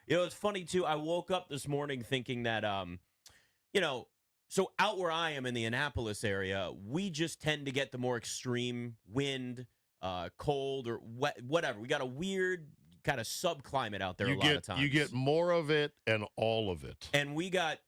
It's funny, too. I woke up this morning thinking that, so out where I am in the Annapolis area, we just tend to get the more extreme wind, cold, or wet, whatever. We got a weird kind of subclimate out there a lot of times. You get more of it and all of it. And we got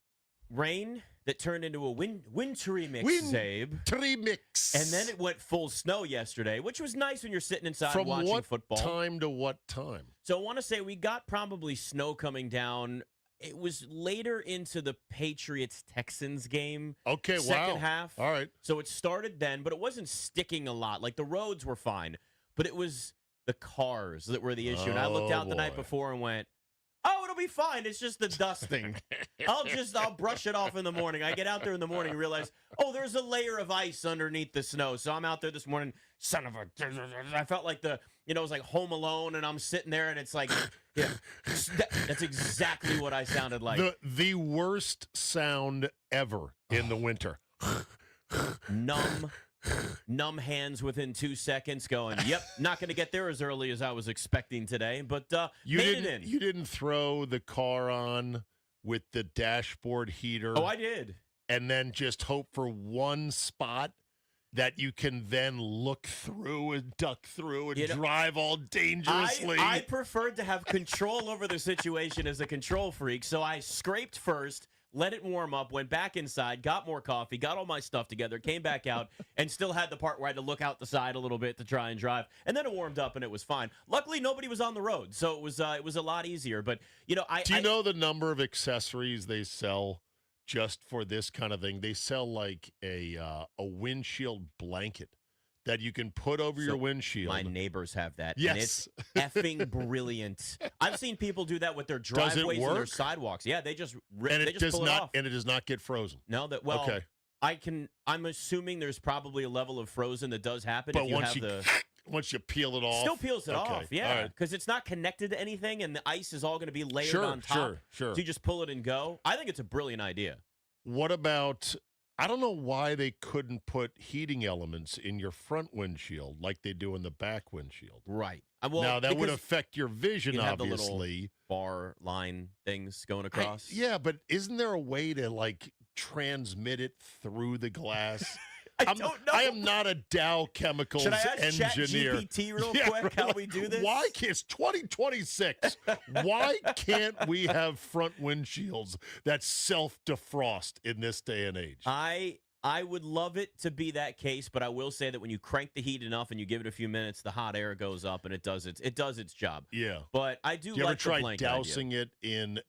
rain that turned into a wintry mix, Zabe. Wintry mix. And then it went full snow yesterday, which was nice when you're sitting inside watching football. From what time to what time? So I want to say we got probably snow coming down. It was later into the Patriots-Texans game. Okay, second half. All right. So it started then, but it wasn't sticking a lot. Like, the roads were fine, but it was the cars that were the issue. And I looked out the night before and went, oh, it'll be fine. It's just the dusting. I'll brush it off in the morning. I get out there in the morning and realize, there's a layer of ice underneath the snow. So I'm out there this morning, son of a... I felt like it was like Home Alone, and I'm sitting there, and it's like, yeah, that's exactly what I sounded like. The worst sound ever in the winter. Numb hands within 2 seconds going, yep, not going to get there as early as I was expecting today, but made it in. You didn't throw the car on with the dashboard heater. Oh, I did. And then just hope for one spot that you can then look through and duck through and drive all dangerously. I preferred to have control over the situation as a control freak, so I scraped first, let it warm up, went back inside, got more coffee, got all my stuff together, came back out, and still had the part where I had to look out the side a little bit to try and drive. And then it warmed up, and it was fine. Luckily, nobody was on the road, so it was a lot easier. But, do you know the number of accessories they sell just for this kind of thing? They sell like a windshield blanket that you can put over your windshield. My neighbors have that. Yes. And it's effing brilliant. I've seen people do that with their driveways and their sidewalks. Yeah, they just pull it off. And it does not get frozen. No, okay. I'm assuming there's probably a level of frozen that does happen but if you have once you peel it off. Still peels it off, yeah. Because it's not connected to anything, and the ice is all going to be layered on top. Sure. So you just pull it and go. I think it's a brilliant idea. What about... I don't know why they couldn't put heating elements in your front windshield like they do in the back windshield. Right. Now, that would affect your vision, you have obviously. The little bar line things going across. But isn't there a way to, transmit it through the glass? I don't know. I am not a Dow Chemicals engineer. Should I ask ChatGPT real quick how we do this? Why can't it's 2026? Why can't we have front windshields that self-defrost in this day and age? I would love it to be that case, but I will say that when you crank the heat enough and you give it a few minutes, the hot air goes up and it does its job. Yeah. But I do you like ever the blank try dousing it in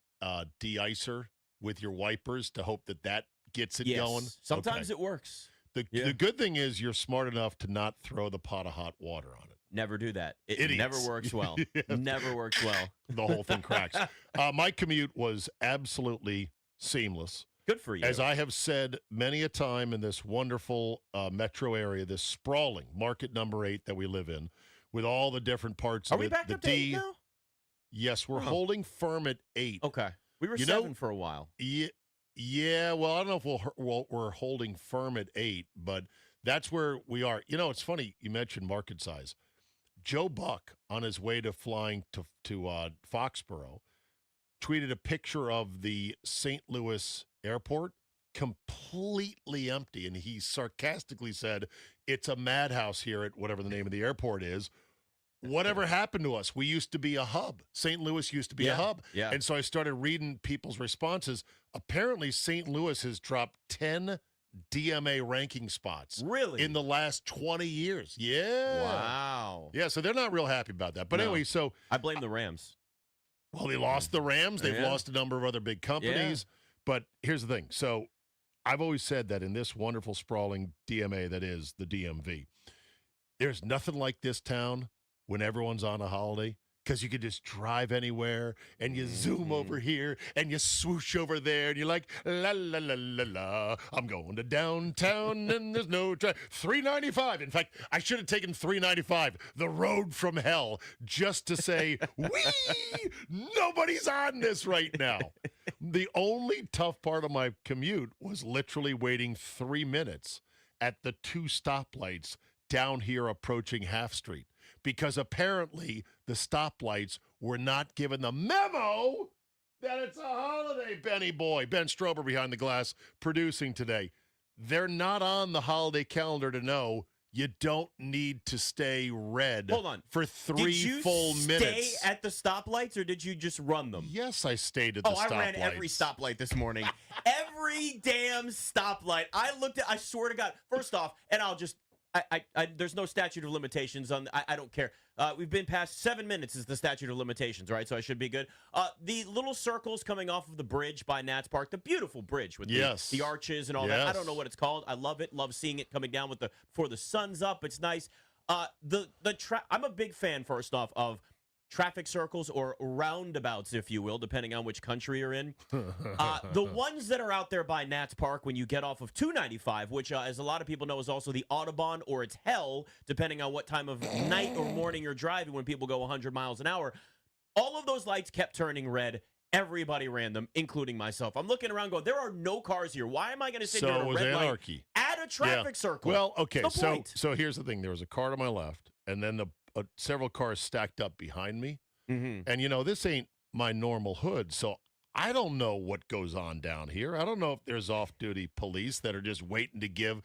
de-icer with your wipers to hope that gets it going? Sometimes it works. The good thing is you're smart enough to not throw the pot of hot water on it. Never do that. It never works well. Never works well. The whole thing cracks. My commute was absolutely seamless. Good for you. As I have said many a time in this wonderful metro area, this sprawling market number 8 that we live in, with all the different parts of it. Are we back up to 8 now? Yes, we're holding firm at 8. Okay. We were 7 for a while. Yeah, well, I don't know if we're holding firm at 8, but that's where we are. It's funny you mentioned market size. Joe Buck, on his way to flying to Foxborough, tweeted a picture of the St. Louis airport completely empty, and he sarcastically said, "It's a madhouse here at whatever the name of the airport is." Whatever happened to us? We used to be a hub. St. Louis used to be a hub. Yeah. And so I started reading people's responses. Apparently, St. Louis has dropped 10 DMA ranking spots. Really? In the last 20 years. Yeah. Wow. Yeah, so they're not real happy about that. But anyway, so. I blame the Rams. Well, they lost the Rams. They've lost a number of other big companies. Yeah. But here's the thing. So I've always said that in this wonderful, sprawling DMA that is the DMV, there's nothing like this town when everyone's on a holiday, because you can just drive anywhere and you zoom over here and you swoosh over there and you're like, la, la, la, la, la, I'm going to downtown and there's no $3.95. In fact, I should have taken $3.95, the road from hell, just to say, wee, nobody's on this right now. The only tough part of my commute was literally waiting 3 minutes at the 2 stoplights down here approaching Half Street, because apparently the stoplights were not given the memo that it's a holiday, Benny boy. Ben Strober behind the glass producing today. They're not on the holiday calendar to know you don't need to stay red Hold on. for 3 full minutes. Did you stay at the stoplights or did you just run them? Yes, I stayed at the stoplights. I ran every stoplight this morning. Every damn stoplight. I swear to God. First off, and I'll just, there's no statute of limitations on, I don't care. We've been past 7 minutes is the statute of limitations, right? So I should be good. The little circles coming off of the bridge by Nats Park, the beautiful bridge with the arches and all that. I don't know what it's called. I love it. Love seeing it coming down with before the sun's up. It's nice. I'm a big fan, first off, of traffic circles or roundabouts, if you will, depending on which country you're in. The ones that are out there by Nats Park when you get off of 295, which, as a lot of people know, is also the Autobahn or it's hell, depending on what time of night or morning you're driving when people go 100 miles an hour. All of those lights kept turning red. Everybody ran them, including myself. I'm looking around going, there are no cars here. Why am I going to sit here in a red anarchy. Light at a traffic circle? Well, okay, so here's the thing. There was a car to my left, and then several cars stacked up behind me. Mm-hmm. And, this ain't my normal hood, so I don't know what goes on down here. I don't know if there's off-duty police that are just waiting to give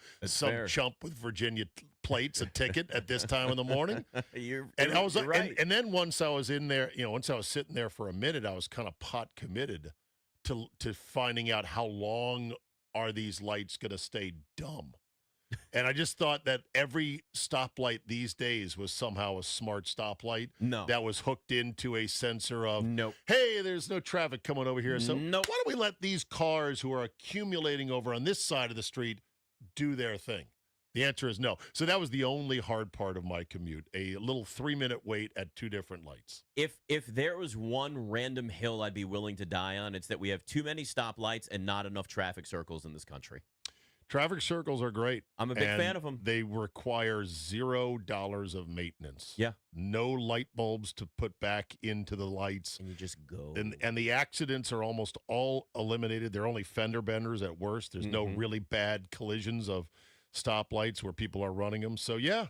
chump with Virginia plates a ticket at this time in the morning. You're right. And then once I was in there, once I was sitting there for a minute, I was kind of pot committed to finding out how long are these lights going to stay dumb. And I just thought that every stoplight these days was somehow a smart stoplight that was hooked into a sensor of, hey, there's no traffic coming over here. So why don't we let these cars who are accumulating over on this side of the street do their thing? The answer is no. So that was the only hard part of my commute, a little 3-minute wait at 2 different lights. If there was one random hill I'd be willing to die on, it's that we have too many stoplights and not enough traffic circles in this country. Traffic circles are great. I'm a big fan of them. They require $0 of maintenance. Yeah. No light bulbs to put back into the lights. And you just go. And the accidents are almost all eliminated. They're only fender benders at worst. There's no really bad collisions of stoplights where people are running them. So, yeah,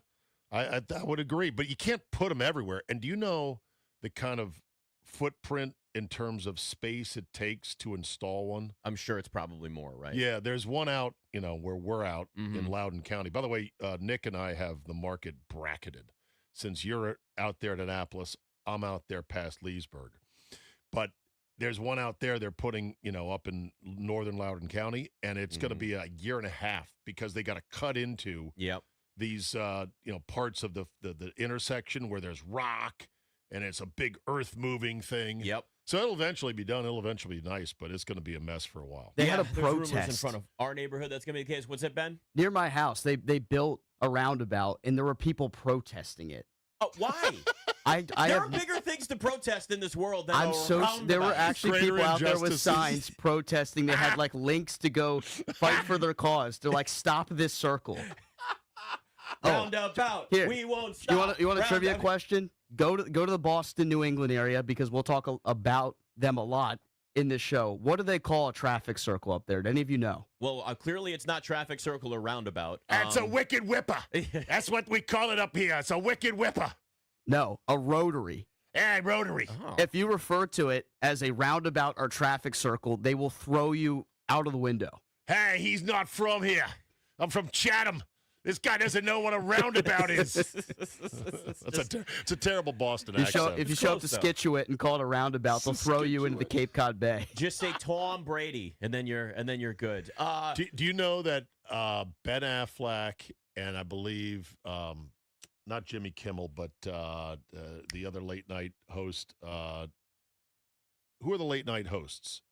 I would agree. But you can't put them everywhere. And do you know the kind of footprint in terms of space it takes to install one? I'm sure it's probably more, right? Yeah, there's one out, where we're out in Loudoun County. By the way, Nick and I have the market bracketed. Since you're out there at Annapolis, I'm out there past Leesburg. But there's one out there they're putting, up in northern Loudoun County, and it's going to be a year and a half because they got to cut into these, parts of the intersection where there's rock, and it's a big earth-moving thing. Yep. So it'll eventually be done. It'll eventually be nice, but it's going to be a mess for a while. They had a protest rumors in front of our neighborhood. That's going to be the case. What's that, Ben? Near my house, they built a roundabout, and there were people protesting it. Oh, why? There are bigger things to protest in this world than there were actually people out there with signs protesting. They had links to go fight for their cause. They're like, stop this circle. Roundabout. Here. We won't stop. You want a trivia question? Go to the Boston, New England area because we'll talk about them a lot in this show. What do they call a traffic circle up there? Do any of you know? Well, clearly it's not traffic circle or roundabout. It's a wicked whipper. That's what we call it up here. It's a wicked whipper. No, a rotary. Yeah, rotary. Oh. If you refer to it as a roundabout or traffic circle, they will throw you out of the window. Hey, he's not from here. I'm from Chatham. This guy doesn't know what a roundabout is. It's a terrible Boston accent. If you show up to Scituate and call it a roundabout, they'll throw you into the Cape Cod Bay. Just say Tom Brady, and then you're good. Do you know that Ben Affleck and I believe not Jimmy Kimmel, but the other late night host? Who are the late night hosts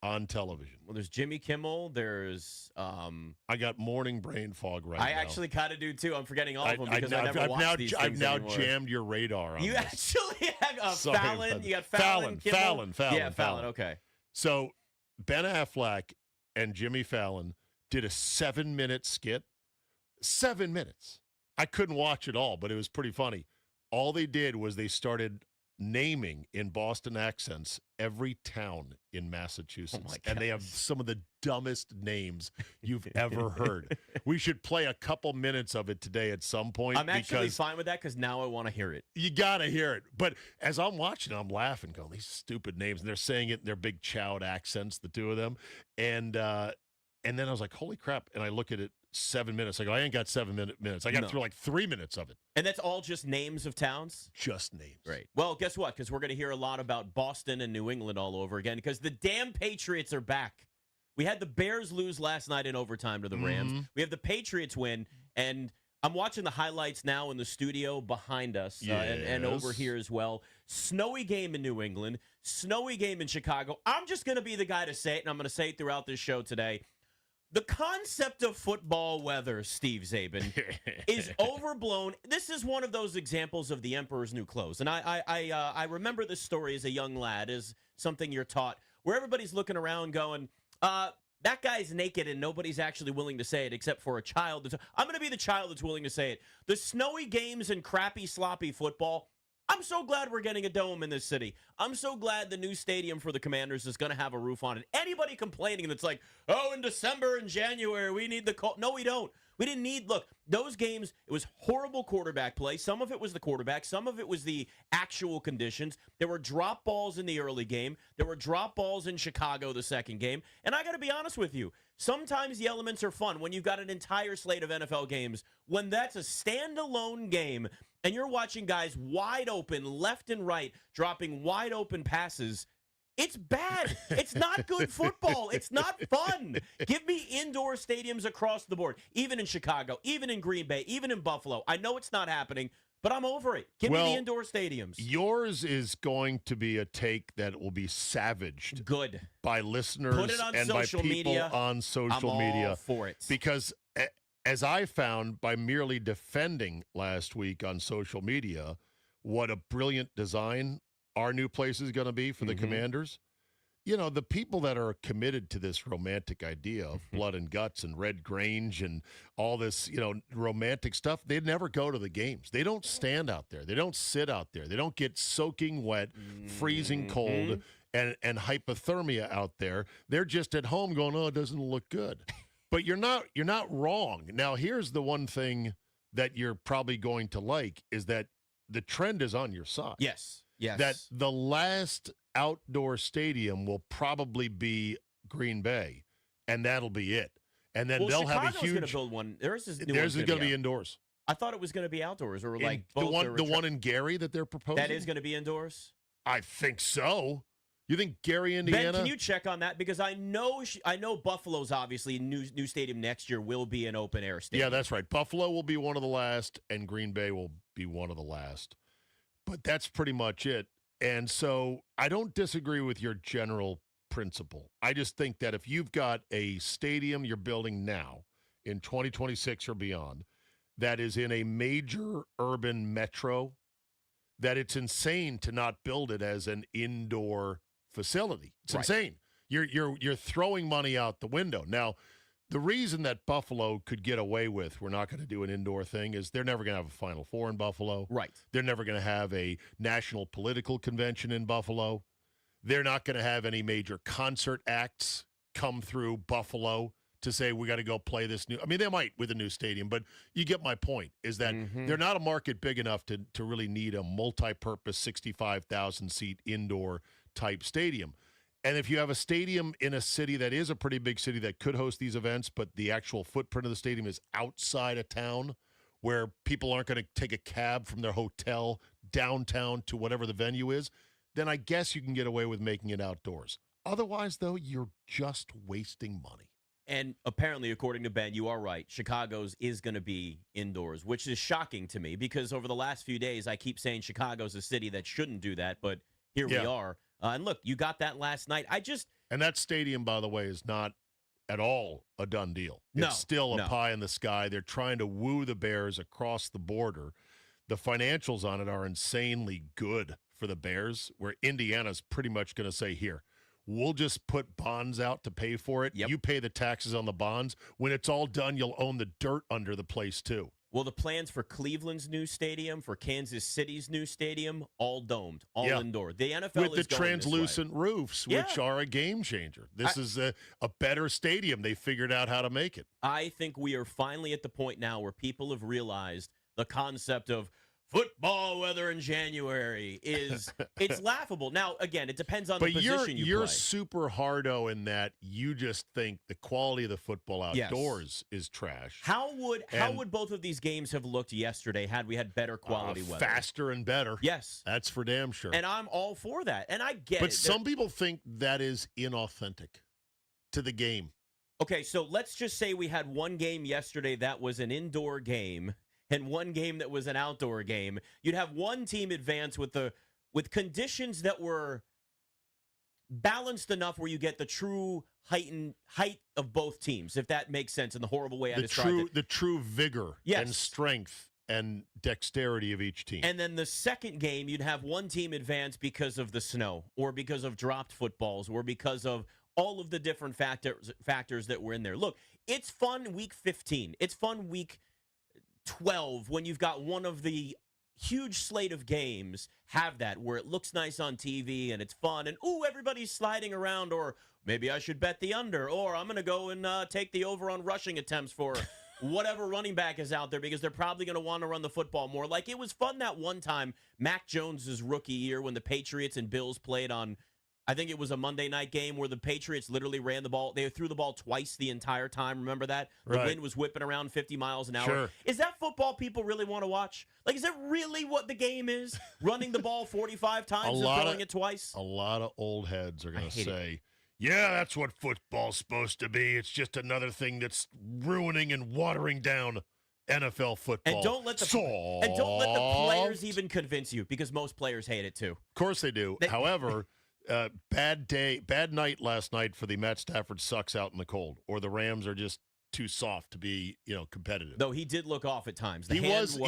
on television? Well, there's Jimmy Kimmel. There's I got morning brain fog now. I actually kind of do too. I'm forgetting all of them because I never watch these things I've now anymore. jammed your radar on You this. actually have Fallon. You got Fallon. Fallon. Yeah, Fallon. Okay. So Ben Affleck and Jimmy Fallon did a 7-minute skit. 7 minutes. I couldn't watch it all, but it was pretty funny. All they did was they started naming in Boston accents every town in Massachusetts. And they have some of the dumbest names you've ever heard. We should play a couple minutes of it today at some point. I'm actually fine with that because now I want to hear it. You got to hear it. But as I'm watching, I'm laughing, going, these stupid names. And they're saying it in their big chowed accents, the two of them. And then I was like, holy crap. And I look at it, 7 minutes. I go, I ain't got 7 minutes. I got through like 3 minutes of it. And that's all just names of towns? Just names. Right. Well, guess what? Because we're going to hear a lot about Boston and New England all over again because the damn Patriots are back. We had the Bears lose last night in overtime to the Rams. Mm-hmm. We have the Patriots win, and I'm watching the highlights now in the studio behind us and over here as well. Snowy game in New England, snowy game in Chicago. I'm just going to be the guy to say it, and I'm going to say it throughout this show today. The concept of football weather, Steve Zabin, is overblown. This is one of those examples of the emperor's new clothes. And I remember this story as a young lad, as something you're taught, where everybody's looking around going, that guy's naked and nobody's actually willing to say it except for a child. I'm going to be the child that's willing to say it. The snowy games and crappy, sloppy football, I'm so glad we're getting a dome in this city. I'm so glad the new stadium for the Commanders is going to have a roof on it. Anybody complaining that's like, oh, in December and January, we need the cold. No, we don't. We didn't need, look, those games, it was horrible quarterback play. Some of it was the quarterback. Some of it was the actual conditions. There were drop balls in the early game. There were drop balls in Chicago the second game. And I got to be honest with you. Sometimes the elements are fun when you've got an entire slate of NFL games. When that's a standalone game and you're watching guys wide open, left and right, dropping wide open passes, it's bad. It's not good football. It's not fun. Give me indoor stadiums across the board, even in Chicago, even in Green Bay, even in Buffalo. I know it's not happening, but I'm over it. Give me the indoor stadiums. Yours is going to be a take that will be savaged. Good. By listeners Put it on and social by people media. on social I'm media. all for it. Because as I found by merely defending last week on social media what a brilliant design our new place is going to be for the Commanders, you know, the people that are committed to this romantic idea of blood and guts and Red Grange and all this, you know, romantic stuff, they never go to the games. They don't stand out there. They don't sit out there. They don't get soaking wet, freezing cold, and hypothermia out there. They're just at home going, oh, it doesn't look good. But you're not wrong. Now, here's the one thing that you're probably going to like is that the trend is on your side. Yes. Yes. That the last outdoor stadium will probably be Green Bay, and that'll be it. And then they'll Chicago's have a huge. Going to build one. Theirs is going to be indoors. I thought it was going to be outdoors, or like the one in Gary that they're proposing. That is going to be indoors. I think so. You think Gary, Indiana? Ben, can you check on that? Because I know Buffalo's obviously new stadium next year will be an open air stadium. Yeah, that's right. Buffalo will be one of the last, and Green Bay will be one of the last. But that's pretty much it. And so I don't disagree with your general principle. I just think that if you've got a stadium you're building now in 2026 or beyond that is in a major urban metro, that it's insane to not build it as an indoor facility. It's insane. You're throwing money out the window. Now, the reason that Buffalo could get away with we're not going to do an indoor thing is they're never going to have a Final Four in Buffalo. Right. They're never going to have a national political convention in Buffalo. They're not going to have any major concert acts come through Buffalo to say we got to go play this new. I mean, they might with a new stadium, but you get my point is that they're not a market big enough to really need a multi-purpose 65,000-seat indoor type stadium. And if you have a stadium in a city that is a pretty big city that could host these events, but the actual footprint of the stadium is outside of town where people aren't going to take a cab from their hotel downtown to whatever the venue is, then I guess you can get away with making it outdoors. Otherwise, though, you're just wasting money. And apparently, according to Ben, you are right. Chicago's is going to be indoors, which is shocking to me because over the last few days, I keep saying Chicago's a city that shouldn't do that, but here we are. And look, you got that last night. And that stadium, by the way, is not at all a done deal. No, it's still a pie in the sky. They're trying to woo the Bears across the border. The financials on it are insanely good for the Bears, where Indiana's pretty much going to say, here, we'll just put bonds out to pay for it. Yep. You pay the taxes on the bonds. When it's all done, you'll own the dirt under the place, too. Well, the plans for Cleveland's new stadium, for Kansas City's new stadium, all domed, all indoor. The NFL with is the going this way. translucent roofs, which are a game changer. This is a better stadium. They figured out how to make it. I think we are finally at the point now where people have realized the concept of football weather in January it's laughable. Now, again, it depends on the position you you're play. super hardo in that you just think the quality of the football outdoors is trash. How would both of these games have looked yesterday had we had better quality weather? Faster and better. Yes. That's for damn sure. And I'm all for that. And I get it. But some people think that is inauthentic to the game. Okay, so let's just say we had one game yesterday that was an indoor game and one game that was an outdoor game. You'd have one team advance with conditions that were balanced enough where you get the true height of both teams, if that makes sense in the horrible way I described it. The true vigor and strength and dexterity of each team. And then the second game, you'd have one team advance because of the snow or because of dropped footballs or because of all of the different factors that were in there. Look, it's fun week 15. It's fun week 12 when you've got one of the huge slate of games have that where it looks nice on TV and it's fun and everybody's sliding around, or maybe I should bet the under, or I'm going to go and take the over on rushing attempts for whatever running back is out there because they're probably going to want to run the football more. Like, it was fun that one time Mac Jones's rookie year when the Patriots and Bills played on, I think it was a Monday night game where the Patriots literally ran the ball. They threw the ball twice the entire time. Remember that? The wind was whipping around 50 miles an hour. Sure. Is that football people really want to watch? Like, is that really what the game is? Running the ball 45 times and throwing it twice? A lot of old heads are going to say, yeah, that's what football's supposed to be. It's just another thing that's ruining and watering down NFL football. And don't let the players even convince you, because most players hate it too. Of course they do. However, bad night last night for the Matt Stafford sucks out in the cold, or the Rams are just too soft to be, competitive. Though he did look off at times. He was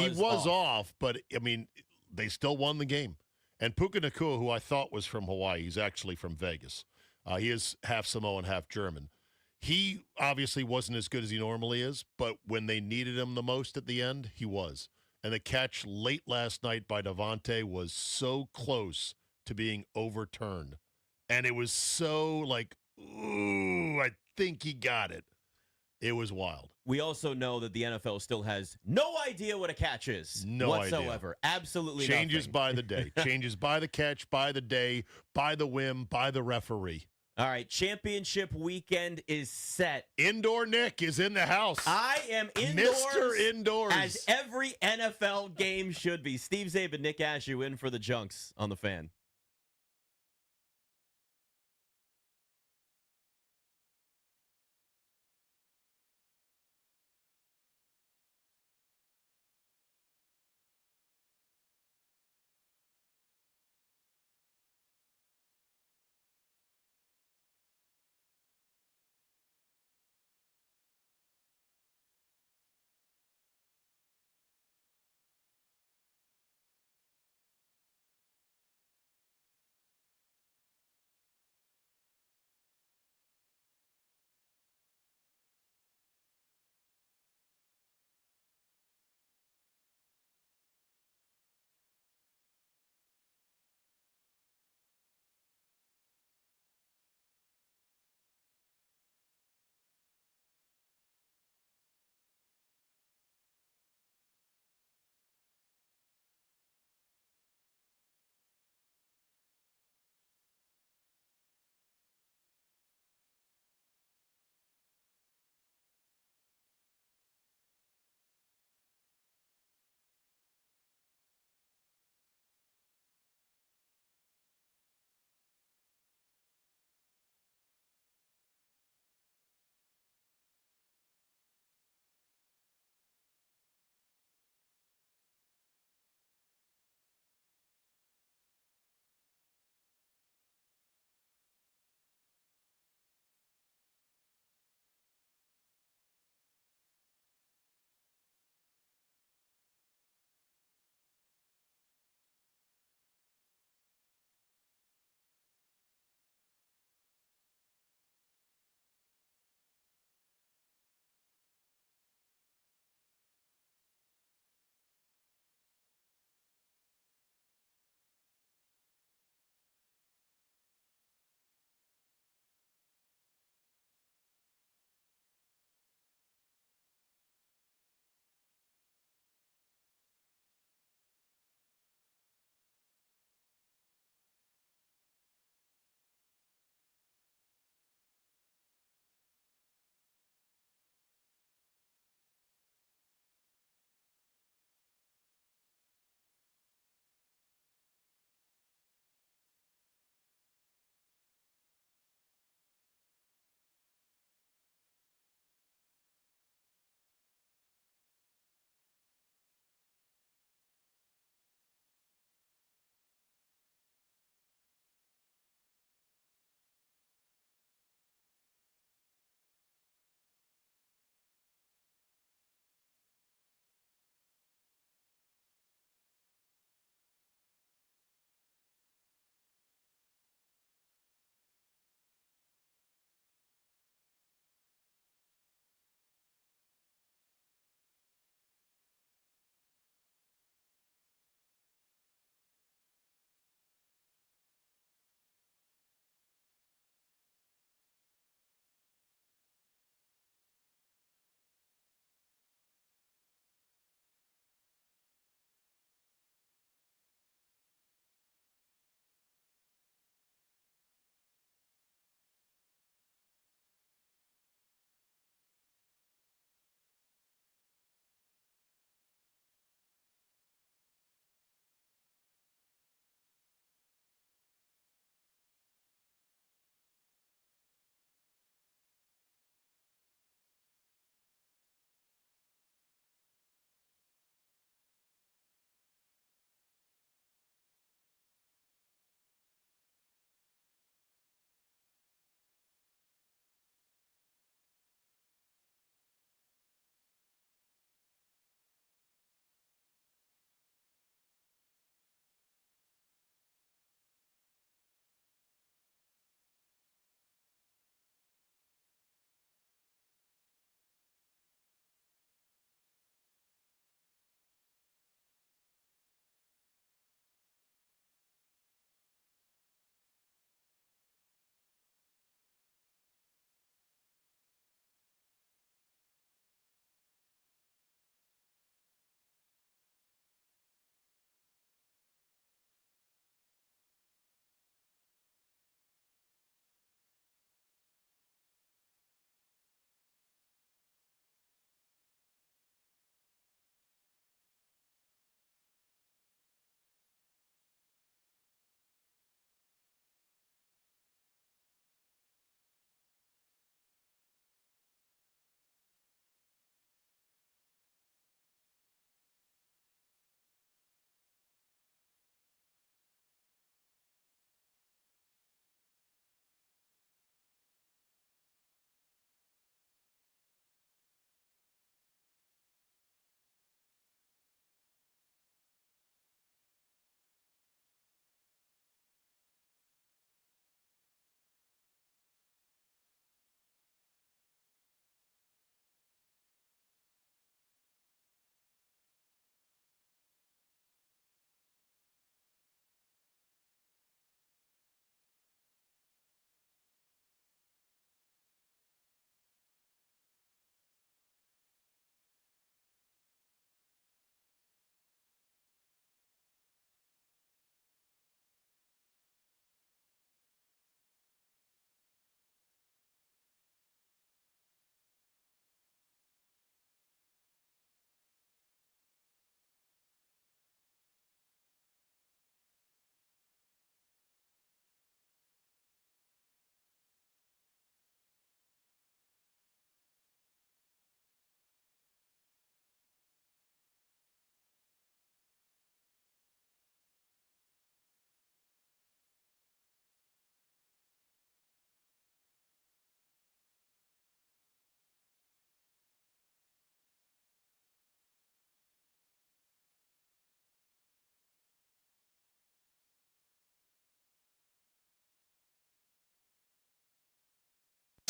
off, but I mean, they still won the game. And Puka Nacua, who I thought was from Hawaii, he's actually from Vegas. He is half Samoan, half German. He obviously wasn't as good as he normally is, but when they needed him the most at the end, he was. And the catch late last night by Devontae was so close to being overturned. And it was so like, ooh, I think he got it. It was wild. We also know that the NFL still has no idea what a catch is. No whatsoever. idea. Absolutely Changes nothing. by the day. Changes by the catch, by the day, by the whim, by the referee. All right, championship weekend is set. Indoor Nick is in the house. I am indoors. Mr. Indoors. As every NFL game should be. Steve Zabe and Nick Ashooh in for the Junks on the Fan.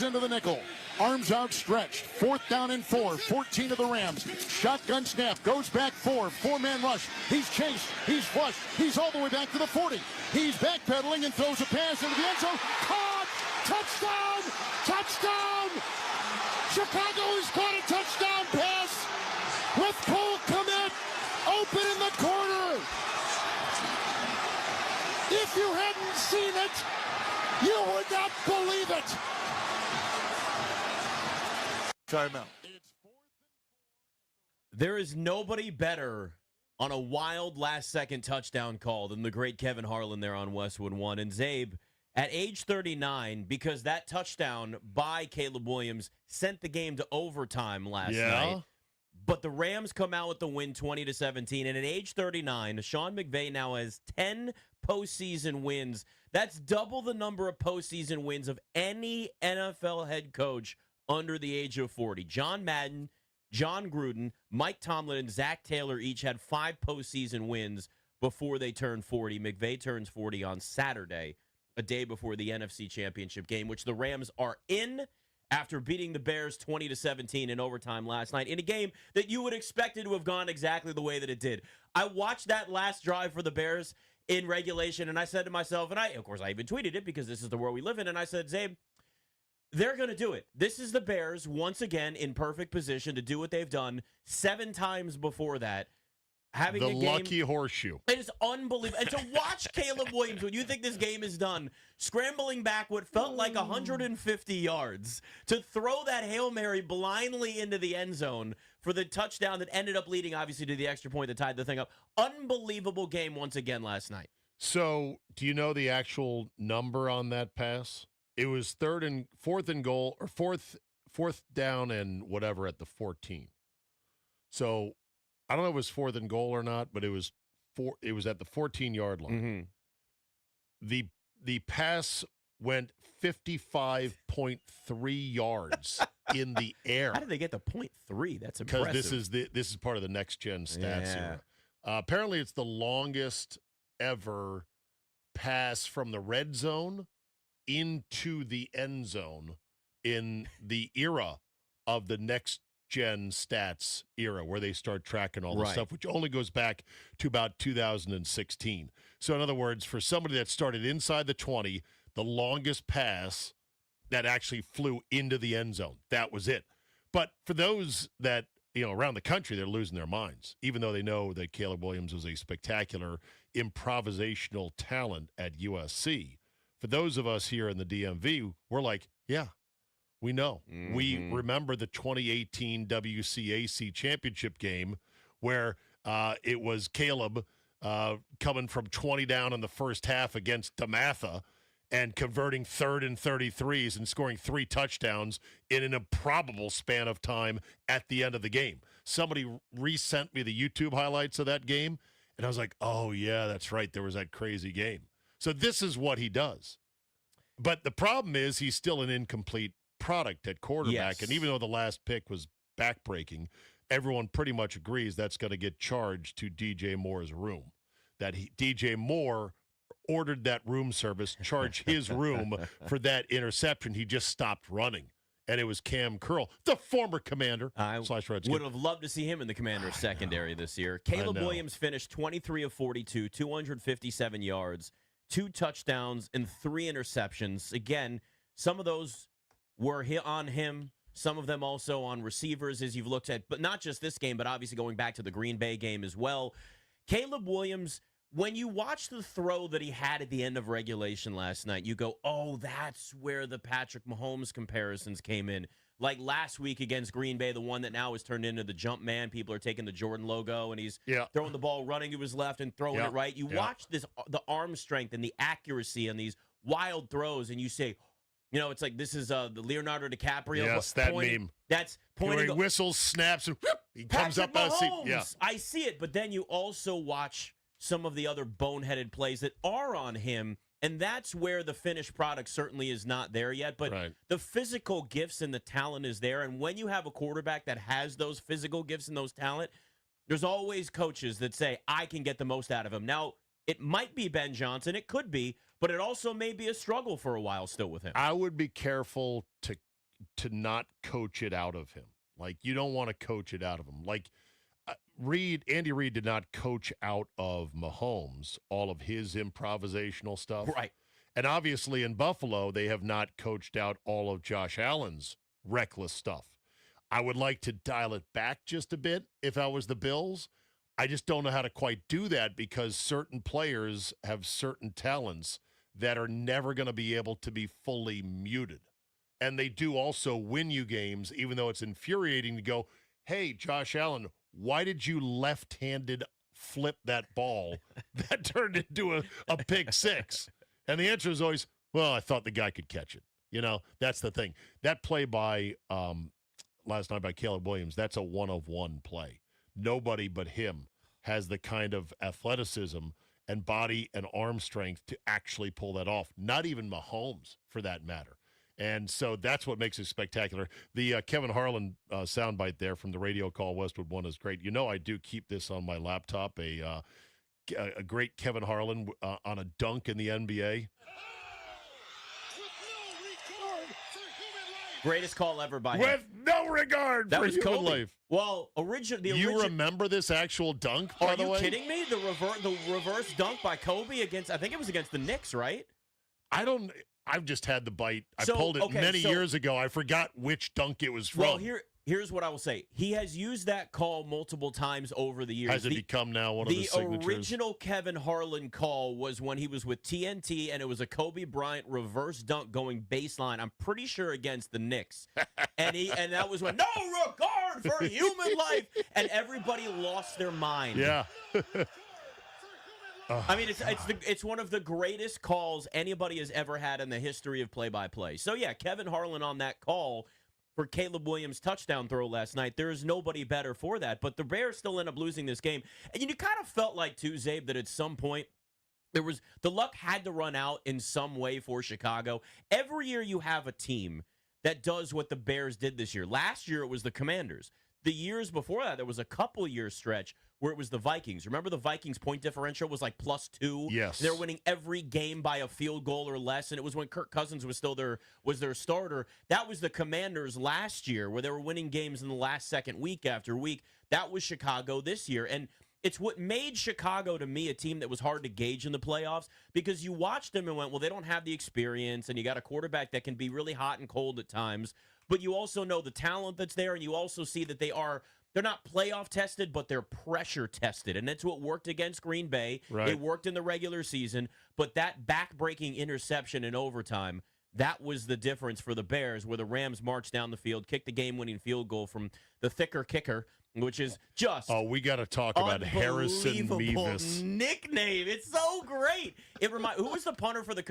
into the nickel. Arms outstretched. 4th down and 4. 14 of the Rams. Shotgun snap. Goes back 4. 4-man rush. He's chased. He's flushed. He's all the way back to the 40. He's backpedaling and throws a pass into the end zone. Caught! Touchdown! Touchdown! Chicago has caught a touchdown pass with Cole Commute open in the corner. If you hadn't seen it, you would not believe it. Timeout. There is nobody better on a wild last-second touchdown call than the great Kevin Harlan there on Westwood 1. And Zabe, at age 39, because that touchdown by Caleb Williams sent the game to overtime last night. But the Rams come out with the win 20-17. And at age 39, Sean McVay now has 10 postseason wins. That's double the number of postseason wins of any NFL head coach under the age of 40. John Madden, John Gruden, Mike Tomlin, and Zach Taylor each had 5 postseason wins before they turned 40. McVay turns 40 on Saturday, a day before the NFC Championship game, which the Rams are in after beating the Bears 20-17 in overtime last night in a game that you would expect it to have gone exactly the way that it did. I watched that last drive for the Bears in regulation, and I said to myself, and of course I even tweeted it because this is the world we live in, and I said, Zabe, they're going to do it. This is the Bears, once again, in perfect position to do what they've done 7 times before that. Having the a game, lucky horseshoe. It is unbelievable. And to watch Caleb Williams, when you think this game is done, scrambling back what felt like 150 yards to throw that Hail Mary blindly into the end zone for the touchdown that ended up leading, obviously, to the extra point that tied the thing up. Unbelievable game once again last night. So, do you know the actual number on that pass? It was 4th and goal, or fourth down and whatever at the 14. So, I don't know if it was 4th and goal or not, but it was at the 14-yard line. Mm-hmm. The pass went 55.3 yards in the air. How did they get to 0.3? That's impressive. Because this is part of the next gen stats era. Apparently, it's the longest ever pass from the red zone into the end zone in the era of the next gen stats era, where they start tracking all this stuff, which only goes back to about 2016. So in other words, for somebody that started inside the 20, the longest pass that actually flew into the end zone, that was it. But for those that, around the country, they're losing their minds, even though they know that Caleb Williams was a spectacular improvisational talent at USC. For those of us here in the DMV, we're like, yeah, we know. Mm-hmm. We remember the 2018 WCAC championship game where it was Caleb coming from 20 down in the first half against DeMatha and converting 3rd and 33s and scoring 3 touchdowns in an improbable span of time at the end of the game. Somebody resent me the YouTube highlights of that game, and I was like, oh, yeah, that's right. There was that crazy game. So this is what he does. But the problem is he's still an incomplete product at quarterback. Yes. And even though the last pick was backbreaking, everyone pretty much agrees that's going to get charged to DJ Moore's room. That DJ Moore ordered that room service, charged his room for that interception. He just stopped running. And it was Cam Curl, the former commander. I would have loved to see him in the Commander's secondary this year. Caleb Williams finished 23 of 42, 257 yards, 2 touchdowns, and 3 interceptions. Again, some of those were on him. Some of them also on receivers, as you've looked at, but not just this game, but obviously going back to the Green Bay game as well. Caleb Williams, when you watch the throw that he had at the end of regulation last night, you go, oh, that's where the Patrick Mahomes comparisons came in. Like last week against Green Bay, the one that now has turned into the jump man. People are taking the Jordan logo, and he's throwing the ball, running to his left and throwing it right. You watch the arm strength and the accuracy on these wild throws, and you say, it's like this is the Leonardo DiCaprio. Yes, that meme. That's pointing. He whistles, snaps, and whoop, he comes up out of the seat. Yeah. I see it, but then you also watch some of the other boneheaded plays that are on him, and that's where the finished product certainly is not there yet. But the physical gifts and the talent is there, and when you have a quarterback that has those physical gifts and those talent, there's always coaches that say, I can get the most out of him. Now, it might be Ben Johnson. It could be, but it also may be a struggle for a while still with him. I would be careful to to not coach it out of him. Like, you don't want to coach it out of him. Like, Andy Reid did not coach out of Mahomes all of his improvisational stuff. Right. And obviously in Buffalo, they have not coached out all of Josh Allen's reckless stuff. I would like to dial it back just a bit if I was the Bills. I just don't know how to quite do that because certain players have certain talents that are never going to be able to be fully muted. And they do also win you games, even though it's infuriating to go, hey, Josh Allen, why did you left-handed flip that ball that turned into a pick six? And the answer is always, well, I thought the guy could catch it. You know, that's the thing. That play by last night by Caleb Williams, that's a one-of-one play. Nobody but him has the kind of athleticism and body and arm strength to actually pull that off. Not even Mahomes, for that matter. And so that's what makes it spectacular. The Kevin Harlan soundbite there from the radio call Westwood One is great. You know, I do keep this on my laptop, a great Kevin Harlan on a dunk in the NBA. Greatest call ever by him. With no regard That for was human Kobe. life. Well, You remember this actual dunk, by the way? Are you kidding me? The reverse dunk by Kobe against, I think it was against the Knicks, right? I've just had the bite. I So, pulled it okay, many so- years ago. I forgot which dunk it was from. Well, here's what I will say. He has used that call multiple times over the years. Has it become now one of the signatures? The original Kevin Harlan call was when he was with TNT, and it was a Kobe Bryant reverse dunk going baseline. I'm pretty sure against the Knicks, and that was when no regard for human life, and everybody lost their mind. Yeah. I mean, it's one of the greatest calls anybody has ever had in the history of play-by-play. So yeah, Kevin Harlan on that call for Caleb Williams' touchdown throw last night. There is nobody better for that. But the Bears still end up losing this game. And you kind of felt like, too, Zabe, that at some point the luck had to run out in some way for Chicago. Every year you have a team that does what the Bears did this year. Last year it was the Commanders. The years before that, there was a couple-year stretch where it was the Vikings. Remember the Vikings' point differential was like +2? Yes. They were winning every game by a field goal or less, and it was when Kirk Cousins was still their starter. That was the Commanders last year, where they were winning games in the last second week after week. That was Chicago this year. And it's what made Chicago, to me, a team that was hard to gauge in the playoffs, because you watched them and went, well, they don't have the experience, and you got a quarterback that can be really hot and cold at times. But you also know the talent that's there, and you also see that they're not playoff tested, but they're pressure tested. And that's what worked against Green Bay. Right. It worked in the regular season. But that back-breaking interception in overtime, that was the difference for the Bears, where the Rams marched down the field, kicked the game-winning field goal from the thicker kicker, which is just we got to talk about Harrison Mevis. Nickname. It's so great. Who was the punter for they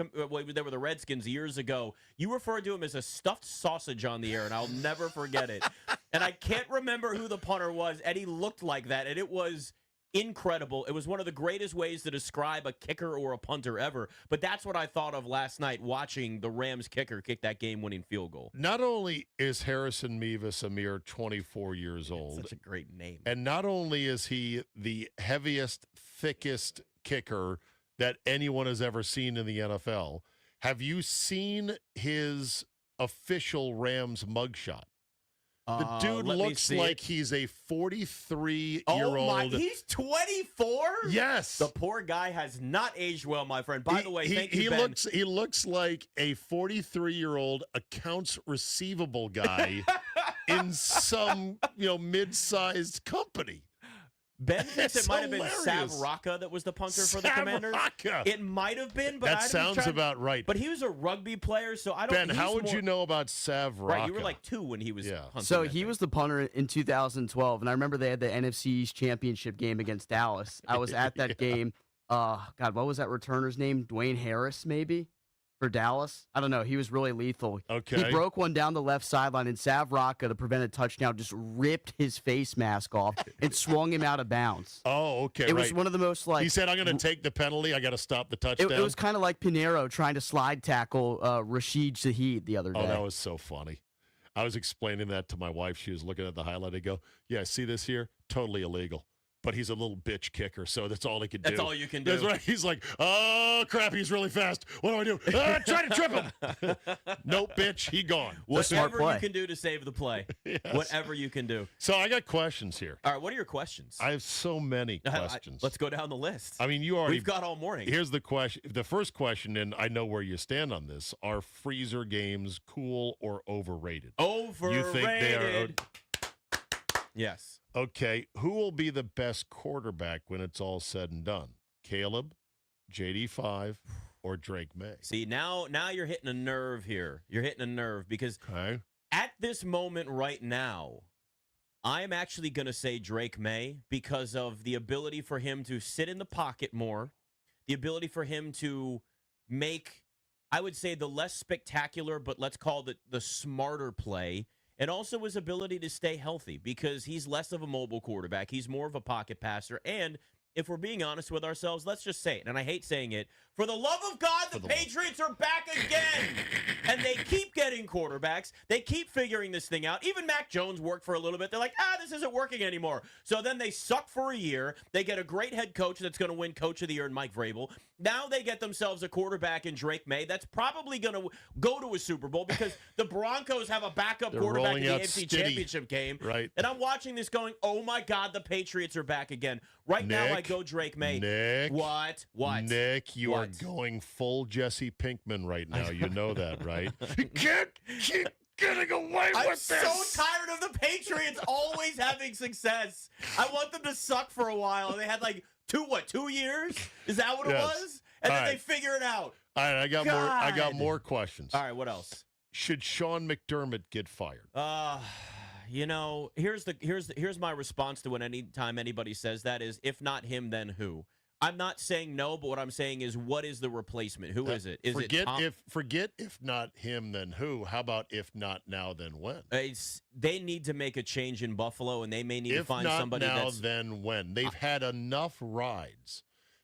were the Redskins years ago? You referred to him as a stuffed sausage on the air, and I'll never forget it. And I can't remember who the punter was, and he looked like that, and it was incredible. It was one of the greatest ways to describe a kicker or a punter ever. But that's what I thought of last night watching the Rams kicker kick that game-winning field goal. Not only is Harrison Mevis a mere 24 years old. Such a great name. And not only is he the heaviest, thickest kicker that anyone has ever seen in the NFL, have you seen his official Rams mugshot? The dude looks like he's a 43-year-old. Oh my, he's 24? Yes. The poor guy has not aged well, my friend. By the way, thank you, Ben. He looks like a 43-year-old accounts receivable guy in some, mid-sized company. Ben thinks It's it might have been hilarious. Sav Rocca that was the punter for the Commanders. Rocca. It might have been, but That sounds about right. But he was a rugby player, so I don't. Ben, how would you know about Sav Rocca? Right, you were like 2 when he was. Punting So that he thing. was the punter in 2012, and I remember they had the NFC East Championship game against Dallas. I was at that game. God, what was that returner's name? Dwayne Harris, maybe, for Dallas. I don't know. He was really lethal. Okay. He broke one down the left sideline, and Sav Rocca, to prevent a touchdown, just ripped his face mask off and swung him out of bounds. Oh, okay. It was one of the most He said, "I'm going to take the penalty. I got to stop the touchdown." It was kind of like Pinheiro trying to slide tackle Rashid Shaheed the other day. Oh, that was so funny. I was explaining that to my wife. She was looking at the highlight. I go, "Yeah, see this here? Totally illegal. but he's a little bitch kicker, so that's all he can do. That's all you can do. That's right. He's like, oh, crap, he's really fast. What do I do? Ah, try to trip him. Nope, bitch, he gone. Whatever you can do to save the play. Yes. Whatever you can do. So I got questions here. All right, what are your questions? I have so many questions. Let's go down the list. I mean, you already. We've got all morning. Here's the question. The first question, and I know where you stand on this: are freezer games cool or overrated? Overrated. You think they are? Yes. Okay. Who will be the best quarterback when it's all said and done? Caleb, JD5, or Drake May? See, now you're hitting a nerve here. You're hitting a nerve because Okay. at this moment right now, I'm actually going to say Drake May because of the ability for him to sit in the pocket more, the ability for him to make, I would say, the less spectacular, but let's call it the smarter play, and also his ability to stay healthy because he's less of a mobile quarterback. He's more of a pocket passer. And if we're being honest with ourselves, let's just say it, and I hate saying it, for the love of God, the Patriots are back again. And they keep getting quarterbacks. They keep figuring this thing out. Even Mac Jones worked for a little bit. They're like, this isn't working anymore. So then they suck for a year. They get a great head coach that's going to win Coach of the Year in Mike Vrabel. Now they get themselves a quarterback in Drake May that's probably going to go to a Super Bowl because the Broncos have a backup quarterback in the AFC Championship game. Right. And I'm watching this going, oh, my God, the Patriots are back again. Right now I go Drake May. Nick. What? Nick, you are going full Jesse Pinkman right now. You know that, right? You can't keep getting away with this. I'm so tired of the Patriots always having success. I want them to suck for a while. They had like 2 years? Is that what it was? And then they figure it out. All right, I got more questions. All right, what else? Should Sean McDermott get fired? Here's my response to when anytime anybody says that is, if not him, then who? I'm not saying no, but what I'm saying is, what is the replacement? Who is it? Forget if not him, then who? How about if not now, then when? They need to make a change in Buffalo, and they may need to find somebody now, that's... then when? They've had enough rides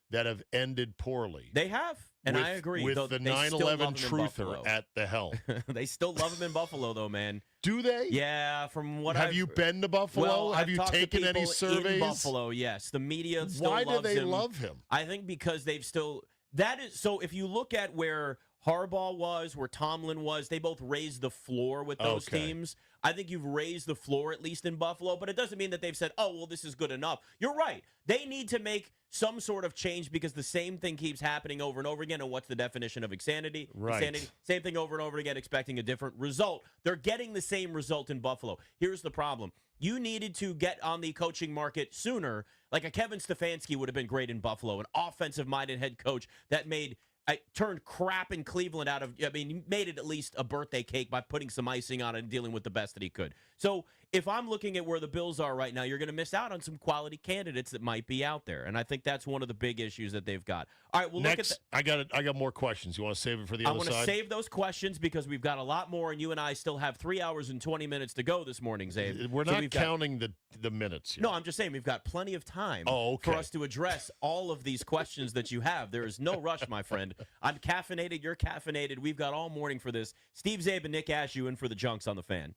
that have ended poorly. They have, and I agree. With the 9/11 truther at the helm. They still love him in Buffalo, though, man. Do they? Yeah, from what have you been to Buffalo? Well, have you taken any surveys? In Buffalo, yes. The media still Why loves him. do they love him? I think because they've still that is so. If you look at where Harbaugh was, where Tomlin was, they both raised the floor with those teams. I think you've raised the floor, at least in Buffalo, but it doesn't mean that they've said, oh, well, this is good enough. You're right. They need to make some sort of change because the same thing keeps happening over and over again. And what's the definition of insanity? Right. Insanity. Same thing over and over again, expecting a different result. They're getting the same result in Buffalo. Here's the problem. You needed to get on the coaching market sooner. Like a Kevin Stefanski would have been great in Buffalo, an offensive-minded head coach that turned crap in Cleveland he made it at least a birthday cake by putting some icing on it and dealing with the best that he could. So if I'm looking at where the Bills are right now, you're going to miss out on some quality candidates that might be out there. And I think that's one of the big issues that they've got. All right, well, next, I got more questions. You want to save it for the other side? I want to save those questions because we've got a lot more, and you and I still have 3 hours and 20 minutes to go this morning, Zabe. We're not counting the minutes here. No, I'm just saying we've got plenty of time for us to address all of these questions that you have. There is no rush, my friend. I'm caffeinated. You're caffeinated. We've got all morning for this. Steve Zabe and Nick Ashooh in for the Junks on the Fan.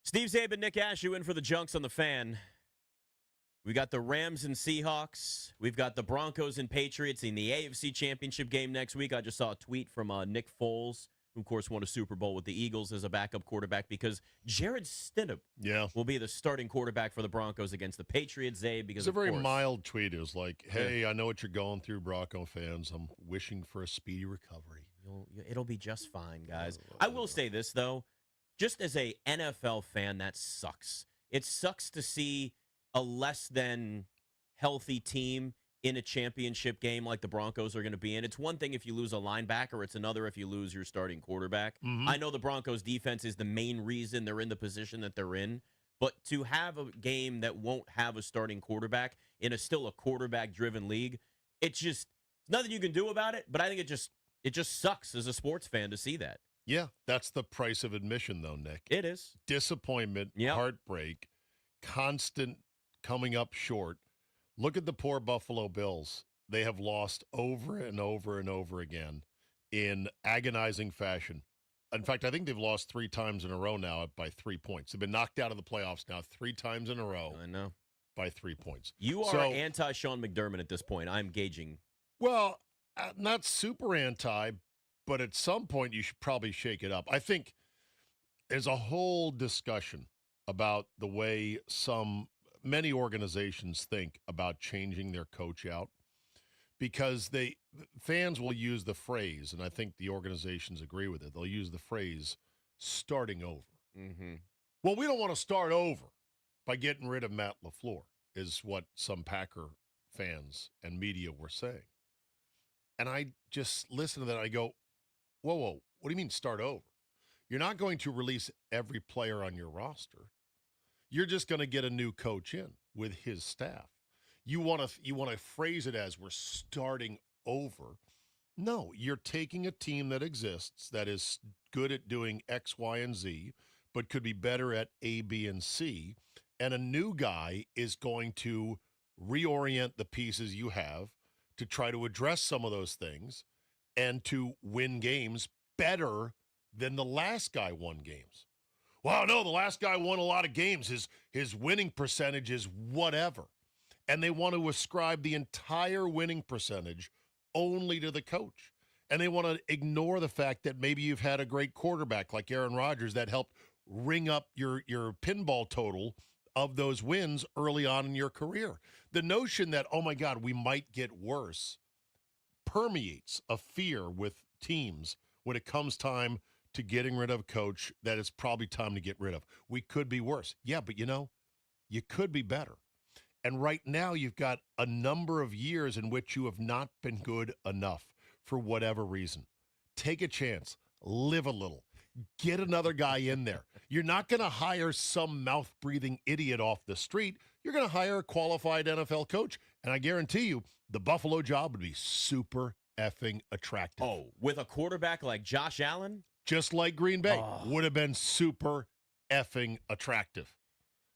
Steve Zabin, Nick Ashooh in for the Junks on the Fan. We got the Rams and Seahawks. We've got the Broncos and Patriots in the AFC Championship game next week. I just saw a tweet from Nick Foles, who, of course, won a Super Bowl with the Eagles as a backup quarterback because Jared Stidham will be the starting quarterback for the Broncos against the Patriots, Zabe. Because it's a very mild tweet. It was like, hey, I know what you're going through, Bronco fans. I'm wishing for a speedy recovery. It'll be just fine, guys. I will say this, though. Just as a NFL fan, that sucks. It sucks to see a less than healthy team in a championship game like the Broncos are going to be in. It's one thing if you lose a linebacker. It's another if you lose your starting quarterback. Mm-hmm. I know the Broncos defense is the main reason they're in the position that they're in, but to have a game that won't have a starting quarterback in still a quarterback-driven league, it's just nothing you can do about it, but I think it just sucks as a sports fan to see that. Yeah, that's the price of admission, though, Nick. It is. Disappointment, heartbreak, constant coming up short. Look at the poor Buffalo Bills. They have lost over and over and over again in agonizing fashion. In fact, I think they've lost 3 times in a row now by 3 points. They've been knocked out of the playoffs now 3 times in a row. I know. By 3 points. You are anti-Sean McDermott at this point. I'm gauging. Well, not super anti, but at some point you should probably shake it up. I think there's a whole discussion about the way many organizations think about changing their coach out because fans will use the phrase, and I think the organizations agree with it. They'll use the phrase starting over. Mm-hmm. Well, we don't want to start over by getting rid of Matt LaFleur, is what some Packer fans and media were saying. And I just listen to that. I go, whoa, what do you mean start over? You're not going to release every player on your roster. You're just going to get a new coach in with his staff. You want to phrase it as we're starting over. No, you're taking a team that exists that is good at doing X, Y, and Z, but could be better at A, B, and C. And a new guy is going to reorient the pieces you have to try to address some of those things and to win games better than the last guy won games. Well, no, the last guy won a lot of games. His winning percentage is whatever. And they want to ascribe the entire winning percentage only to the coach. And they want to ignore the fact that maybe you've had a great quarterback like Aaron Rodgers that helped ring up your pinball total of those wins early on in your career. The notion that, oh my God, we might get worse permeates a fear with teams when it comes time to getting rid of a coach that it's probably time to get rid of. We could be worse. Yeah, but you could be better. And right now you've got a number of years in which you have not been good enough for whatever reason. Take a chance. Live a little. Get another guy in there. You're not going to hire some mouth-breathing idiot off the street. You're going to hire a qualified NFL coach. And I guarantee you, the Buffalo job would be super effing attractive. Oh, with a quarterback like Josh Allen? Just like Green Bay, would have been super effing attractive.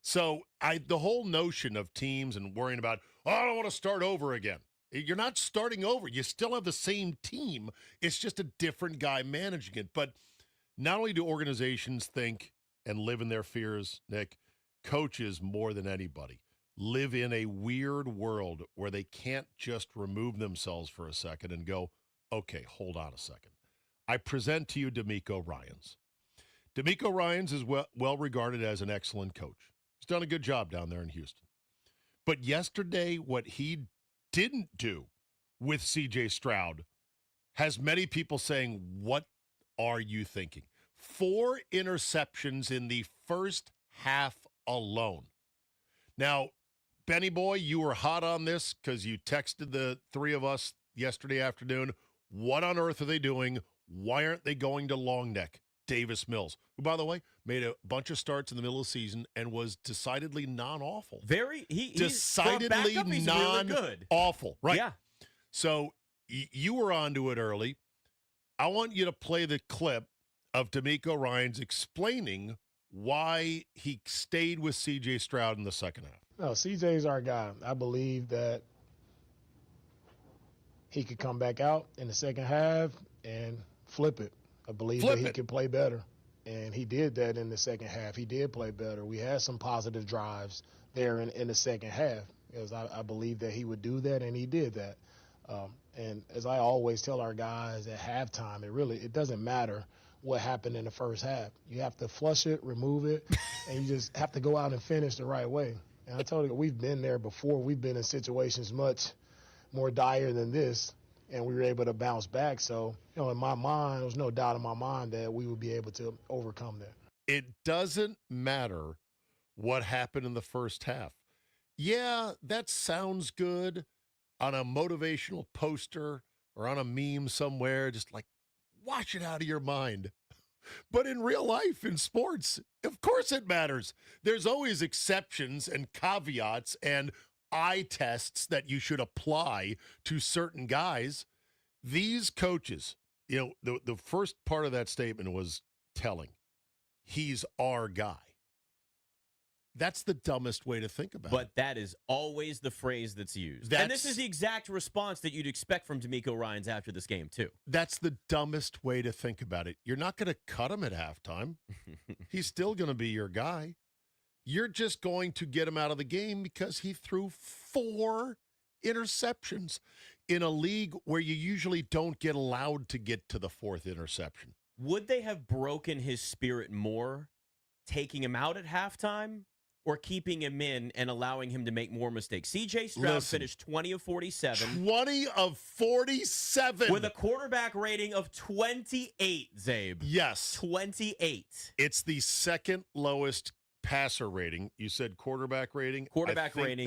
So the whole notion of teams and worrying about, I don't want to start over again. You're not starting over. You still have the same team. It's just a different guy managing it. But not only do organizations think and live in their fears, Nick, coaches more than anybody live in a weird world where they can't just remove themselves for a second and go, okay, hold on a second. I present to you DeMeco Ryans. DeMeco Ryans is well regarded as an excellent coach. He's done a good job down there in Houston. But yesterday, what he didn't do with C.J. Stroud has many people saying, what are you thinking? 4 interceptions in the first half alone. Now, Benny boy, you were hot on this because you texted the 3 of us yesterday afternoon. What on earth are they doing? Why aren't they going to long neck Davis Mills, who, by the way, made a bunch of starts in the middle of the season and was decidedly non-awful. He's decidedly non-awful. Right. Yeah. So you were onto it early. I want you to play the clip of DeMeco Ryans explaining why he stayed with C.J. Stroud in the second half. No, C.J.'s our guy. I believe that he could come back out in the second half and flip it. I believe that he could play better. And he did that in the second half. He did play better. We had some positive drives there in the second half, because I believe that he would do that, and he did that. And as I always tell our guys at halftime, it doesn't matter what happened in the first half. You have to flush it, remove it, and you just have to go out and finish the right way. And I told you, we've been there before. We've been in situations much more dire than this, and we were able to bounce back. So, in my mind, there's no doubt in my mind that we would be able to overcome that. It doesn't matter what happened in the first half. Yeah, that sounds good on a motivational poster or on a meme somewhere, just like wash it out of your mind. But in real life, in sports, of course it matters. There's always exceptions and caveats and eye tests that you should apply to certain guys. These coaches, the first part of that statement was telling. He's our guy. That's the dumbest way to think about it. But that is always the phrase that's used. And this is the exact response that you'd expect from D'Amico Ryans after this game, too. That's the dumbest way to think about it. You're not going to cut him at halftime. He's still going to be your guy. You're just going to get him out of the game because he threw 4 interceptions in a league where you usually don't get allowed to get to the 4th interception. Would they have broken his spirit more taking him out at halftime or keeping him in and allowing him to make more mistakes? C.J. Stroud finished 20 of 47. 20 of 47. With a quarterback rating of 28, Zabe. Yes. 28. It's the second lowest passer rating. You said quarterback rating? Quarterback rating.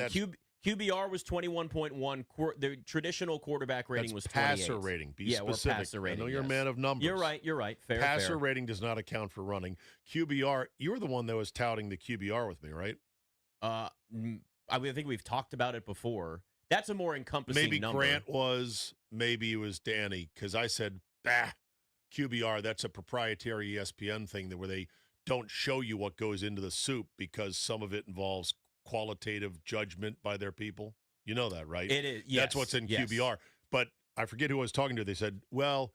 QBR was 21.1. The traditional quarterback rating was 28. Passer rating. Be specific. Passer rating. I know you're a man of numbers. You're right. Fair. Passer rating does not account for running. QBR, you were the one that was touting the QBR with me, right? I think we've talked about it before. That's a more encompassing number. Maybe Grant was, maybe it was Danny, because I said, QBR, that's a proprietary ESPN thing where they don't show you what goes into the soup because some of it involves qualitative judgment by their people. You know that, right? It is. Yes, that's what's in QBR. But I forget who I was talking to. They said, well,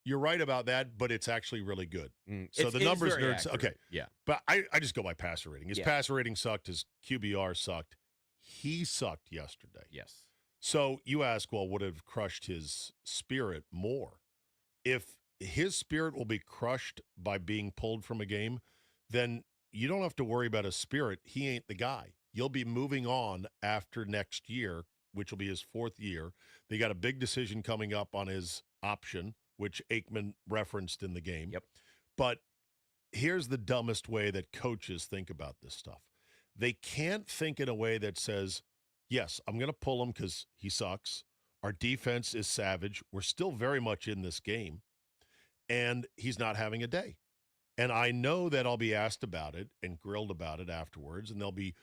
you're right about that, but it's actually really good. So the numbers nerds. Okay. Yeah. But I just go by passer rating. His passer rating sucked. His QBR sucked. He sucked yesterday. Yes. So you ask, well, would it have crushed his spirit more? If his spirit will be crushed by being pulled from a game, then you don't have to worry about his spirit. He ain't the guy. You'll be moving on after next year, which will be his 4th year. They got a big decision coming up on his option, which Aikman referenced in the game. Yep. But here's the dumbest way that coaches think about this stuff. They can't think in a way that says, yes, I'm going to pull him because he sucks. Our defense is savage. We're still very much in this game. And he's not having a day. And I know that I'll be asked about it and grilled about it afterwards. And there'll be,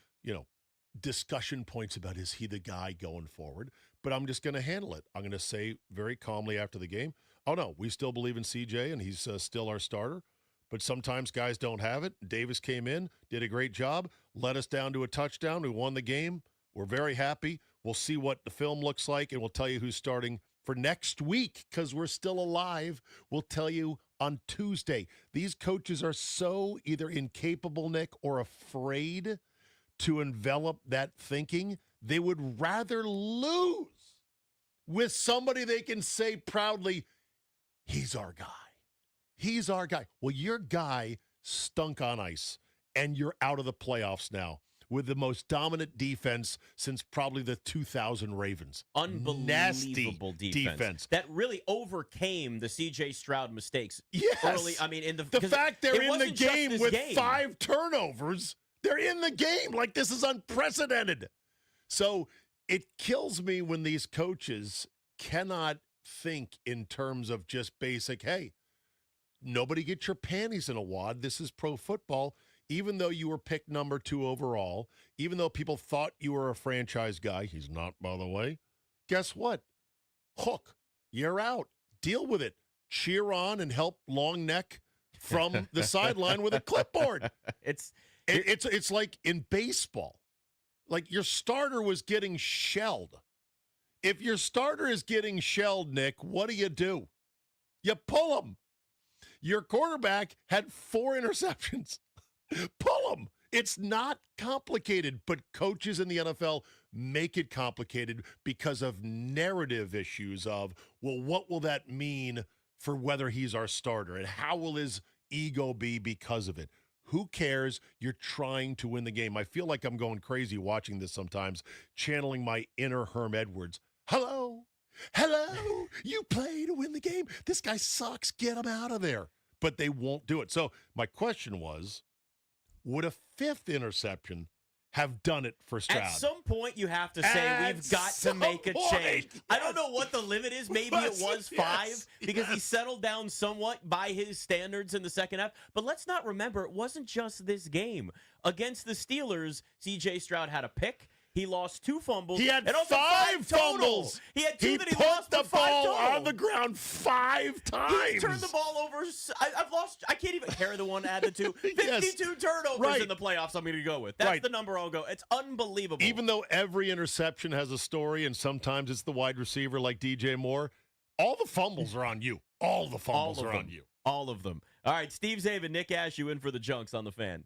discussion points about, is he the guy going forward? But I'm just going to handle it. I'm going to say very calmly after the game, oh, no, we still believe in CJ, and he's still our starter. But sometimes guys don't have it. Davis came in, did a great job, led us down to a touchdown. We won the game. We're very happy. We'll see what the film looks like, and we'll tell you who's starting for next week because we're still alive. We'll tell you on Tuesday. These coaches are so either incapable, Nick, or afraid to envelop that thinking. They would rather lose with somebody they can say proudly, he's our guy. He's our guy. Well, your guy stunk on ice, and you're out of the playoffs now with the most dominant defense since probably the 2000 Ravens. Unbelievable Nasty defense. That really overcame the C.J. Stroud mistakes. Yes. Early, I mean, the fact they're in the game with game. 5 turnovers, they're in the game. Like, this is unprecedented. So it kills me when these coaches cannot think in terms of just basic, hey, nobody get your panties in a wad. This is pro football. Even though you were picked number 2 overall, even though people thought you were a franchise guy, he's not, by the way, guess what? Hook, you're out. Deal with it. Cheer on and help Long Neck from the sideline with a clipboard. It's like in baseball. Like, your starter was getting shelled. If your starter is getting shelled, Nick, what do? You pull him. Your quarterback had 4 interceptions. Pull them. It's not complicated, but coaches in the NFL make it complicated because of narrative issues of, well, what will that mean for whether he's our starter, and how will his ego be because of it? Who cares? You're trying to win the game. I feel like I'm going crazy watching this sometimes, channeling my inner Herm Edwards. Hello? You play to win the game. This guy sucks. Get him out of there. But they won't do it. So my question was, would a 5th interception have done it for Stroud? At some point, you have to say, we've got to make a change. Yes. I don't know what the limit is. Maybe it was 5 because he settled down somewhat by his standards in the second half. But let's not remember, it wasn't just this game. Against the Steelers, C.J. Stroud had a pick. He lost 2 fumbles. He had and also 5 fumbles. He had 2 that he put lost the for 5 ball total. on the ground 5 times. He turned the ball over. I've lost. I can't even carry the one to add the 2. 52 turnovers in the playoffs. I'm going to go with. That's the number I'll go. It's unbelievable. Even though every interception has a story, and sometimes it's the wide receiver like DJ Moore, all the fumbles are on you. All the fumbles are on you. All of them. All right, Steve Zabin, Nick Ashooh in for the Junks on the Fan.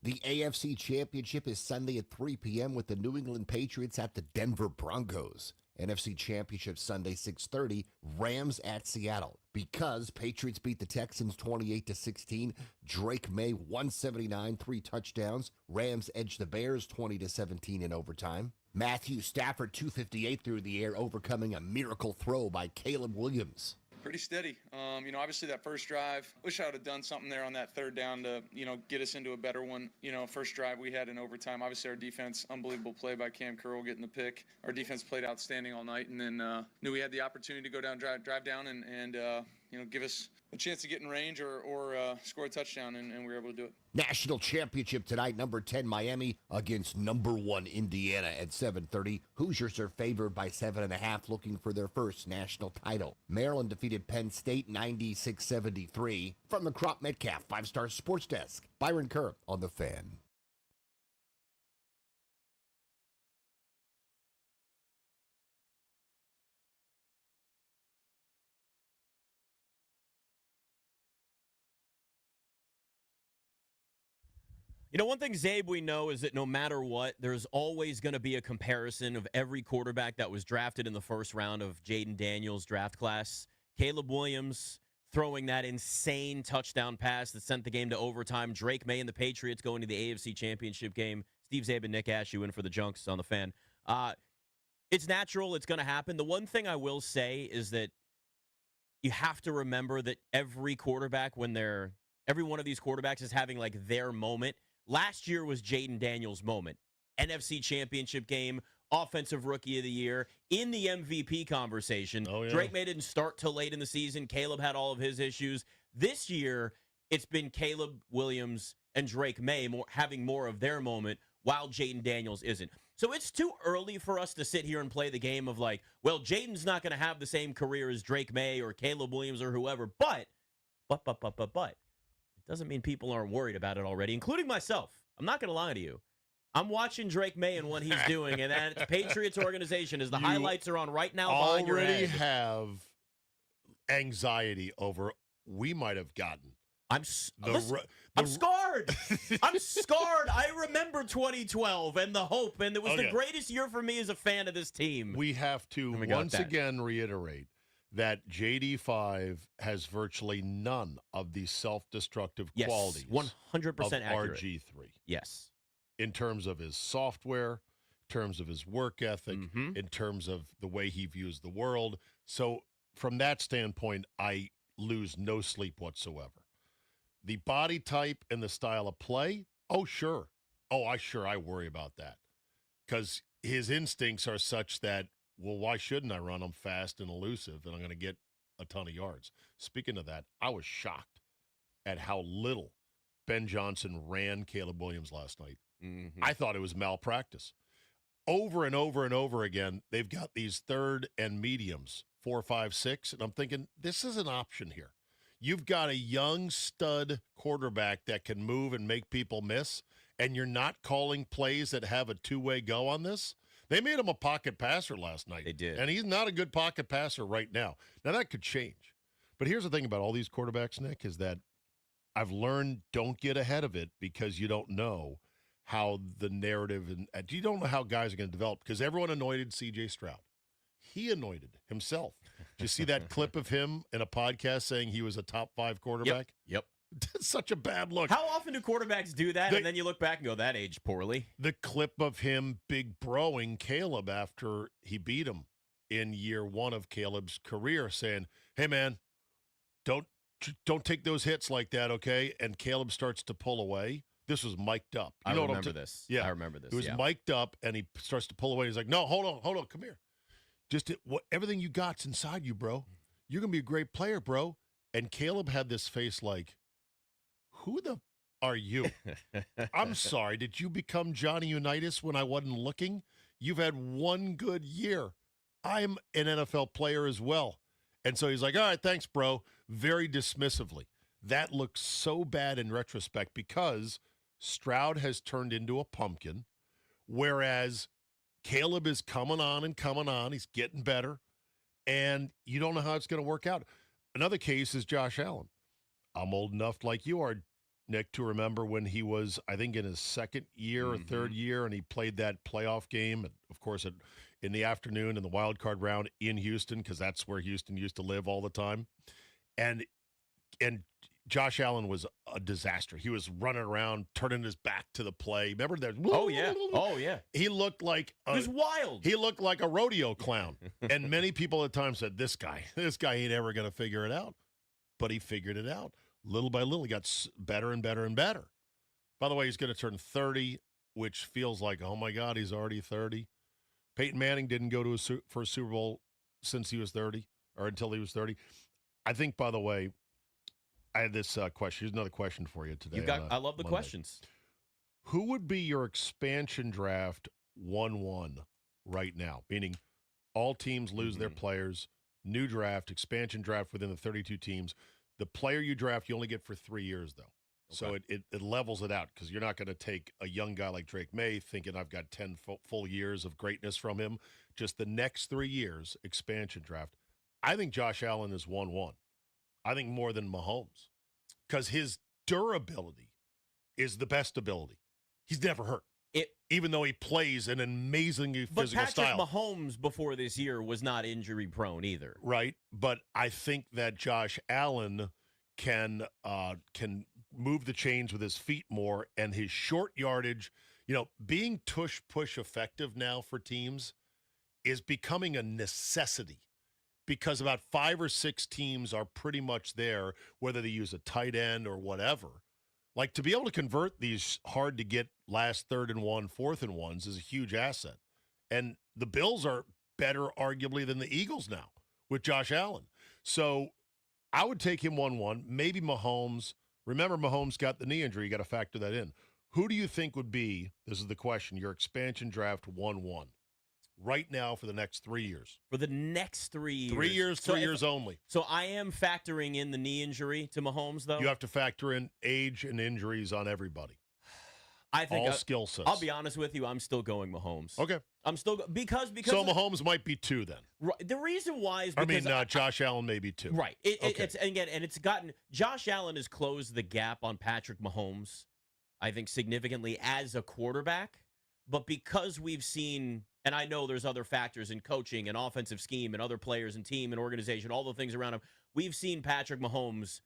The AFC Championship is Sunday at 3 p.m. with the New England Patriots at the Denver Broncos. NFC Championship Sunday, 6:30, Rams at Seattle. Because Patriots beat the Texans 28-16, Drake May 179, 3 touchdowns. Rams edged the Bears 20-17 in overtime. Matthew Stafford 258 through the air, overcoming a miracle throw by Caleb Williams. Pretty steady. Obviously that first drive, wish I would have done something there on that third down to, get us into a better one. First drive we had in overtime. Obviously our defense, unbelievable play by Cam Curl getting the pick. Our defense played outstanding all night, and then knew we had the opportunity to go down, drive down, and give us a chance to get in range or score a touchdown, and we were able to do it. National championship tonight, number 10 Miami against number 1 Indiana at 7:30. Hoosiers are favored by 7.5, looking for their first national title. Maryland defeated Penn State 96-73. From the Crop Metcalf 5-Star Sports Desk, Byron Kerr on The Fan. One thing, Zabe, we know is that no matter what, there's always going to be a comparison of every quarterback that was drafted in the first round of Jaden Daniels' draft class. Caleb Williams throwing that insane touchdown pass that sent the game to overtime. Drake May and the Patriots going to the AFC Championship game. Steve Zabe and Nick Ashooh in for the Junks on The Fan. It's natural. It's going to happen. The one thing I will say is that you have to remember that every quarterback, every one of these quarterbacks is having like their moment. Last year was Jaden Daniels' moment. NFC Championship game, Offensive Rookie of the Year, in the MVP conversation. Oh, yeah. Drake May didn't start till late in the season. Caleb had all of his issues. This year, it's been Caleb Williams and Drake May having more of their moment, while Jaden Daniels isn't. So it's too early for us to sit here and play the game of like, well, Jaden's not going to have the same career as Drake May or Caleb Williams or whoever, but. It doesn't mean people aren't worried about it already, including myself. I'm not going to lie to you. I'm watching Drake May and what he's doing, and that Patriots organization, as the highlights are on right now behind your head. Already have anxiety over we might have gotten. I'm scarred. I'm scarred. I remember 2012 and the hope, and it was the greatest year for me as a fan of this team. We have to once again reiterate that JD5 has virtually none of the self-destructive qualities 100% of accurate. RG3. Yes. In terms of his software, in terms of his work ethic, in terms of the way he views the world. So from that standpoint, I lose no sleep whatsoever. The body type and the style of play, oh, sure. I worry about that. Because his instincts are such that, well, why shouldn't I run? I'm fast and elusive, and I'm going to get a ton of yards. Speaking of that, I was shocked at how little Ben Johnson ran Caleb Williams last night. I thought it was malpractice. Over and over and over again, they've got these third and mediums, 4, 5, 6, and I'm thinking, this is an option here. You've got a young stud quarterback that can move and make people miss, and you're not calling plays that have a two-way go on this? They made him a pocket passer last night. They did. And he's not a good pocket passer right now. Now, that could change. But here's the thing about all these quarterbacks, Nick, is that I've learned don't get ahead of it because you don't know how the narrative and you don't know how guys are going to develop because everyone anointed C.J. Stroud. He anointed himself. Did you see that clip of him in a podcast saying he was a top 5 quarterback? Yep. That's such a bad look. How often do quarterbacks do that, and then you look back and go, that aged poorly? The clip of him big broing Caleb after he beat him in year 1 of Caleb's career, saying, hey, man, don't take those hits like that, okay? And Caleb starts to pull away. This was mic'd up. I remember this. Yeah. I remember this. It was mic'd up, and he starts to pull away. He's like, no, hold on, come here. Everything you got's inside you, bro. You're going to be a great player, bro. And Caleb had this face like, who the are you? I'm sorry. Did you become Johnny Unitas when I wasn't looking? You've had one good year. I'm an NFL player as well. And so he's like, all right, thanks, bro. Very dismissively. That looks so bad in retrospect because Stroud has turned into a pumpkin, whereas Caleb is coming on. He's getting better, and you don't know how it's going to work out. Another case is Josh Allen. I'm old enough like you are, Nick, to remember when he was, I think, in his second year or third year, and he played that playoff game, of course, in the afternoon in the wild card round in Houston, because that's where Houston used to live all the time. And Josh Allen was a disaster. He was running around, turning his back to the play. Remember that? Oh, yeah. He looked like It was wild. He looked like a rodeo clown. And many people at the time said, this guy ain't ever going to figure it out. But he figured it out. Little by little, he got better and better and better. By the way, he's going to turn 30, which feels like, oh, my God, he's already 30. Peyton Manning didn't go to for a Super Bowl since he was 30, or until he was 30. I think, by the way, I had this question. Here's another question for you today. I love the questions. Who would be your expansion draft 1-1 right now? Meaning all teams lose their players, new draft, expansion draft within the 32 teams. The player you draft, you only get for 3 years, though. Okay. So it levels it out, because you're not going to take a young guy like Drake May thinking I've got 10 full years of greatness from him. Just the next 3 years, expansion draft. I think Josh Allen is 1-1. I think more than Mahomes, because his durability is the best ability. He's never hurt, even though he plays an amazingly physical style. But Patrick Mahomes before this year was not injury prone either. Right, but I think that Josh Allen can move the chains with his feet more, and his short yardage, being push effective now for teams is becoming a necessity. Because about 5 or 6 teams are pretty much there, whether they use a tight end or whatever. Like, to be able to convert these hard-to-get last 3rd and 1, 4th and 1s is a huge asset. And the Bills are better, arguably, than the Eagles now with Josh Allen. So I would take him 1-1, maybe Mahomes. Remember, Mahomes got the knee injury. You got to factor that in. Who do you think would be, this is the question, your expansion draft 1-1? Right now for the next 3 years. For the next 3 years. 3 years, 3 years only. So I am factoring in the knee injury to Mahomes, though? You have to factor in age and injuries on everybody. I think all skill sets. I'll be honest with you, I'm still going Mahomes. Okay. I'm still because so Mahomes might be 2 then. Right. The reason why is because Josh Allen may be 2. Right. It's gotten Josh Allen has closed the gap on Patrick Mahomes, I think, significantly as a quarterback. But because we've seen, and I know there's other factors in coaching and offensive scheme and other players and team and organization, all the things around him, we've seen Patrick Mahomes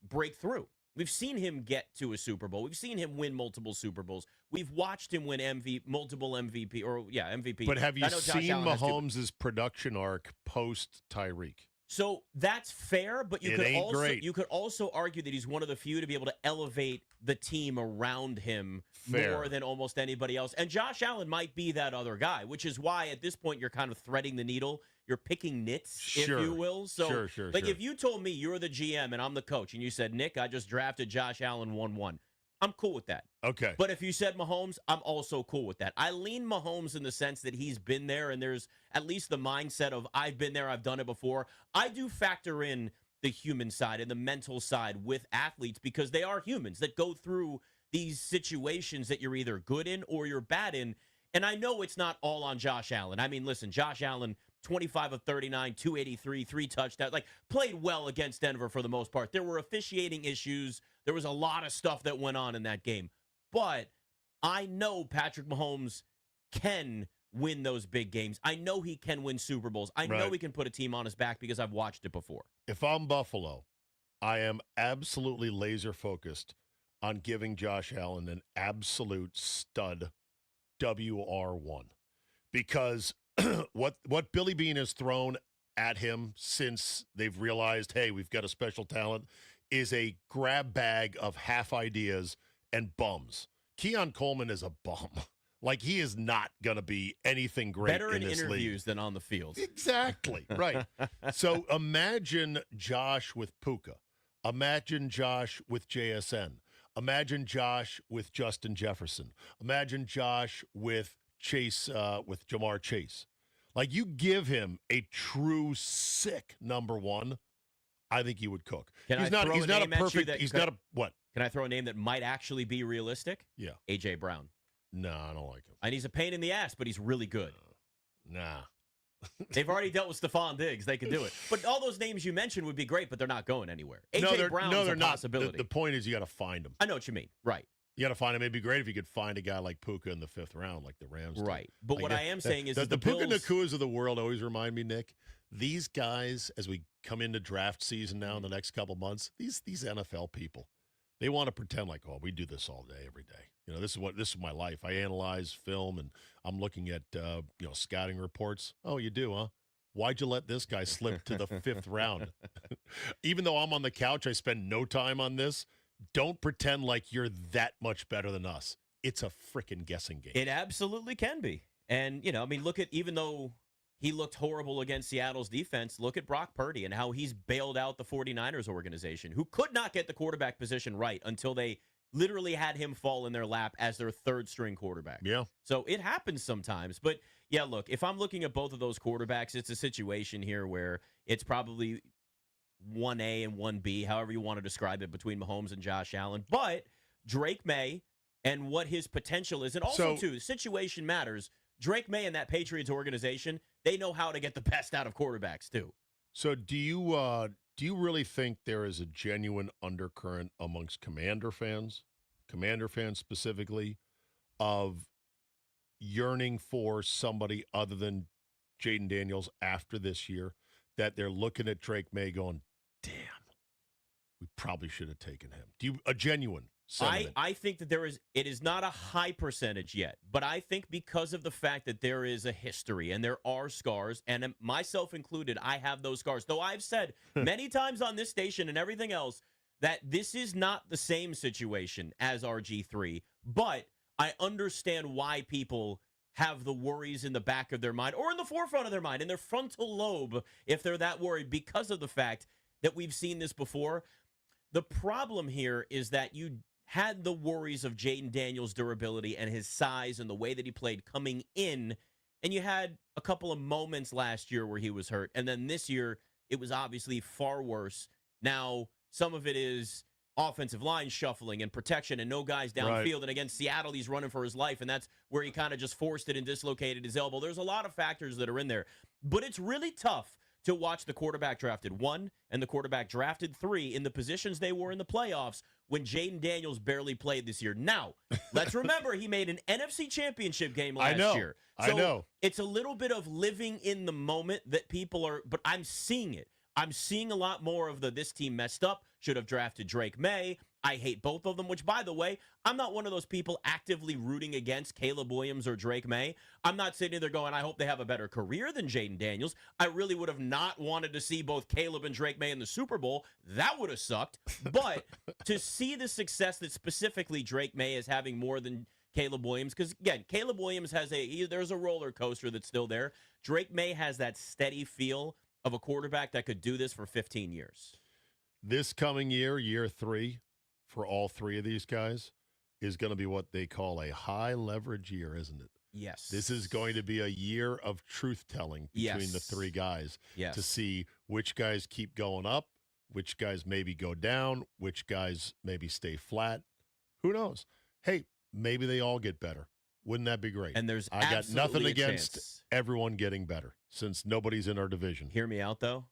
break through. We've seen him get to a Super Bowl. We've seen him win multiple Super Bowls. We've watched him win multiple MVP. But have you seen Mahomes' production arc post Tyreek? So that's fair, but you could also argue that he's one of the few to be able to elevate the team around him more than almost anybody else. And Josh Allen might be that other guy, which is why at this point you're kind of threading the needle. You're picking nits, if you will. So, if you told me you're the GM and I'm the coach, and you said, Nick, I just drafted Josh Allen 1-1, I'm cool with that. Okay. But if you said Mahomes, I'm also cool with that. I lean Mahomes in the sense that he's been there, and there's at least the mindset of I've been there, I've done it before. I do factor in the human side and the mental side with athletes because they are humans that go through these situations that you're either good in or you're bad in. And I know it's not all on Josh Allen. I mean, listen, Josh Allen, 25 of 39, 283, 3 touchdowns, played well against Denver for the most part. There were officiating issues. There was a lot of stuff that went on in that game. But I know Patrick Mahomes can win those big games. I know he can win Super Bowls. I know he can put a team on his back because I've watched it before. If I'm Buffalo, I am absolutely laser focused on giving Josh Allen an absolute stud WR1. Because what Billy Beane has thrown at him since they've realized, hey, we've got a special talent, is a grab bag of half ideas and bums. Keon Coleman is a bum. He is not going to be anything great Better in this interviews than on the field. Exactly, right. So imagine Josh with Puka. Imagine Josh with JSN. Imagine Josh with Justin Jefferson. Imagine Josh with Chase, with Jamar Chase. You give him a true sick number one, I think he would cook. He's not a perfect. What? Can I throw a name that might actually be realistic? Yeah. A.J. Brown. No, I don't like him. And he's a pain in the ass, but he's really good. Nah. They've already dealt with Stephon Diggs. They could do it. But all those names you mentioned would be great, but they're not going anywhere. A.J. Brown's a possibility. The point is you got to find them. I know what you mean. Right. You got to find him. It'd be great if you could find a guy like Puka in the 5th round, like the Rams did. Right. But what I am saying is the Puka Nakuas of the world always remind me, Nick, these guys, as we come into draft season now in the next couple months, these NFL people, they want to pretend like, oh, we do this all day, every day. You know, this is my life. I analyze film, and I'm looking at scouting reports. Oh, you do, huh? Why'd you let this guy slip to the 5th round? Even though I'm on the couch, I spend no time on this. Don't pretend like you're that much better than us. It's a freaking guessing game. It absolutely can be. And, look at, even though he looked horrible against Seattle's defense, look at Brock Purdy and how he's bailed out the 49ers organization, who could not get the quarterback position right until they literally had him fall in their lap as their 3rd-string quarterback. Yeah. So it happens sometimes. But, yeah, look, if I'm looking at both of those quarterbacks, it's a situation here where it's probably 1A and 1B, however you want to describe it, between Mahomes and Josh Allen. But Drake May and what his potential is, and also, too, situation matters. Drake May and that Patriots organization, they know how to get the best out of quarterbacks, too. So do you really think there is a genuine undercurrent amongst Commander fans specifically, of yearning for somebody other than Jaden Daniels after this year, that they're looking at Drake May going, damn, we probably should have taken him? A genuine sentiment? I think that it is not a high percentage yet, but I think because of the fact that there is a history and there are scars, and myself included, I have those scars. Though I've said many times on this station and everything else that this is not the same situation as RG3, but I understand why people have the worries in the back of their mind, or in the forefront of their mind, in their frontal lobe, if they're that worried, because of the fact that we've seen this before. The problem here is that you had the worries of Jaden Daniels' durability and his size and the way that he played coming in, and you had a couple of moments last year where he was hurt, and then this year it was obviously far worse. Now, some of it is offensive line shuffling and protection and no guys downfield. Right. And against Seattle, he's running for his life, and that's where he kind of just forced it and dislocated his elbow. There's a lot of factors that are in there. But it's really tough to watch the quarterback drafted 1 and the quarterback drafted 3 in the positions they were in the playoffs when Jaden Daniels barely played this year. Now, let's remember he made an NFC Championship game last year. So I know. It's a little bit of living in the moment that people are, but I'm seeing it. I'm seeing a lot more of this team messed up, should have drafted Drake May. I hate both of them, which, by the way, I'm not one of those people actively rooting against Caleb Williams or Drake May. I'm not sitting there going, I hope they have a better career than Jaden Daniels. I really would have not wanted to see both Caleb and Drake May in the Super Bowl. That would have sucked. But to see the success that specifically Drake May is having more than Caleb Williams, because, again, Caleb Williams there's a roller coaster that's still there. Drake May has that steady feel of a quarterback that could do this for 15 years. This coming year 3, for all 3 of these guys, is going to be what they call a high leverage year, isn't it? Yes. This is going to be a year of truth-telling between the 3 guys to see which guys keep going up, which guys maybe go down, which guys maybe stay flat. Who knows? Hey, maybe they all get better. Wouldn't that be great? And there's I got nothing against chance. Everyone getting better, since nobody's in our division. Hear me out, though.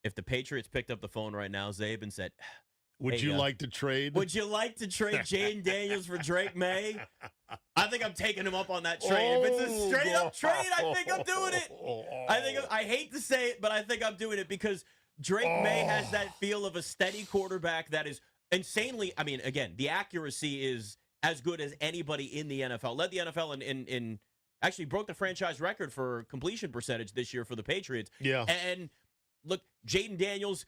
If the Patriots picked up the phone right now, Zabe, and said, Would you like to trade? Would you like to trade Jaden Daniels for Drake May? I think I'm taking him up on that trade. If it's a straight-up trade, I think I'm doing it. I hate to say it, but I think I'm doing it because Drake May has that feel of a steady quarterback that is insanely, again, the accuracy is as good as anybody in the NFL. Led the NFL in actually broke the franchise record for completion percentage this year for the Patriots. Yeah. And look, Jaden Daniels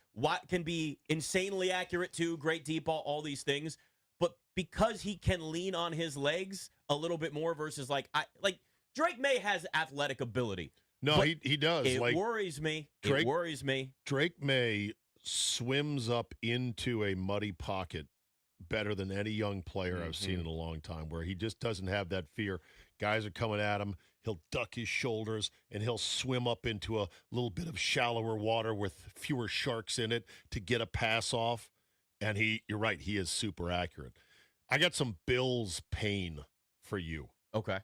can be insanely accurate too, great deep ball, all these things. But because he can lean on his legs a little bit more versus like Drake May has athletic ability. No, he does. It worries me. It worries me. Drake May swims up into a muddy pocket better than any young player I've seen in a long time, where he just doesn't have that fear. Guys are coming at him. He'll duck his shoulders, and he'll swim up into a little bit of shallower water with fewer sharks in it to get a pass off. And you're right, he is super accurate. I got some Bills pain for you. Okay.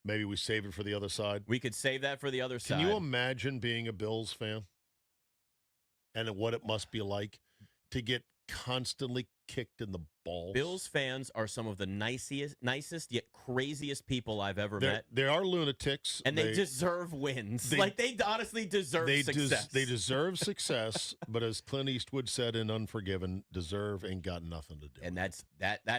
Maybe we save it for the other side. We could save that for the other side. Can you imagine being a Bills fan and what it must be like to get constantly kicked in the balls? Bills fans are some of the nicest yet craziest people I've ever met. They are lunatics. And they deserve wins. They honestly deserve they success. They deserve success, but as Clint Eastwood said in Unforgiven, deserve ain't got nothing to do. And that's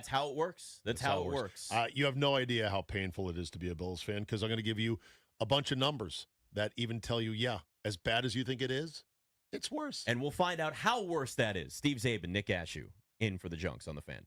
how it works. That's how it works. You have no idea how painful it is to be a Bills fan, because I'm going to give you a bunch of numbers that even tell you, yeah, as bad as you think it is, it's worse. And we'll find out how worse that is. Steve Zabin, Nick Ashooh, in for the Junks on the Fan.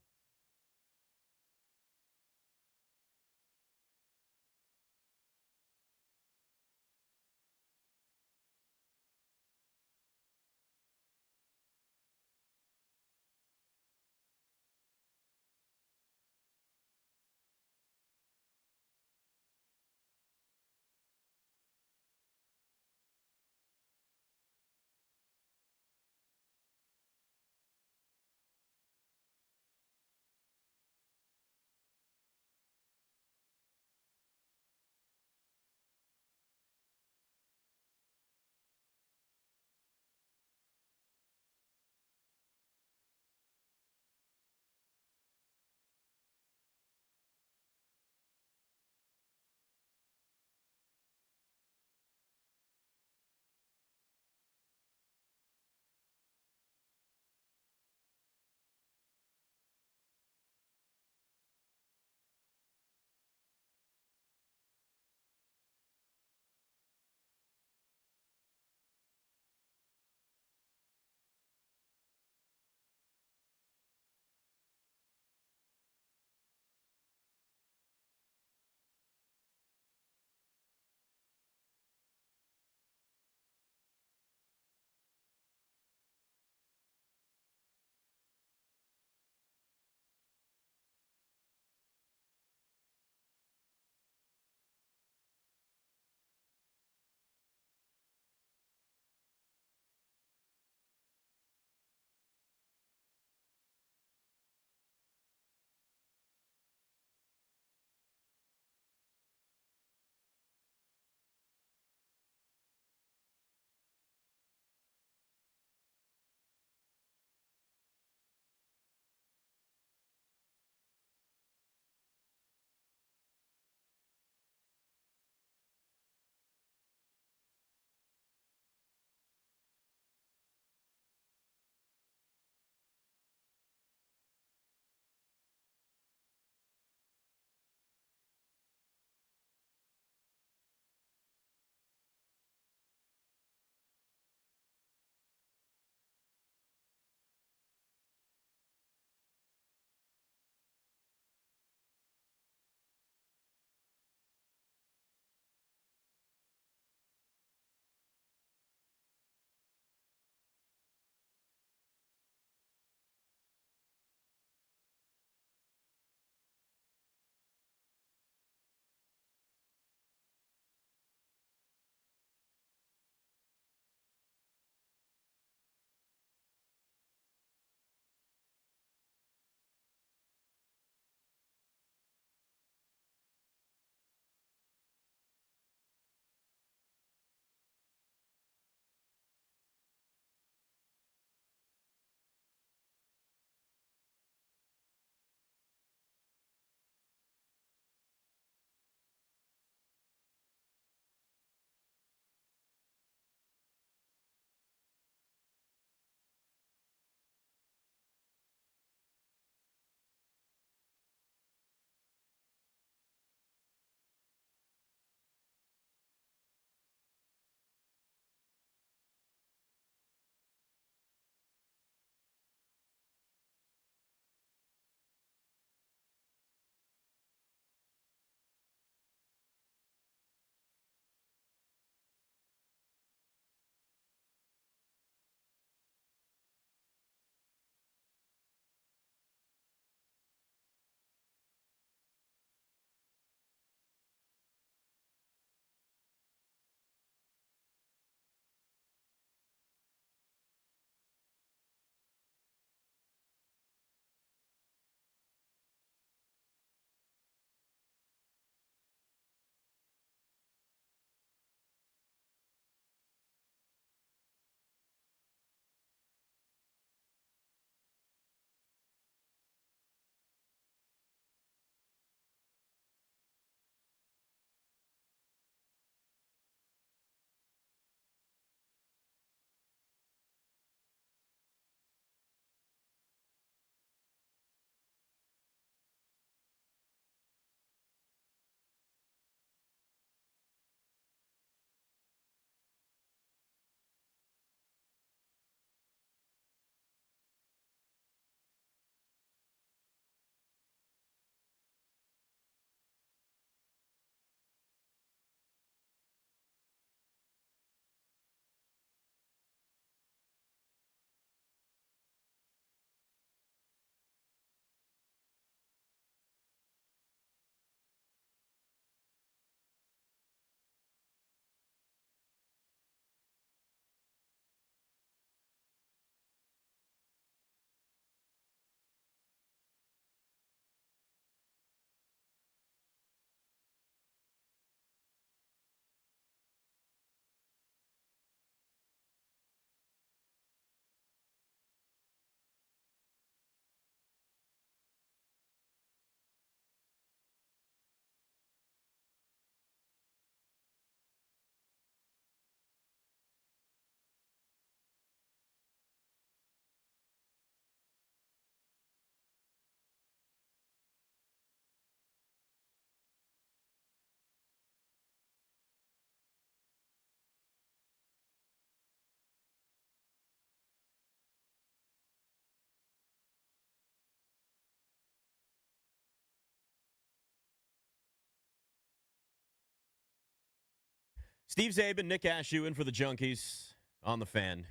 Steve Zabin, Nick Ashooh in for the Junkies on the Fan.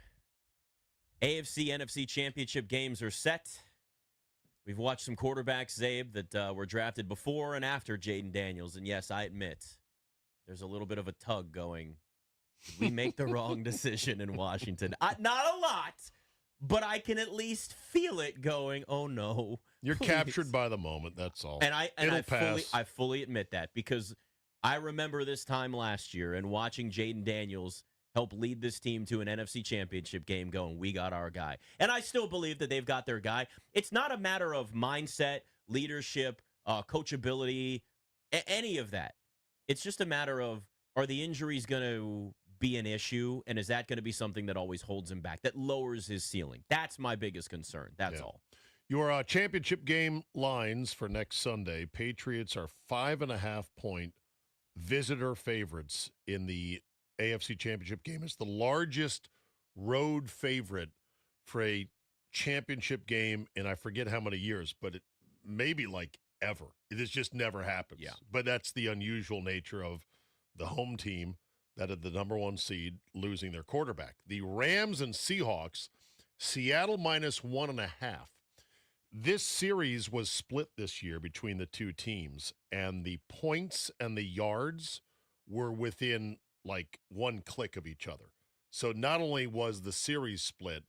AFC, NFC championship games are set. We've watched some quarterbacks, Zabe, that were drafted before and after Jaden Daniels. And yes, I admit, there's a little bit of a tug going. Did we make the wrong decision in Washington? Not a lot, but I can at least feel it going, oh, no. You're please. captured by the moment, that's all. And It'll I fully admit that because I remember this time last year and watching Jaden Daniels help lead this team to an NFC championship game going, we got our guy. And I still believe that they've got their guy. It's not a matter of mindset, leadership, coachability, any of that. It's just a matter of, are the injuries going to be an issue, and is that going to be something that always holds him back, that lowers his ceiling? That's my biggest concern. That's all. Your championship game lines for next Sunday, Patriots are 5.5-point visitor favorites in the AFC Championship game. It's the largest road favorite for a championship game in I forget how many years, but it maybe like ever. It has just never happened. Yeah. But that's the unusual nature of the home team that are the number one seed losing their quarterback. The Rams and Seahawks, Seattle -1.5. This series was split this year between the two teams, and the points and the yards were within like one click of each other. So not only was the series split,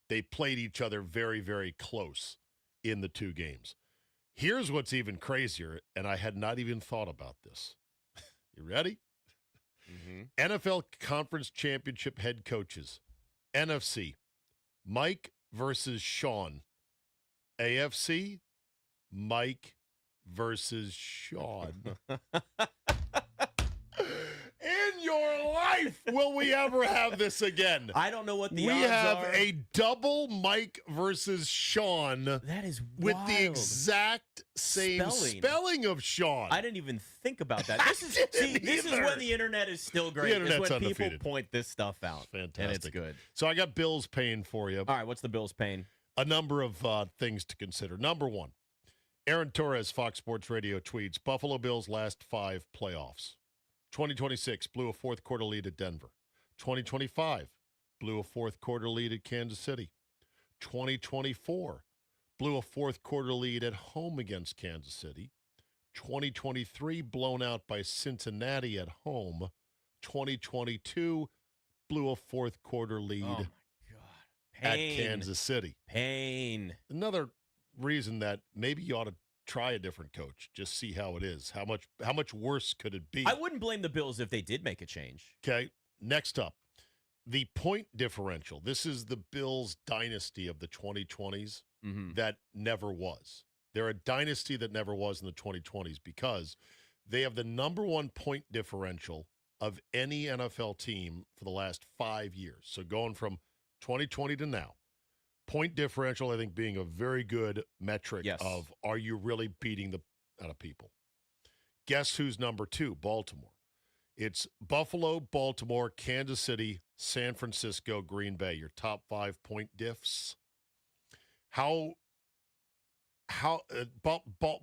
they played each other very, very close in the two games. Here's what's even crazier, and I had not even thought about this. You ready? Mm-hmm. NFL Conference Championship head coaches. NFC, Mike versus Sean. AFC, Mike versus Sean. In your life, will we ever have this again? I don't know what the we odds have are. a double Mike versus Sean. That is with wild. the exact same spelling of Sean. I didn't even think about that. This is when the internet is still great. The internet's it's when undefeated. People point this stuff out. It's fantastic. And it's good. So I got Bills pain for you. All right, what's the Bills pain? A number of things to consider. Number one, Aaron Torres, Fox Sports Radio, tweets, Buffalo Bills last 5 playoffs. 2026, blew a fourth-quarter lead at Denver. 2025, blew a fourth-quarter lead at Kansas City. 2024, blew a fourth-quarter lead at home against Kansas City. 2023, blown out by Cincinnati at home. 2022, blew a fourth-quarter lead at Kansas City. Pain. Another reason that maybe you ought to try a different coach. Just see how it is. How much worse could it be? I wouldn't blame the Bills if they did make a change. Okay. Next up, the point differential. This is the Bills dynasty of the 2020s that never was. They're a dynasty that never was in the 2020s because they have the number one point differential of any NFL team for the last 5 years. So going from 2020 to now, point differential, I think, being a very good metric of are you really beating the out of people. Guess who's number 2? Baltimore. It's Buffalo, Baltimore, Kansas City, San Francisco, Green Bay. Your top 5 point diffs.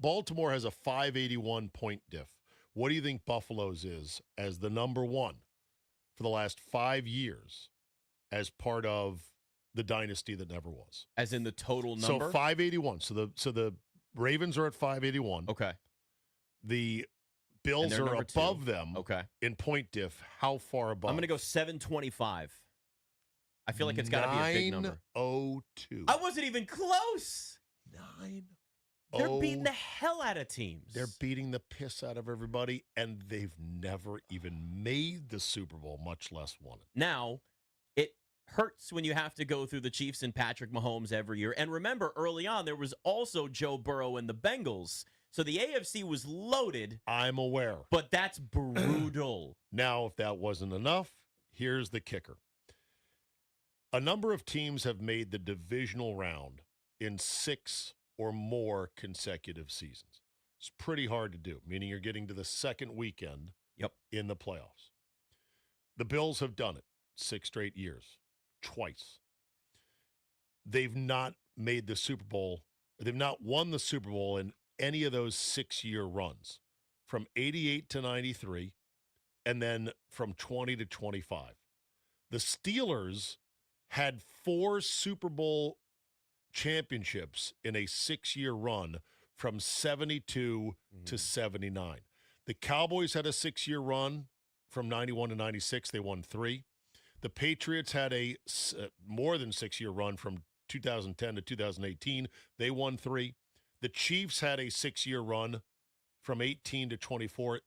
Baltimore has a 581 point diff. What do you think Buffalo's is as the number one for the last 5 years as part of the dynasty that never was? As in the total number? So 581. So the Ravens are at 581. Okay. The Bills are above them in point diff. How far above? I'm going to go 725. I feel like it's got to be a big number. 902. I wasn't even close. 902. They're beating the hell out of teams. They're beating the piss out of everybody, and they've never even made the Super Bowl, much less won it. Now, it hurts when you have to go through the Chiefs and Patrick Mahomes every year. And remember, early on, there was also Joe Burrow and the Bengals. So the AFC was loaded. I'm aware. But that's brutal. Now, if that wasn't enough, here's the kicker. A number of teams have made the divisional round in 6 or more consecutive seasons. It's pretty hard to do, meaning you're getting to the second weekend in the playoffs. The Bills have done it 6 straight years, twice. They've not made the Super Bowl. They've not won the Super Bowl in any of those 6-year runs, from 88 to 93, and then from 20 to 25. The Steelers had 4 Super Bowl championships in a 6-year run from 72 to 79. The Cowboys had a 6-year run from 91 to 96. They won 3. The Patriots had a more than 6-year run from 2010 to 2018. They won 3. The Chiefs had a 6-year run from 18 to 24.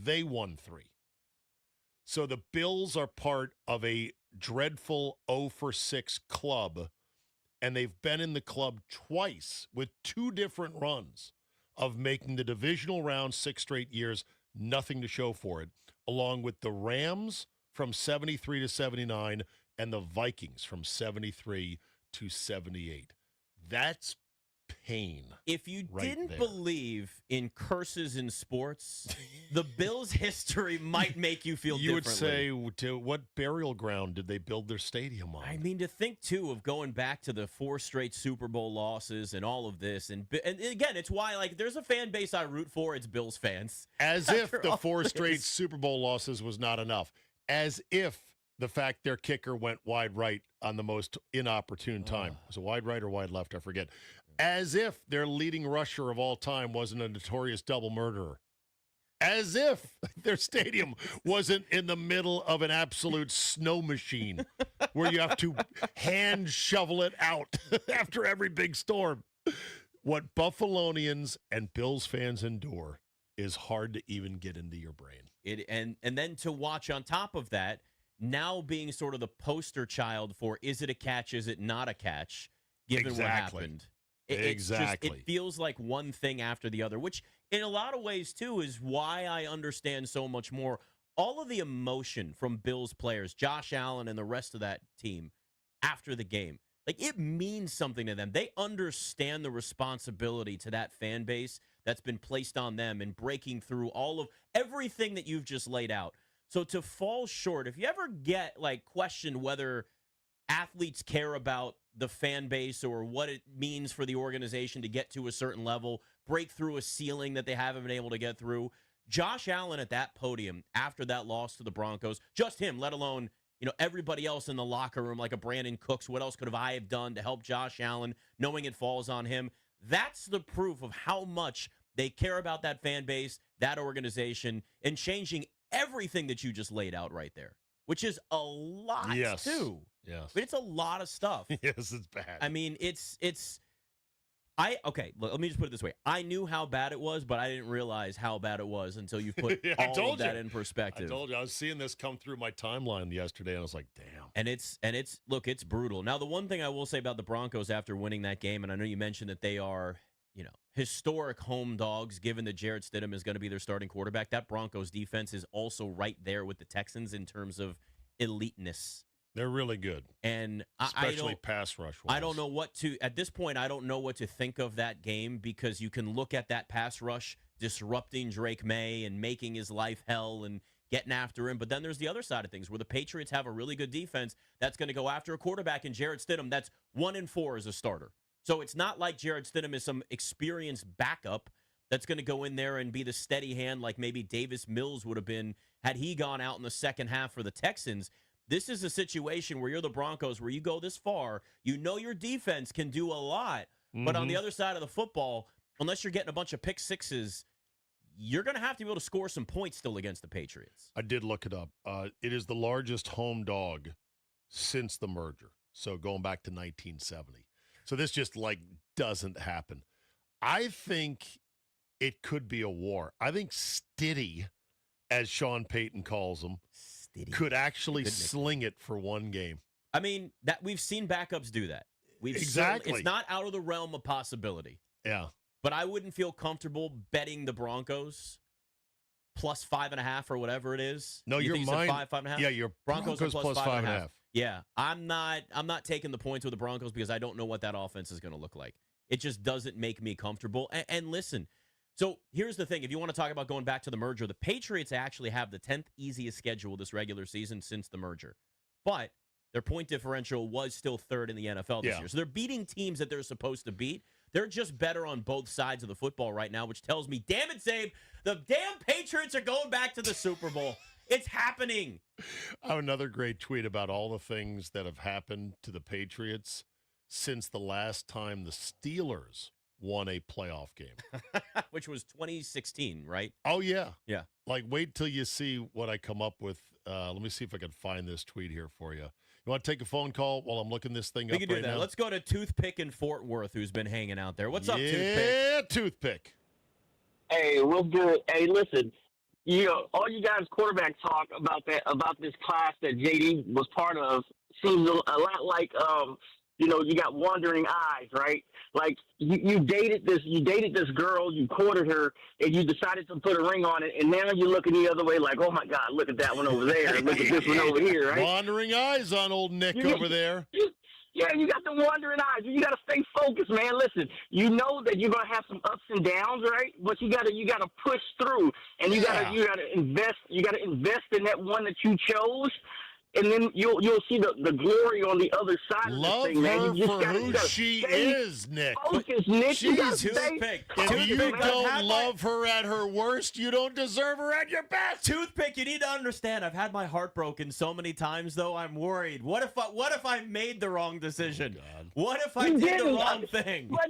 They won 3. So the Bills are part of a dreadful 0-for-6 club, and they've been in the club twice with 2 different runs of making the divisional round 6 straight years, nothing to show for it, along with the Rams from 73 to 79 and the Vikings from 73 to 78. That's pain. If you right didn't there. believe in curses in sports, the Bills' history might make you feel You differently. would say, to what burial ground did they build their stadium on? I mean, to think, too, of going back to the 4 straight Super Bowl losses and all of this. And again, it's why, like, there's a fan base I root for. It's Bills fans. As if After the all 4 straight this. Super Bowl losses was not enough. As if the fact their kicker went wide right on the most inopportune time. Was it wide right or wide left? I forget. As if their leading rusher of all time wasn't a notorious double murderer. As if their stadium wasn't in the middle of an absolute snow machine where you have to hand shovel it out after every big storm. What Buffalonians and Bills fans endure is hard to even get into your brain. And then to watch on top of that, now being sort of the poster child for is it a catch, is it not a catch, given what happened. Exactly. It feels like one thing after the other, which in a lot of ways, too, is why I understand so much more all of the emotion from Bills players, Josh Allen and the rest of that team after the game. Like, it means something to them. They understand the responsibility to that fan base that's been placed on them and breaking through all of everything that you've just laid out. So to fall short, if you ever get, like, questioned whether athletes care about the fan base or what it means for the organization to get to a certain level, break through a ceiling that they haven't been able to get through, Josh Allen at that podium after that loss to the Broncos, just him, let alone, everybody else in the locker room, like a Brandon Cooks, what else could I have done to help Josh Allen, knowing it falls on him? That's the proof of how much they care about that fan base, that organization, and changing everything that you just laid out right there, which is a lot, too. Yes. But it's a lot of stuff. Yes, it's bad. I mean, okay, look, let me just put it this way. I knew how bad it was, but I didn't realize how bad it was until you put all of that in perspective. I told you. I was seeing this come through my timeline yesterday, and I was like, damn. And it's look, it's brutal. Now, the one thing I will say about the Broncos after winning that game, and I know you mentioned that they are, historic home dogs, given that Jarrett Stidham is going to be their starting quarterback. That Broncos defense is also right there with the Texans in terms of eliteness. They're really good. And especially pass rush wise. I don't know at this point, I don't know what to think of that game, because you can look at that pass rush disrupting Drake May and making his life hell and getting after him. But then there's the other side of things where the Patriots have a really good defense that's going to go after a quarterback in Jarrett Stidham that's 1-4 as a starter. So it's not like Jarrett Stidham is some experienced backup that's going to go in there and be the steady hand like maybe Davis Mills would have been had he gone out in the second half for the Texans. This is a situation where you're the Broncos, where you go this far, your defense can do a lot, but on the other side of the football, unless you're getting a bunch of pick sixes, you're going to have to be able to score some points still against the Patriots. I did look it up. It is the largest home dog since the merger, so going back to 1970. So this just, doesn't happen. I think it could be a war. I think Stiddy, as Sean Payton calls him, could actually sling it for one game. I mean, that we've seen backups do that. Exactly. It's not out of the realm of possibility. Yeah. But I wouldn't feel comfortable betting the Broncos plus 5.5 or whatever it is. No, you your think mind. 5.5. Yeah, your Broncos plus 5.5. Yeah, I'm not taking the points with the Broncos because I don't know what that offense is going to look like. It just doesn't make me comfortable. And listen, so here's the thing. If you want to talk about going back to the merger, the Patriots actually have the 10th easiest schedule this regular season since the merger. But their point differential was still third in the NFL this year. So they're beating teams that they're supposed to beat. They're just better on both sides of the football right now, which tells me, damn it, Zabe, the damn Patriots are going back to the Super Bowl. It's happening. I have another great tweet about all the things that have happened to the Patriots since the last time the Steelers won a playoff game. Which was 2016, right? Oh, yeah. Yeah. Like, wait till you see what I come up with. Let me see if I can find this tweet here for you. You want to take a phone call while I'm looking this thing We up can do right that. now? Let's go to Toothpick in Fort Worth, who's been hanging out there. What's up, Toothpick? Yeah, Toothpick. Hey, real good. Hey, listen, all you guys quarterback talk about this class that JD was part of seems a lot like you got wandering eyes, right? Like you dated this girl, you courted her, and you decided to put a ring on it, and now you're looking the other way like, oh my God, look at that one over there, and look at this one over here, right? Wandering eyes on old Nick over there. Yeah, you got the wandering eyes. You got to stay focused, man. Listen, you know that you're gonna have some ups and downs, right? But you gotta push through, and you gotta invest. You gotta invest in that one that you chose, and then you'll see the glory on the other side Love of this thing, man. her You just for gotta, who you gotta she stay is, Nick. focused, Nick. You gotta She's stay Toothpick. If focused, you man. don't love her at her worst, you don't deserve her at your best. Toothpick, you need to understand. I've had my heart broken so many times, though. I'm worried. What if I made the wrong decision? What if I You did the didn't. wrong thing? But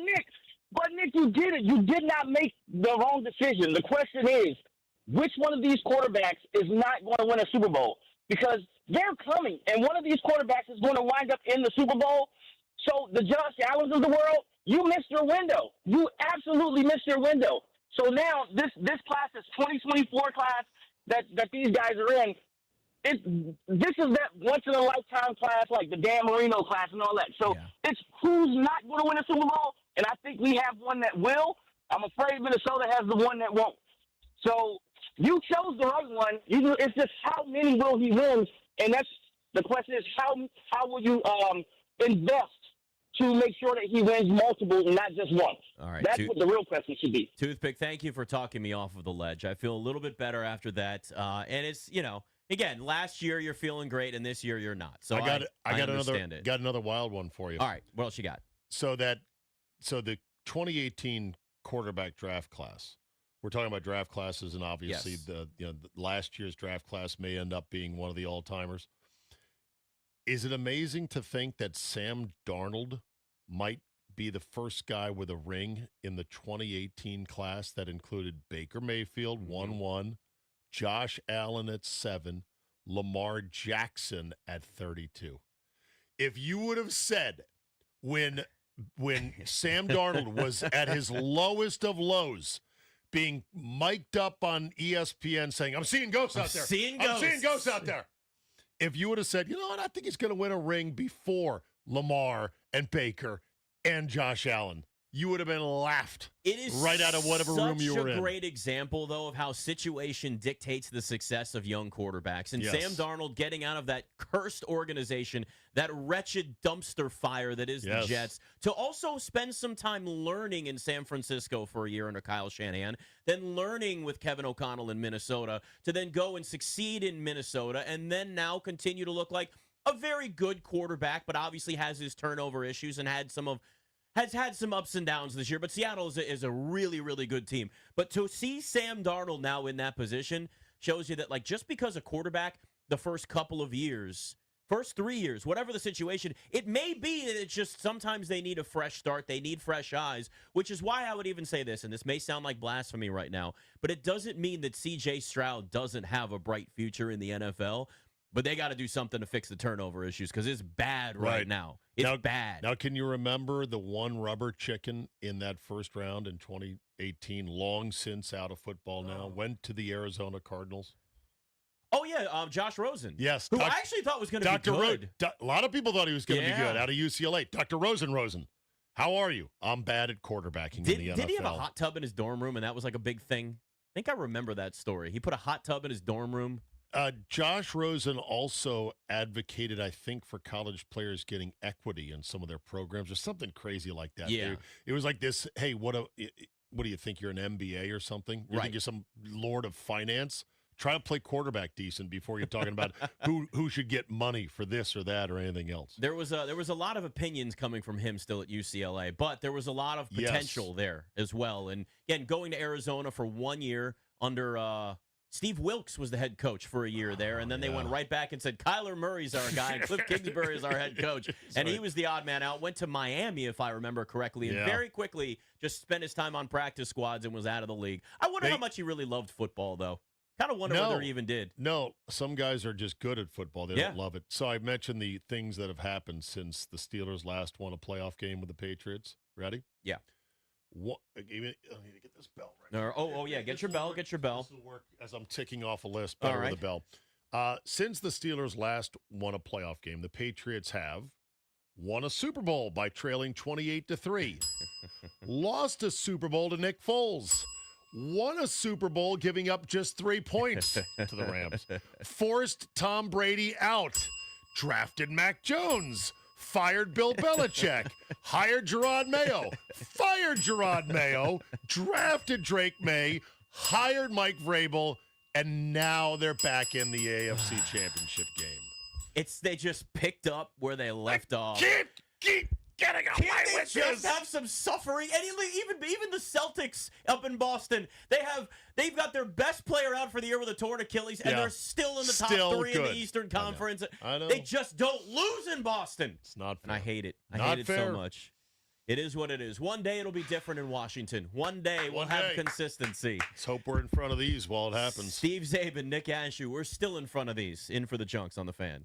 Nick, you did it. You did not make the wrong decision. The question is, which one of these quarterbacks is not going to win a Super Bowl? Because they're coming, and one of these quarterbacks is going to wind up in the Super Bowl. So the Josh Allens of the world, you missed your window. You absolutely missed your window. So now this class, this 2024 class that these guys are in, this is that once-in-a-lifetime class, like the Dan Marino class and all that. So It's who's not going to win a Super Bowl, and I think we have one that will. I'm afraid Minnesota has the one that won't. So you chose the right one. It's just how many will he win, and that's the question is how will you invest to make sure that he wins multiple and not just one. All right, that's what the real question should be. Toothpick, thank you for talking me off of the ledge. I feel a little bit better after that, and it's Again, last year you're feeling great, and this year you're not. So I got another wild one for you. All right, what else you got? So the 2018 quarterback draft class. We're talking about draft classes, and obviously the last year's draft class may end up being one of the all-timers. Is it amazing to think that Sam Darnold might be the first guy with a ring in the 2018 class that included Baker Mayfield 1-1, Josh Allen at 7, Lamar Jackson at 32? If you would have said when Sam Darnold was at his lowest of lows, being mic'd up on ESPN saying, I'm seeing ghosts out there. I'm seeing ghosts out there. If you would have said, you know what, I think he's going to win a ring before Lamar and Baker and Josh Allen, you would have been laughed right out of whatever room you were in. Such a great example, though, of how situation dictates the success of young quarterbacks. And Sam Darnold getting out of that cursed organization, that wretched dumpster fire that is the Jets, to also spend some time learning in San Francisco for a year under Kyle Shanahan, then learning with Kevin O'Connell in Minnesota, to then go and succeed in Minnesota, and then now continue to look like a very good quarterback, but obviously has his turnover issues and has had some ups and downs this year, but Seattle is a really, really good team. But to see Sam Darnold now in that position shows you that, like, just because a quarterback the first couple of years, first 3 years, whatever the situation, it may be that it's just sometimes they need a fresh start. They need fresh eyes, which is why I would even say this, and this may sound like blasphemy right now, but it doesn't mean that C.J. Stroud doesn't have a bright future in the NFL. But they got to do something to fix the turnover issues because it's bad right now. It's bad. Now, can you remember the one rubber chicken in that first round in 2018, long since out of football now, went to the Arizona Cardinals? Oh, yeah, Josh Rosen. Yes. Who I actually thought was going to be good. A lot of people thought he was going to be good out of UCLA. Dr. Rosen. How are you? I'm bad at quarterbacking in the NFL. Did he have a hot tub in his dorm room, and that was like a big thing? I think I remember that story. He put a hot tub in his dorm room. Josh Rosen also advocated, I think, for college players getting equity in some of their programs or something crazy like that. Yeah. It was like this, hey, what do you think? You're an MBA or something? You think you're some lord of finance? Try to play quarterback decent before you're talking about who should get money for this or that or anything else. There was a lot of opinions coming from him still at UCLA, but there was a lot of potential there as well. And, again, going to Arizona for 1 year under Steve Wilkes was the head coach for a year there, and then they went right back and said, Kyler Murray's our guy, and Cliff Kingsbury is our head coach. And he was the odd man out, went to Miami, if I remember correctly, and very quickly just spent his time on practice squads and was out of the league. I wonder how much he really loved football, though. Kind of wonder whether he even did. No, some guys are just good at football. They don't love it. So I mentioned the things that have happened since the Steelers last won a playoff game with the Patriots. Ready? Yeah. What? I need to get this bell right. Yeah. Get your bell. Get your bell. This will work as I'm ticking off a list. Better with the bell. Since the Steelers last won a playoff game, the Patriots have won a Super Bowl by trailing 28-3, lost a Super Bowl to Nick Foles, won a Super Bowl giving up just 3 points to the Rams, forced Tom Brady out, drafted Mac Jones, fired Bill Belichick, hired Gerard Mayo, fired Gerard Mayo, drafted Drake May, hired Mike Vrabel, and now they're back in the AFC Championship game. They just picked up where they left off. Can't keep getting away with just this. Have some suffering? And even the Celtics up in Boston, they've got their best player out for the year with a torn Achilles, and they're still in the top 3 in the Eastern Conference. I know. They just don't lose in Boston. It's not fair. And I hate it. I Not hate fair. it so much. It is what it is. One day it'll be different in Washington. One day we'll have consistency. Let's hope we're in front of these while it happens. Steve Zabin, Nick Ashooh, we're still in front of these. In for the Junks on the Fan.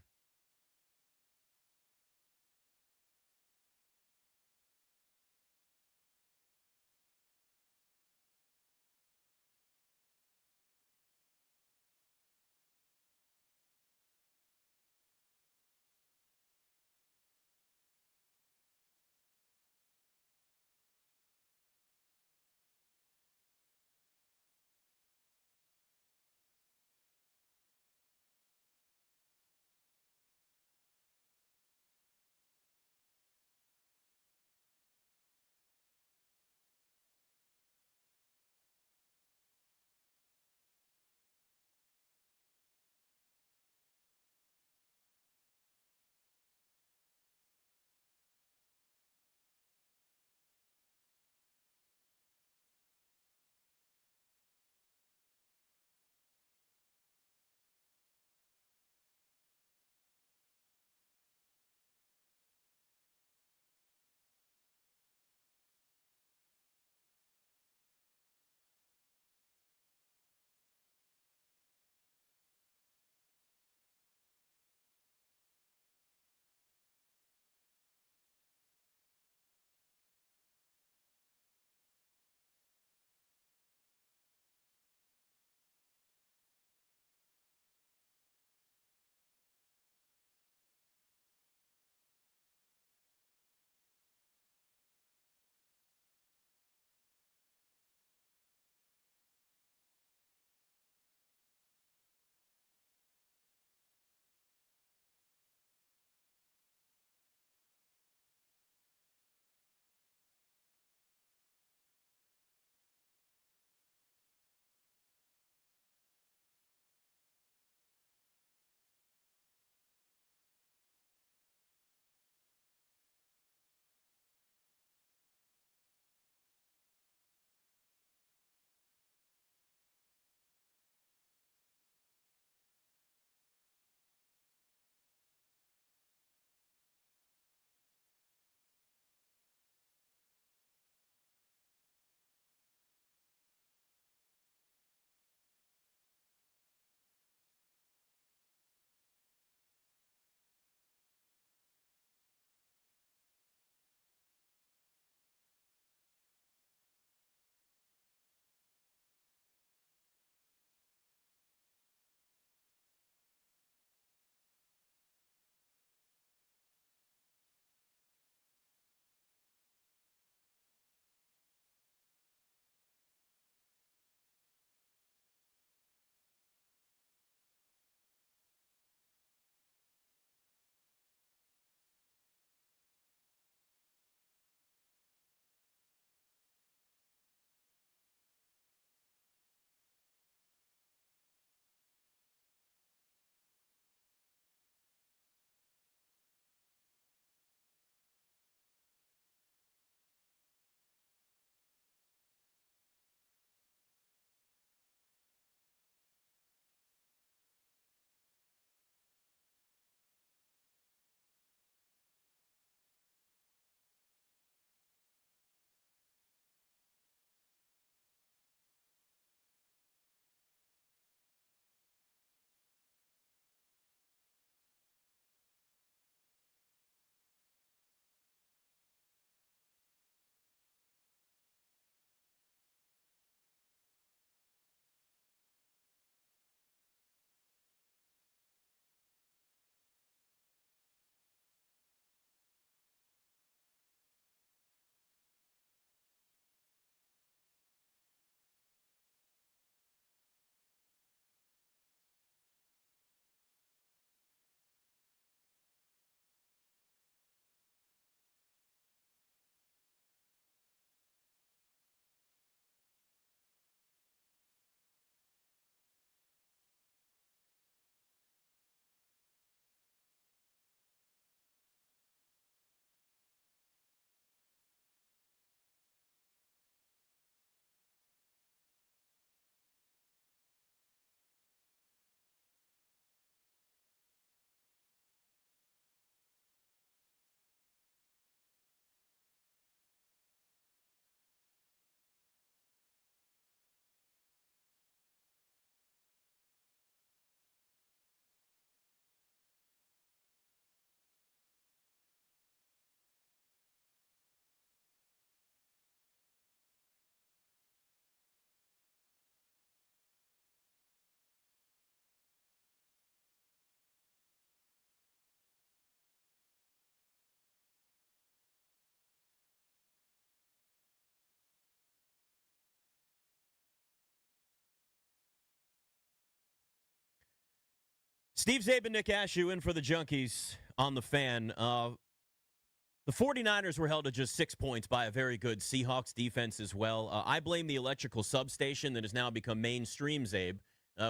Steve Zabe, Nick Ashooh in for the Junkies on the Fan. The 49ers were held to just 6 points by a very good Seahawks defense as well. I blame the electrical substation that has now become mainstream, Zabe,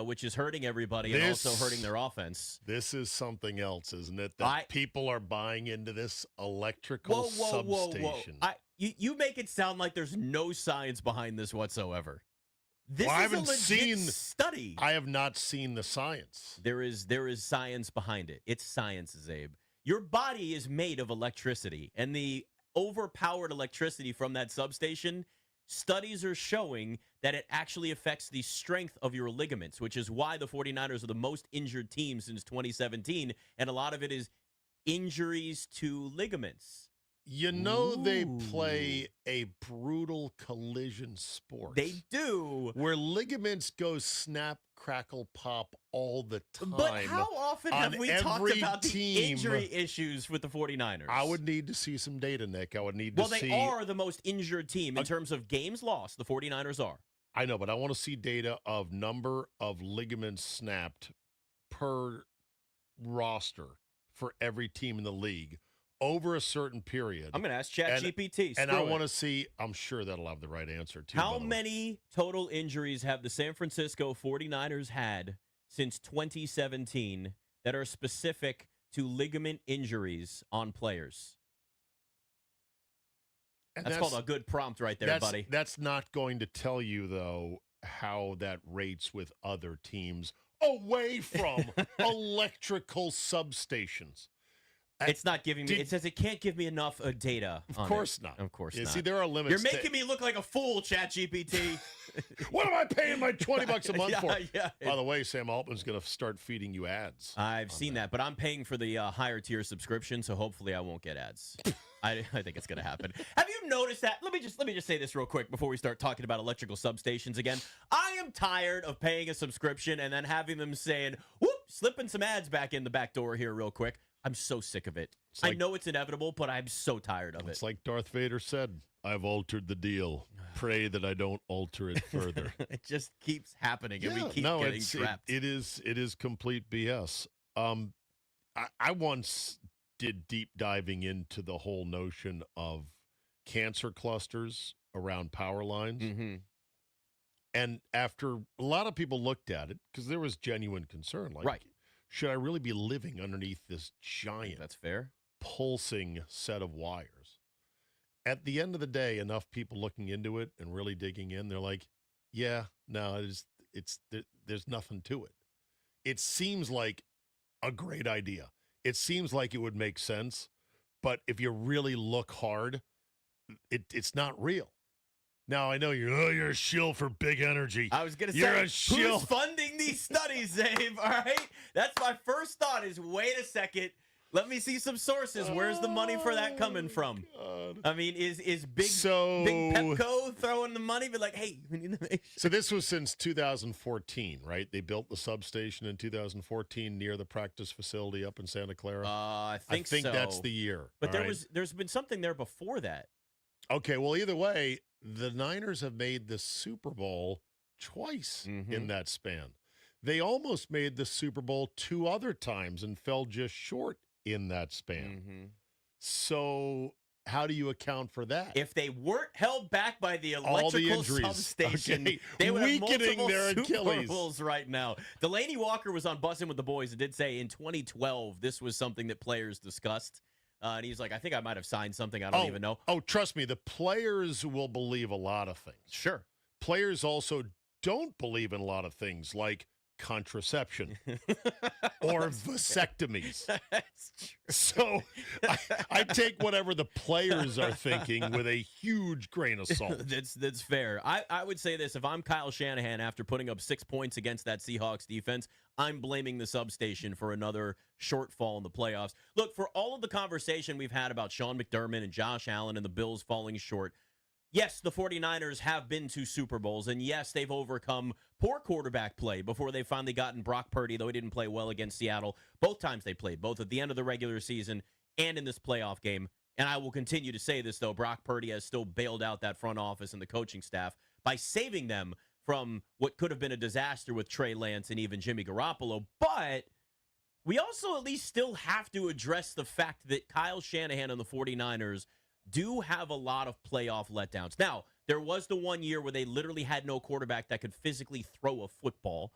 which is hurting everybody and also hurting their offense. This is something else, isn't it? That people are buying into this electrical substation. You make it sound like there's no science behind this whatsoever. This I is haven't a legit study. I have not seen the science. There is science behind it. It's science, Zabe. Your body is made of electricity, and the overpowered electricity from that substation, studies are showing that it actually affects the strength of your ligaments, which is why the 49ers are the most injured team since 2017, and a lot of it is injuries to ligaments. You know, they play a brutal collision sport. They do. Where ligaments go snap, crackle, pop all the time. But how often have we talked about the injury issues with the 49ers? I would need to see some data, Nick. I would need to see. Well, they are the most injured team in terms of games lost. The 49ers are. I know, but I want to see data of number of ligaments snapped per roster for every team in the league over a certain period. I'm going to ask ChatGPT. And I want to see, I'm sure that'll have the right answer, too. How many total injuries have the San Francisco 49ers had since 2017 that are specific to ligament injuries on players? That's called a good prompt right there, buddy. That's not going to tell you, though, how that rates with other teams away from electrical substations. It's not giving me. It says it can't give me enough data. Of course not. Of course not. See, there are limits. You're making me look like a fool, ChatGPT. What am I paying my $20 a month for? Yeah. By the way, Sam Altman's going to start feeding you ads. I've seen that, but I'm paying for the higher tier subscription, so hopefully I won't get ads. I think it's going to happen. Have you noticed that? Let me just say this real quick before we start talking about electrical substations again. I am tired of paying a subscription and then having them saying, "Whoop, slipping some ads back in the back door here real quick." I'm so sick of it. I know it's inevitable, but I'm so tired of it. It's like Darth Vader said, "I've altered the deal. Pray that I don't alter it further." It just keeps happening, and we keep getting trapped. It is complete BS. I once did deep diving into the whole notion of cancer clusters around power lines. Mm-hmm. And after a lot of people looked at it, because there was genuine concern, like, right. Should I really be living underneath this giant, that's fair, pulsing set of wires? At the end of the day, enough people looking into it and really digging in, they're like, yeah, no, there's nothing to it. It seems like a great idea. It seems like it would make sense, but if you really look hard, it's not real. Now, I know you're a shill for big energy. I was going to say, who's funding these studies, Zabe? All right? That's my first thought is, wait a second. Let me see some sources. Where's the money for that coming from? God. I mean, is Big Pepco throwing the money? But like, hey, we need to make sure. So this was since 2014, right? They built the substation in 2014 near the practice facility up in Santa Clara. I think so. That's the year. But there's been something there before that. Okay, well, either way, the Niners have made the Super Bowl twice in that span. They almost made the Super Bowl 2 other times and fell just short in that span. Mm-hmm. So how do you account for that? If they weren't held back by the electrical substation, they would have multiple Super Bowls right now. Delaney Walker was on Bussin' with the Boys and did say in 2012 this was something that players discussed. And he's like, I think I might have signed something. I don't even know. Oh, trust me, the players will believe a lot of things. Sure. Players also don't believe in a lot of things like contraception or vasectomies. That's true. So I take whatever the players are thinking with a huge grain of salt. That's fair. I would say this. If I'm Kyle Shanahan after putting up 6 points against that Seahawks defense, I'm blaming the substation for another shortfall in the playoffs. Look, for all of the conversation we've had about Sean McDermott and Josh Allen and the Bills falling short, yes, the 49ers have been to Super Bowls, and yes, they've overcome poor quarterback play before they've finally gotten Brock Purdy, though he didn't play well against Seattle both times they played, both at the end of the regular season and in this playoff game. And I will continue to say this, though, Brock Purdy has still bailed out that front office and the coaching staff by saving them from what could have been a disaster with Trey Lance and even Jimmy Garoppolo. But We also at least still have to address the fact that Kyle Shanahan and the 49ers do have a lot of playoff letdowns. Now, there was the one year where they literally had no quarterback that could physically throw a football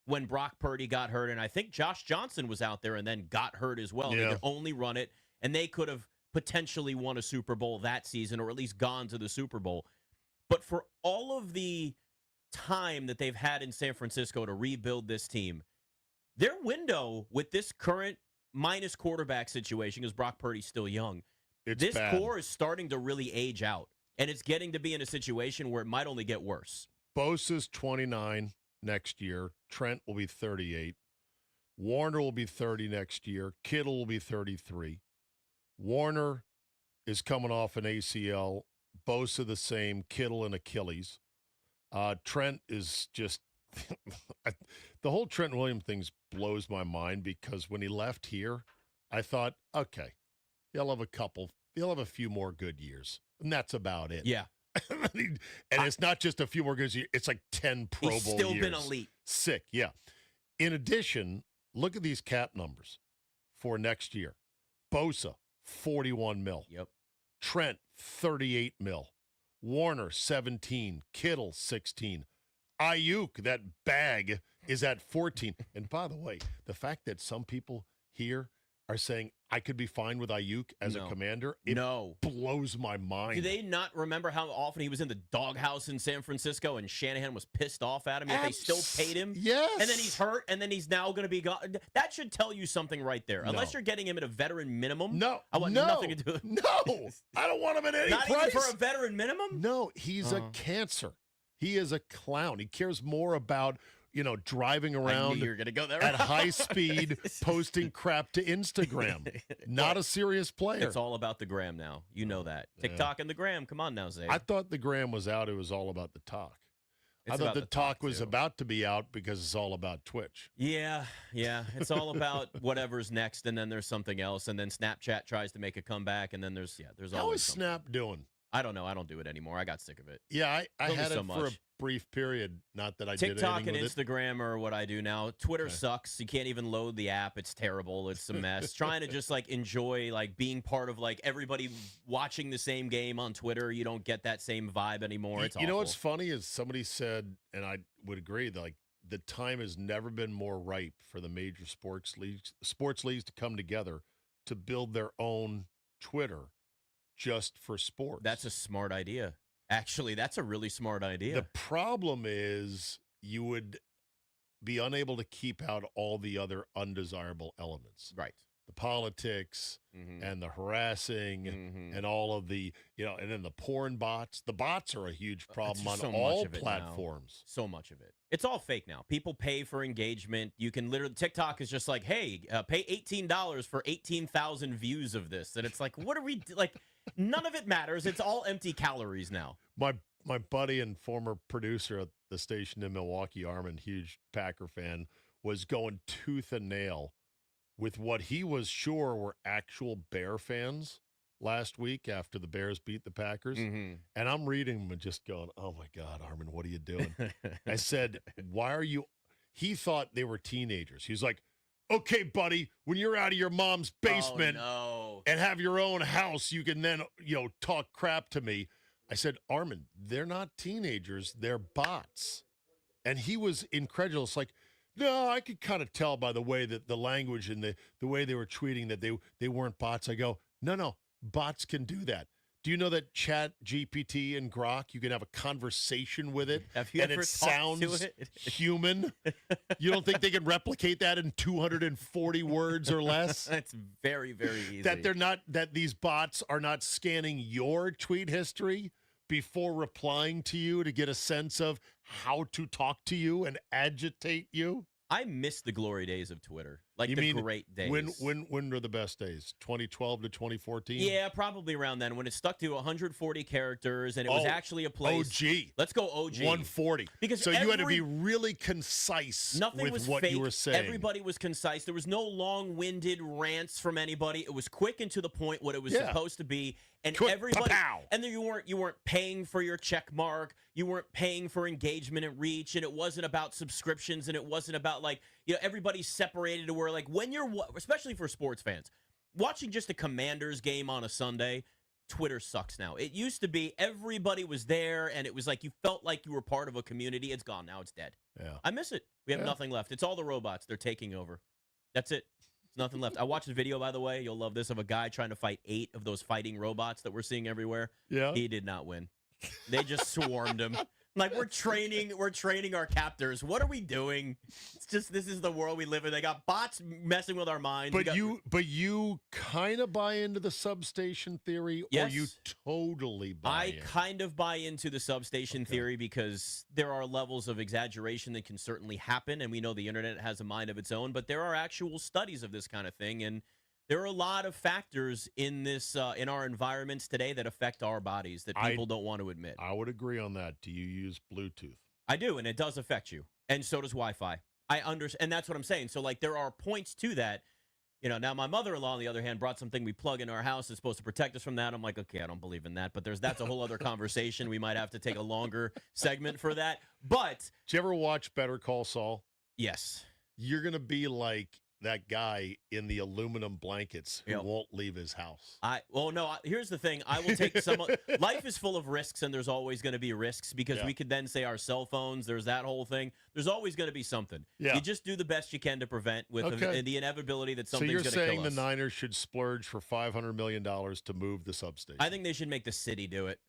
when Brock Purdy got hurt, and I think Josh Johnson was out there and then got hurt as well. Yeah. They could only run it, and they could have potentially won a Super Bowl that season or at least gone to the Super Bowl. But for all of the time that they've had in San Francisco to rebuild this team, their window with this current minus quarterback situation, because Brock Purdy's still young, this bad. core is starting to really age out, and it's getting to be in a situation where it might only get worse. Bosa's 29 next year. Trent will be 38. Warner will be 30 next year. Kittle will be 33. Warner is coming off an ACL. Bosa the same. Kittle and Achilles. Trent is just the whole Trent Williams thing blows my mind because when he left here, I thought, okay, he'll have a few more good years, and that's about it. Yeah. And it's not just a few more good years; it's like 10 Pro Bowl years. He's still been elite. Sick, yeah. In addition, look at these cap numbers for next year. Bosa, 41 mil. Yep. Trent, 38 mil. Warner, 17. Kittle, 16. Ayuk, that bag, is at 14. And by the way, the fact that some people here are saying I could be fine with Ayuk as a commander, it blows my mind. Do they not remember how often he was in the doghouse in San Francisco and Shanahan was pissed off at him, yet they still paid him? Yes. And then he's hurt, and then he's now going to be gone. That should tell you something right there. Unless you're getting him at a veteran minimum. No. I want nothing to do with it. No. I don't want him at any Not price. even for a veteran minimum? No, he's a cancer. He is a clown. He cares more about, driving around you're gonna go there. at high speed, posting crap to Instagram. Not a serious player. It's all about the gram now. You know that. TikTok and the gram. Come on now, Zay. I thought the gram was out. It was all about the talk. It's I thought about the talk was about to be out because it's all about Twitch. Yeah. It's all about whatever's next, and then there's something else, and then Snapchat tries to make a comeback, and then there's How always is something. Snap doing? I don't know. I don't do it anymore. I got sick of it. Yeah, I had so it for a brief period. Not that I did TikTok anything and with Instagram are what I do now. Twitter sucks. You can't even load the app. It's terrible. It's a mess. Trying to just enjoy being part of everybody watching the same game on Twitter. You don't get that same vibe anymore. It's You know awful. what's funny is somebody said, and I would agree, that the time has never been more ripe for the major sports leagues to come together to build their own Twitter just for sports. That's a smart idea. Actually, that's a really smart idea. The problem is you would be unable to keep out all the other undesirable elements. Right. The politics and the harassing and all of the, and then the porn bots. The bots are a huge problem on all platforms. So much of it. It's all fake now. People pay for engagement. You can literally, TikTok is just hey, pay $18 for 18,000 views of this. And it's what are we, none of it matters. It's all empty calories now. My buddy and former producer at the station in Milwaukee, Armin, huge Packer fan, was going tooth and nail with what he was sure were actual Bear fans last week after the Bears beat the Packers. And I'm reading them and just going, oh, my God, Armin, what are you doing? I said, why are you – he thought they were teenagers. He's like, okay, buddy, when you're out of your mom's basement and have your own house, you can then, talk crap to me. I said, Armin, they're not teenagers. They're bots. And he was incredulous, no, I could kind of tell by the way that the language and the way they were tweeting that they weren't bots. I go, no, bots can do that. Do you know that Chat GPT and Grok, you can have a conversation with it Have you and ever it talked to sounds it? human? You don't think they can replicate that in 240 words or less? It's very, very easy. That these bots are not scanning your tweet history before replying to you to get a sense of how to talk to you and agitate you? I miss the glory days of Twitter. You mean great days. When were the best days? 2012 to 2014? Yeah, probably around then when it stuck to 140 characters and it was actually a place. OG. Let's go OG. 140. Because you had to be really concise with what you were saying. Everybody was concise. There was no long-winded rants from anybody. It was quick and to the point what it was supposed to be. And everybody and then you weren't paying for your check mark. You weren't paying for engagement and reach, and it wasn't about subscriptions, and it wasn't about everybody's separated to where, like, when you're, especially for sports fans, watching just a Commanders game on a Sunday, Twitter sucks now. It used to be everybody was there, and it was like you felt like you were part of a community. It's gone now. It's dead. Yeah. I miss it. We have nothing left. It's all the robots. They're taking over. That's it. There's nothing left. I watched a video, by the way. You'll love this, of a guy trying to fight 8 of those fighting robots that we're seeing everywhere. Yeah. He did not win. They just swarmed him. Like, we're training our captors. What are we doing? It's just, this is the world we live in. They got bots messing with our minds. But you kind of buy into the substation theory, yes, or you totally buy in? I kind of buy into the substation theory because there are levels of exaggeration that can certainly happen, and we know the internet has a mind of its own, but there are actual studies of this kind of thing, and there are a lot of factors in this in our environments today that affect our bodies that people don't want to admit. I would agree on that. Do you use Bluetooth? I do, and it does affect you, and so does Wi-Fi. I understand, and that's what I'm saying. So, like, there are points to that. Now my mother-in-law, on the other hand, brought something we plug in our house that's supposed to protect us from that. I'm like, okay, I don't believe in that, but that's a whole other conversation. We might have to take a longer segment for that. But did you ever watch Better Call Saul? Yes. You're gonna be like that guy in the aluminum blankets who won't leave his house. Here's the thing. I will take some. Life is full of risks, and there's always going to be risks because we could then say our cell phones. There's that whole thing. There's always going to be something. Yeah. You just do the best you can to prevent with the inevitability that something's going to kill us. So you're saying the Niners should splurge for $500 million to move the substation? I think they should make the city do it.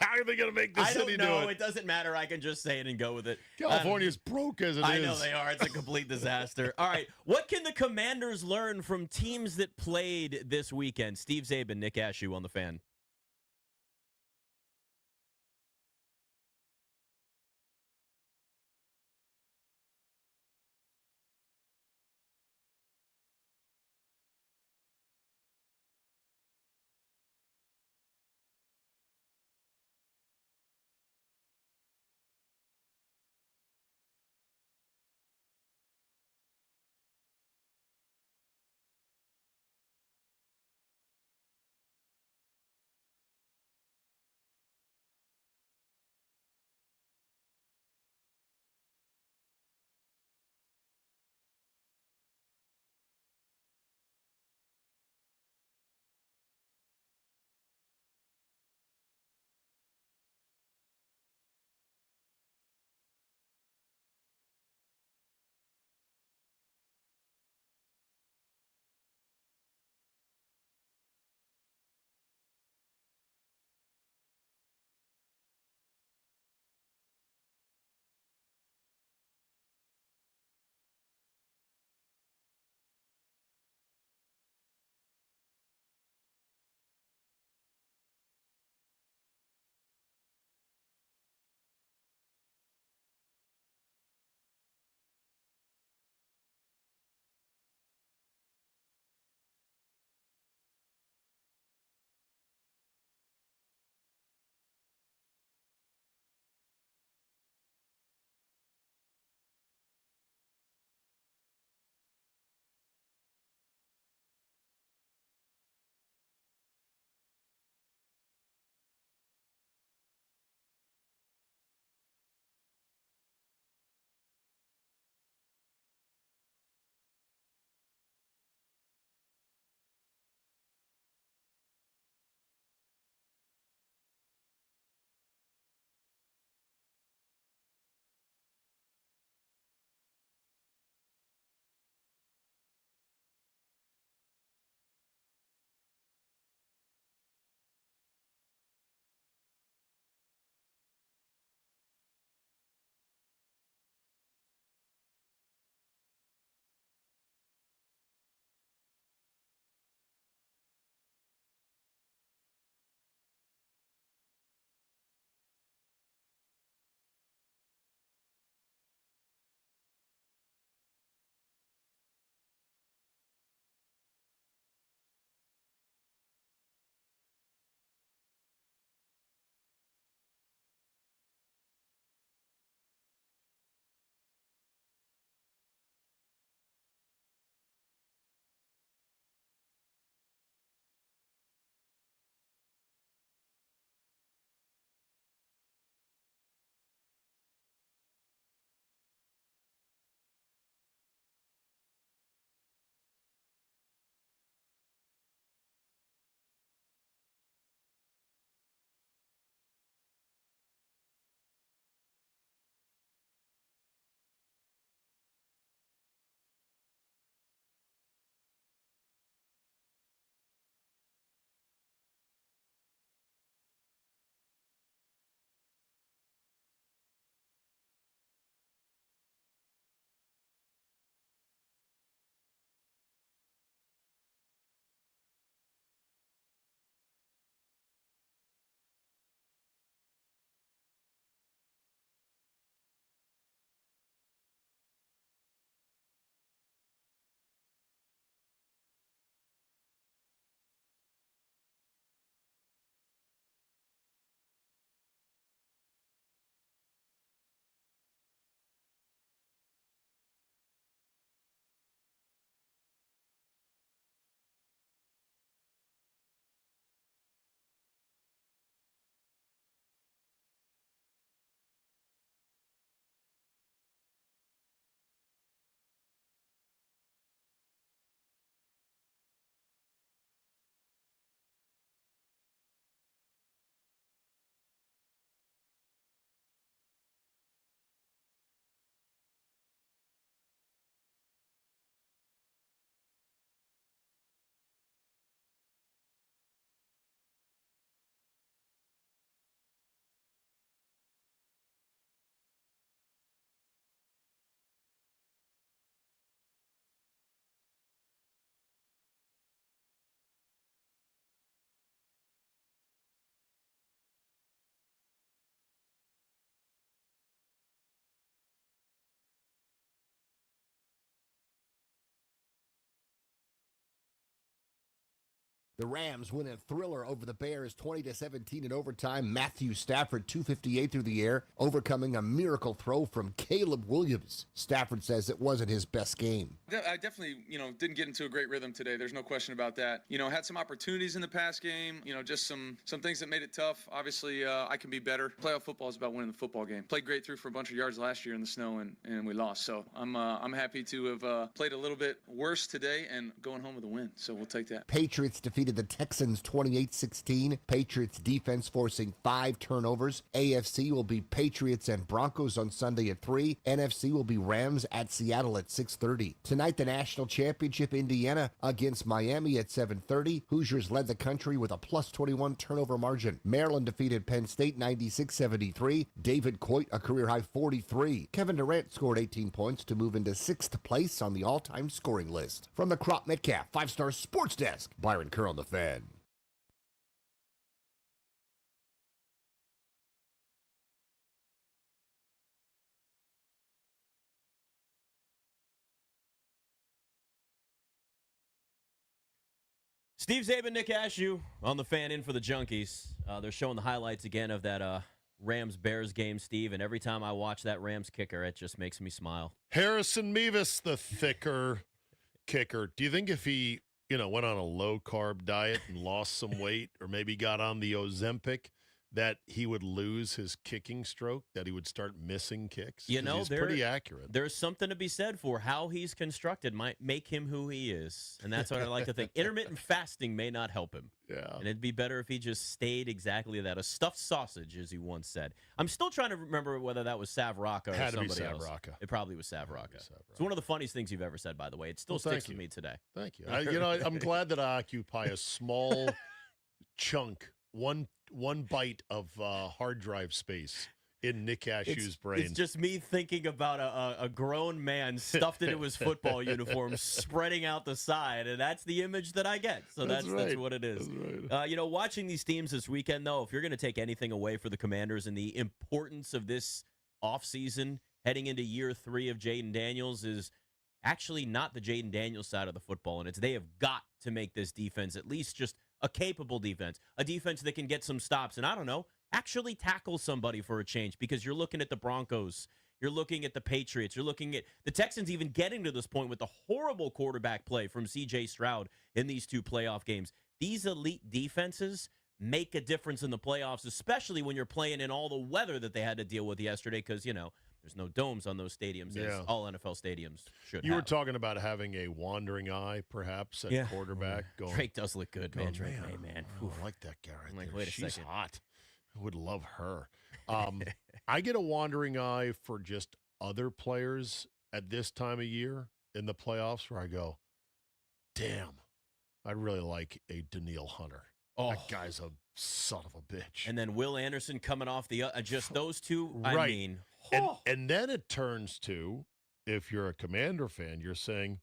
How are they going to make the city do it? I don't know. It doesn't matter. I can just say it and go with it. California's broke as it is. I know they are. It's a complete disaster. All right. What can the Commanders learn from teams that played this weekend? Steve Zabin, Nick Ashooh on the Fan. The Rams win a thriller over the Bears 20-17 in overtime. Matthew Stafford 258 through the air, overcoming a miracle throw from Caleb Williams. Stafford says it wasn't his best game. I definitely, didn't get into a great rhythm today. There's no question about that. Had some opportunities in the pass game, just some things that made it tough. Obviously, I can be better. Playoff football is about winning the football game. Played great through for a bunch of yards last year in the snow, and we lost. So I'm happy to have played a little bit worse today and going home with a win. So we'll take that. Patriots defeated the Texans 28-16. Patriots defense forcing 5 turnovers. AFC will be Patriots and Broncos on Sunday at 3. NFC will be Rams at Seattle at 6:30. Tonight, the national championship, Indiana against Miami at 7:30. Hoosiers led the country with a +21 turnover margin. Maryland defeated Penn State 96-73. David Coit a career-high 43. Kevin Durant scored 18 points to move into 6th place on the all-time scoring list. From the Crop Metcalf 5-Star Sports Desk, Byron Kerr on the Fan. Steve Zabin, Nick Ashooh on the Fan in for the Junkies. They're showing the highlights again of that Rams-Bears game, Steve, and every time I watch that Rams kicker, it just makes me smile. Harrison Mevis, the thicker kicker. Do you think if he, went on a low-carb diet and lost some weight or maybe got on the Ozempic, that he would lose his kicking stroke, that he would start missing kicks? He's pretty accurate. There's something to be said for how he's constructed might make him who he is, and that's what I like to think. Intermittent fasting may not help him. Yeah. And it'd be better if he just stayed exactly that, a stuffed sausage, as he once said. I'm still trying to remember whether that was Sav Rocca or somebody else. It probably was Sav Rocca. It's one of the funniest things you've ever said, by the way. It still sticks with me today. Thank you. I'm glad that I occupy a small chunk, one bite of hard drive space in Nick Ashooh's brain. It's just me thinking about a grown man stuffed into his football uniform, spreading out the side, and that's the image that I get. So that's what it is. That's right. Watching these teams this weekend, though, if you're going to take anything away for the Commanders and the importance of this offseason heading into year 3 of Jaden Daniels, is actually not the Jaden Daniels side of the football, and it's they have got to make this defense at least just a capable defense, a defense that can get some stops, and I don't know, actually tackle somebody for a change, because you're looking at the Broncos, you're looking at the Patriots, you're looking at the Texans even getting to this point with the horrible quarterback play from C.J. Stroud in these 2 playoff games. These elite defenses make a difference in the playoffs, especially when you're playing in all the weather that they had to deal with yesterday, because, there's no domes on those stadiums, as all NFL stadiums should You were talking about having a wandering eye, perhaps, at quarterback. Going, Drake does look good, man. Drake, man. I like that guy right there. Wait a She's second. hot. I would love her. I get a wandering eye for just other players at this time of year in the playoffs where I go, damn, I really like a Danielle Hunter. Oh. That guy's a son of a bitch. And then Will Anderson coming off the just those two. Right. I mean, and then it turns to, if you're a Commander fan, you're saying,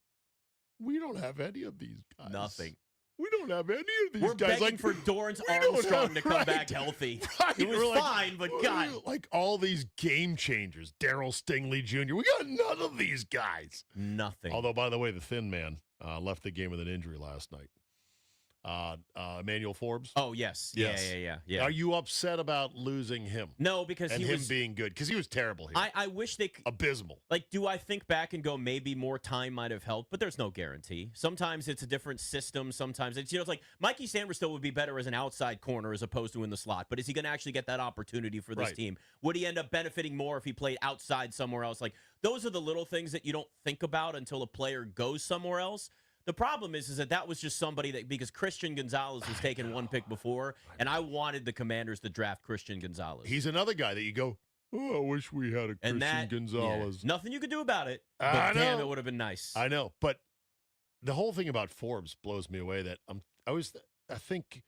we don't have any of these guys. Nothing. We don't have any of these We're guys. begging for Dorrance Armstrong to come back healthy. Right. It was fine, but God. Like all these game changers, Darryl Stingley Jr., we got none of these guys. Nothing. Although, by the way, the thin man left the game with an injury last night. Emmanuel Forbes. Oh, yes. Yeah. Are you upset about losing him? No, because and he him was being good, because he was terrible here. I wish they abysmal. Like, do I think back and go maybe more time might have helped? But there's no guarantee. Sometimes it's a different system. Sometimes it's it's like Mikey Sanders still would be better as an outside corner as opposed to in the slot. But is he going to actually get that opportunity for this team? Would he end up benefiting more if he played outside somewhere else? Like, those are the little things that you don't think about until a player goes somewhere else. The problem is that was just somebody that, because Christian Gonzalez was taken 1 pick before, and I wanted the Commanders to draft Christian Gonzalez. He's another guy that you go, oh, I wish we had a Christian Gonzalez. Yeah, nothing you could do about it, but damn, it would have been nice. I know, but the whole thing about Forbes blows me away. That I think,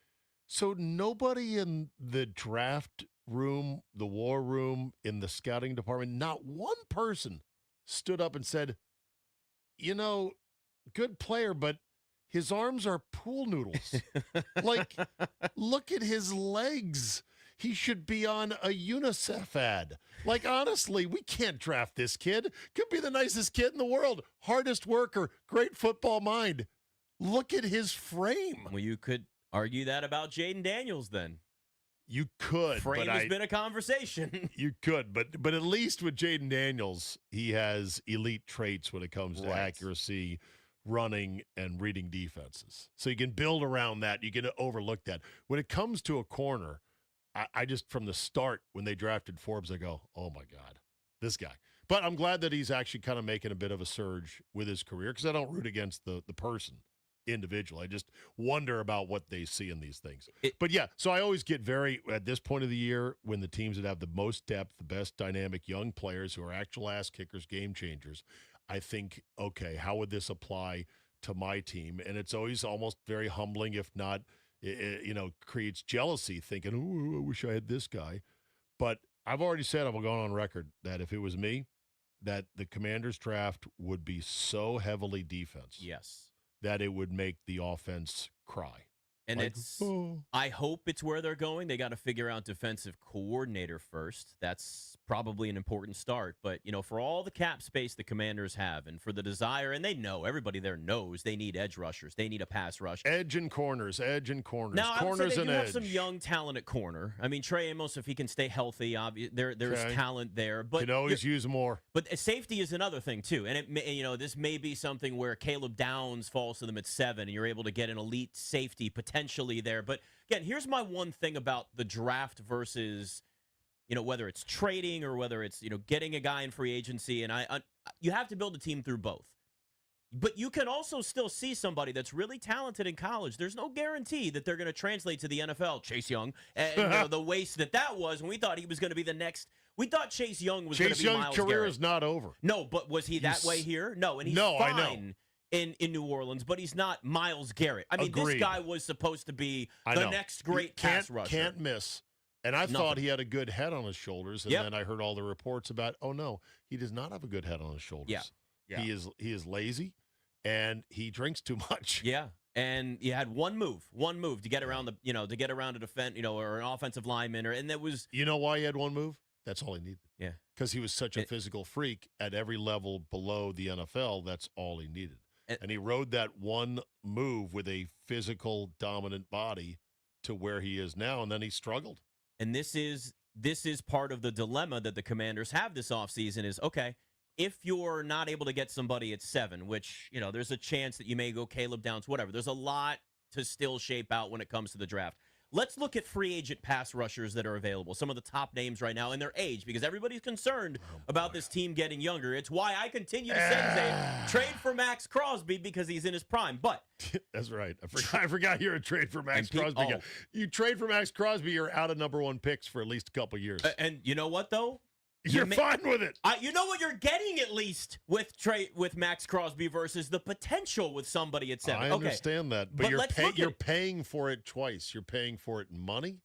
so nobody in the draft room, the war room, in the scouting department, not one person stood up and said, good player, but his arms are pool noodles. Like, look at his legs. He should be on a UNICEF ad. Like, honestly, we can't draft this kid. Could be the nicest kid in the world. Hardest worker, great football mind. Look at his frame. Well, you could Argue that about Jaden Daniels then. You could. Frame has been a conversation. You could, but at least with Jaden Daniels, he has elite traits when it comes to accuracy, running, and reading defenses. So you can build around that. You can overlook that. When it comes to a corner, I just, from the start, when they drafted Forbes, I go, oh, my God, this guy. But I'm glad that he's actually kind of making a bit of a surge with his career because I don't root against the person. Individual. I just wonder about what they see in these things. But yeah, so I always get at this point of the year, when the teams that have the most depth, the best dynamic young players who are actual ass kickers, game changers, I think, okay, how would this apply to my team? And it's always almost very humbling, if not, creates jealousy, thinking, oh, I wish I had this guy. But I've already said, I'm going on record, that if it was me, that the Commanders draft would be so heavily defense. Yes. That it would make the offense cry. And I hope it's where they're going. They got to figure out defensive coordinator first. That's probably an important start. But, for all the cap space the Commanders have and for the desire, and they know, everybody there knows they need edge rushers. They need a pass rush. Edge and corners. Now, I would say they do have some young talent at corner. I mean, Trey Amos, if he can stay healthy, there's talent there. But can always use more. But safety is another thing, too. And, this may be something where Caleb Downs falls to them at 7, and you're able to get an elite safety potentially there. But again, here's my one thing about the draft versus, whether it's trading or whether it's, getting a guy in free agency. And you have to build a team through both. But you can also still see somebody that's really talented in college. There's no guarantee that they're going to translate to the NFL. Chase Young, and the waste that was when we thought he was going to be the next. We thought Chase Young was going to be Myles Garrett. Chase Young's career is not over. No, but was he that way here? No, and he's fine. I know. In New Orleans, but he's not Myles Garrett. I mean, Agreed. This guy was supposed to be the next great pass rusher. Can't miss. And I thought he had a good head on his shoulders, and then I heard all the reports about, oh, no, he does not have a good head on his shoulders. Yeah. He is lazy, and he drinks too much. Yeah, and you had one move to get around a defense, or an offensive lineman, and that was. You know why he had one move? That's all he needed. Yeah. Because he was such a physical freak at every level below the NFL, that's all he needed. And he rode that one move with a physical, dominant body to where he is now, and then he struggled. And this is part of the dilemma that the Commanders have this offseason is, okay, if you're not able to get somebody at 7, which, there's a chance that you may go Caleb Downs, whatever. There's a lot to still shape out when it comes to the draft. Let's look at free agent pass rushers that are available, some of the top names right now and their age, because everybody's concerned about this team getting younger. It's why I continue to say trade for Max Crosby because he's in his prime. But that's right. I forgot you're a trade for Max Crosby. You trade for Max Crosby, you're out of number 1 picks for at least a couple years. And you know what, though? You're fine with it. You know what you're getting at least with Max Crosby versus the potential with somebody at 7. I understand that, but you're paying for it twice. You're paying for it in money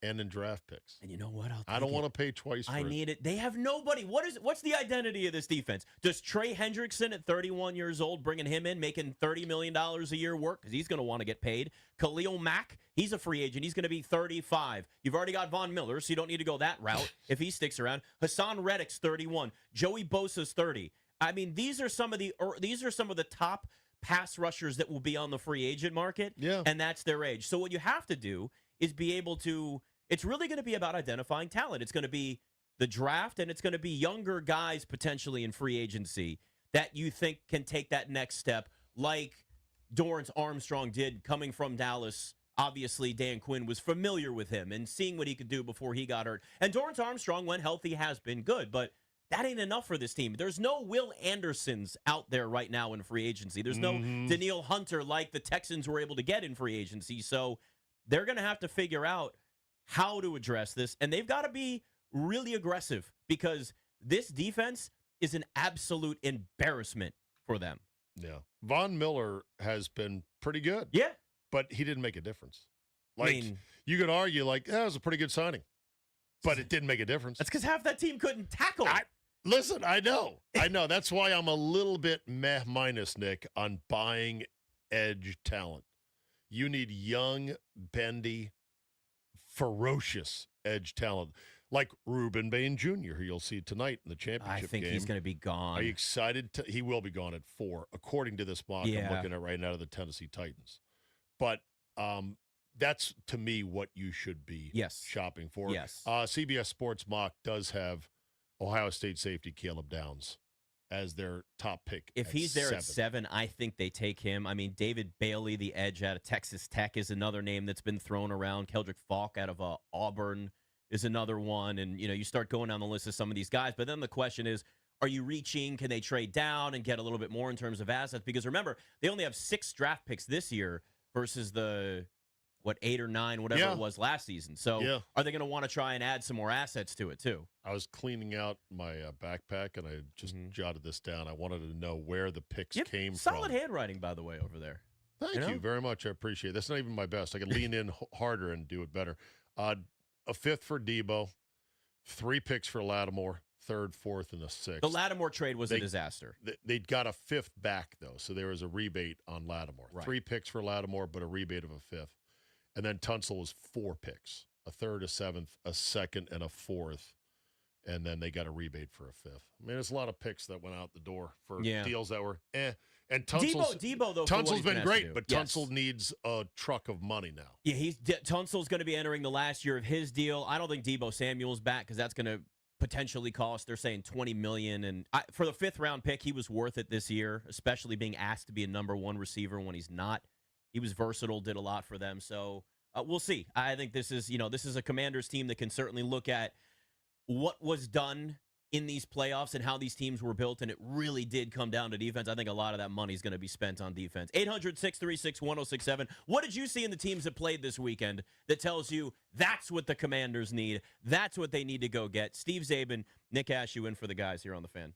and in draft picks. And you know what? I don't want to pay twice for it. I need it. They have nobody. What's the identity of this defense? Does Trey Hendrickson at 31 years old, bringing him in, making $30 million a year work? Because he's going to want to get paid. Khalil Mack, he's a free agent. He's going to be 35. You've already got Von Miller, so you don't need to go that route if he sticks around. Hassan Reddick's 31. Joey Bosa's 30. I mean, these are some of the top pass rushers that will be on the free agent market, and that's their age. So what you have to do is be able to – it's really going to be about identifying talent. It's going to be the draft, and it's going to be younger guys potentially in free agency that you think can take that next step, like Dorrance Armstrong did coming from Dallas. Obviously, Dan Quinn was familiar with him and seeing what he could do before he got hurt. And Dorrance Armstrong, when healthy, has been good, but that ain't enough for this team. There's no Will Andersons out there right now in free agency. There's no Daniil Hunter like the Texans were able to get in free agency. So they're going to have to figure out how to address this, and they've got to be really aggressive because this defense is an absolute embarrassment for them. Yeah. Von Miller has been pretty good. Yeah. But he didn't make a difference. You could argue, that was a pretty good signing, but it didn't make a difference. That's because half that team couldn't tackle. Listen, I know. That's why I'm a little bit minus, Nick, on buying edge talent. You need young, bendy, ferocious edge talent like Ruben Bain Jr., who you'll see tonight in the championship game. I think he's going to be gone. Are you excited? He will be gone at 4, according to this mock I'm looking at right now of the Tennessee Titans. But that's to me what you should be shopping for. Yes. CBS Sports Mock does have Ohio State safety Caleb Downs as their top pick. If he's there at 7, I think they take him. I mean, David Bailey, the edge out of Texas Tech, is another name that's been thrown around. Keldrick Falk out of Auburn is another one. And, you start going down the list of some of these guys. But then the question is, are you reaching? Can they trade down and get a little bit more in terms of assets? Because remember, they only have 6 draft picks this year versus the 8 or 9, whatever it was last season. So are they going to want to try and add some more assets to it too? I was cleaning out my backpack, and I just jotted this down. I wanted to know where the picks came from. Solid handwriting, by the way, over there. Thank you very much. I appreciate it. That's not even my best. I can lean in harder and do it better. A 5th for Debo, 3 picks for Lattimore, 3rd, 4th, and a 6th. The Lattimore trade was a disaster. They'd got a 5th back, though, so there was a rebate on Lattimore. Right. 3 picks for Lattimore, but a rebate of a 5th. And then Tunsil was 4 picks, a 3rd, a 7th, a 2nd, and a 4th. And then they got a rebate for a 5th. I mean, there's a lot of picks that went out the door for deals that were And Debo though, Tunsil's been great, but Tunsil needs a truck of money now. Yeah, Tunsil's going to be entering the last year of his deal. I don't think Debo Samuel's back because that's going to potentially cost. They're saying $20 million, and for the 5th round pick, he was worth it this year, especially being asked to be a number 1 receiver when he's not. He was versatile, did a lot for them. So we'll see. I think this is a Commanders team that can certainly look at what was done in these playoffs and how these teams were built, and it really did come down to defense. I think a lot of that money is going to be spent on defense. 800-636-1067. What did you see in the teams that played this weekend that tells you that's what the Commanders need? That's what they need to go get. Steve Zabin, Nick Ashooh in for the guys here on The Fan.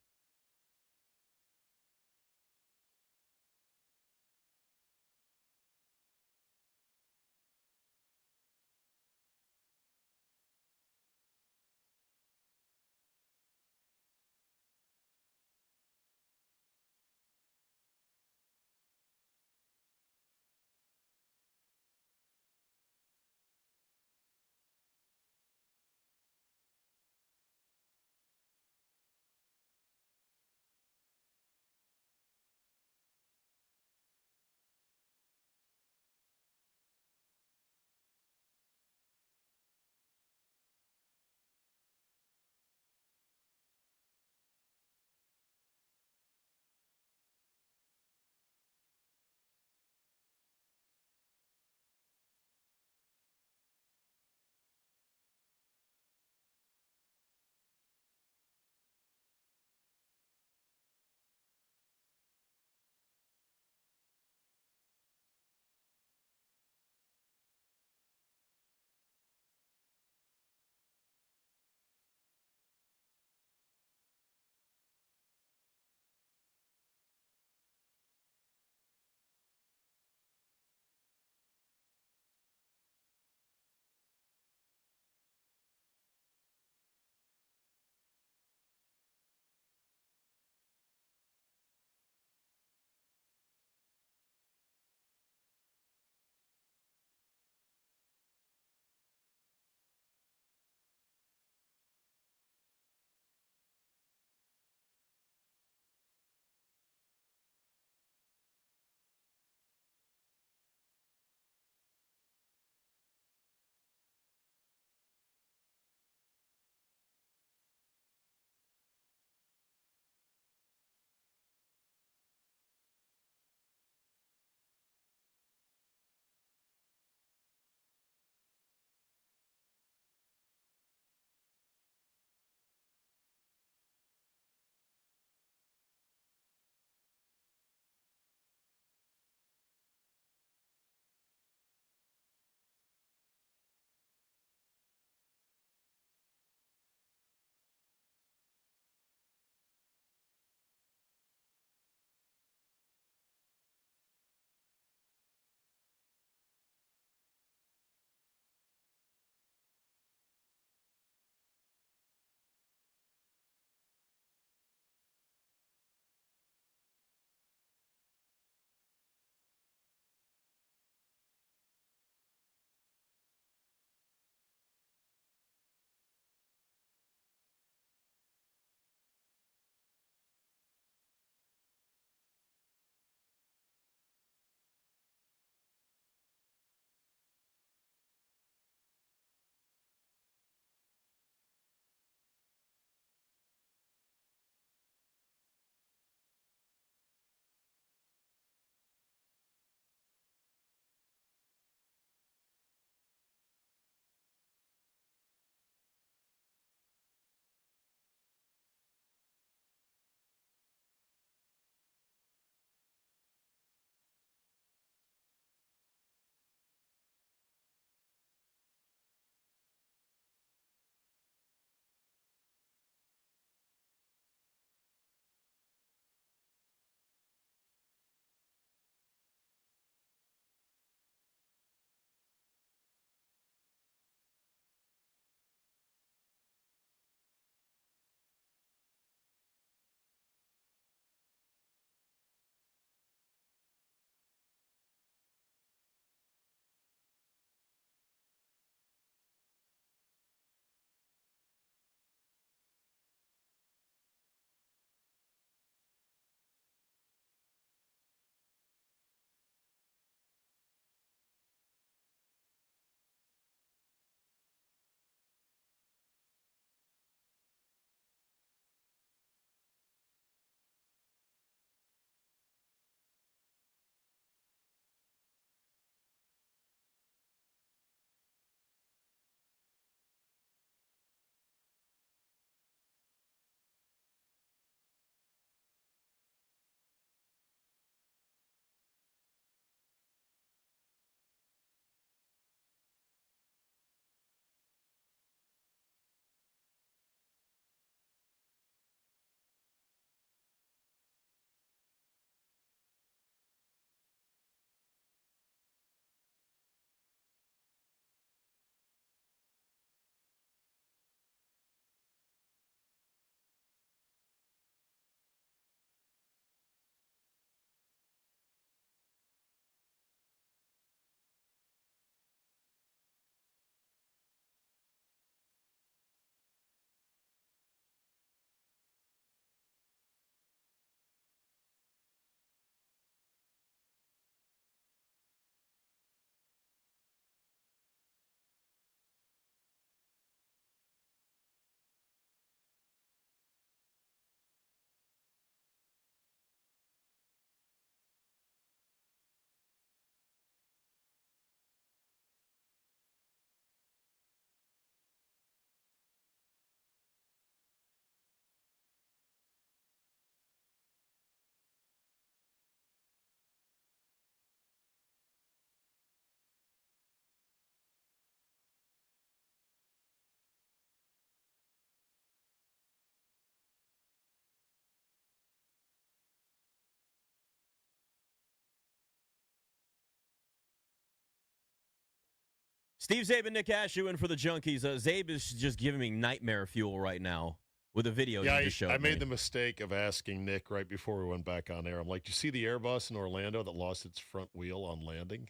Steve Zabe and Nick Ashooh in for the Junkies. Zabe is just giving me nightmare fuel right now with a video he just showed me. I made the mistake of asking Nick right before we went back on air. I'm like, "Do you see the Airbus in Orlando that lost its front wheel on landing?"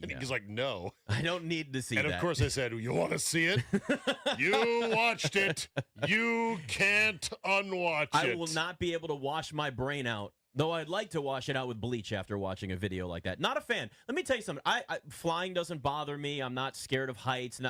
And he's like, "No." I don't need to see that. And of course I said, "You want to see it? You watched it. You can't unwatch it." I will not be able to wash my brain out, though I'd like to wash it out with bleach after watching a video like that. Not a fan. Let me tell you something. Flying doesn't bother me. I'm not scared of heights.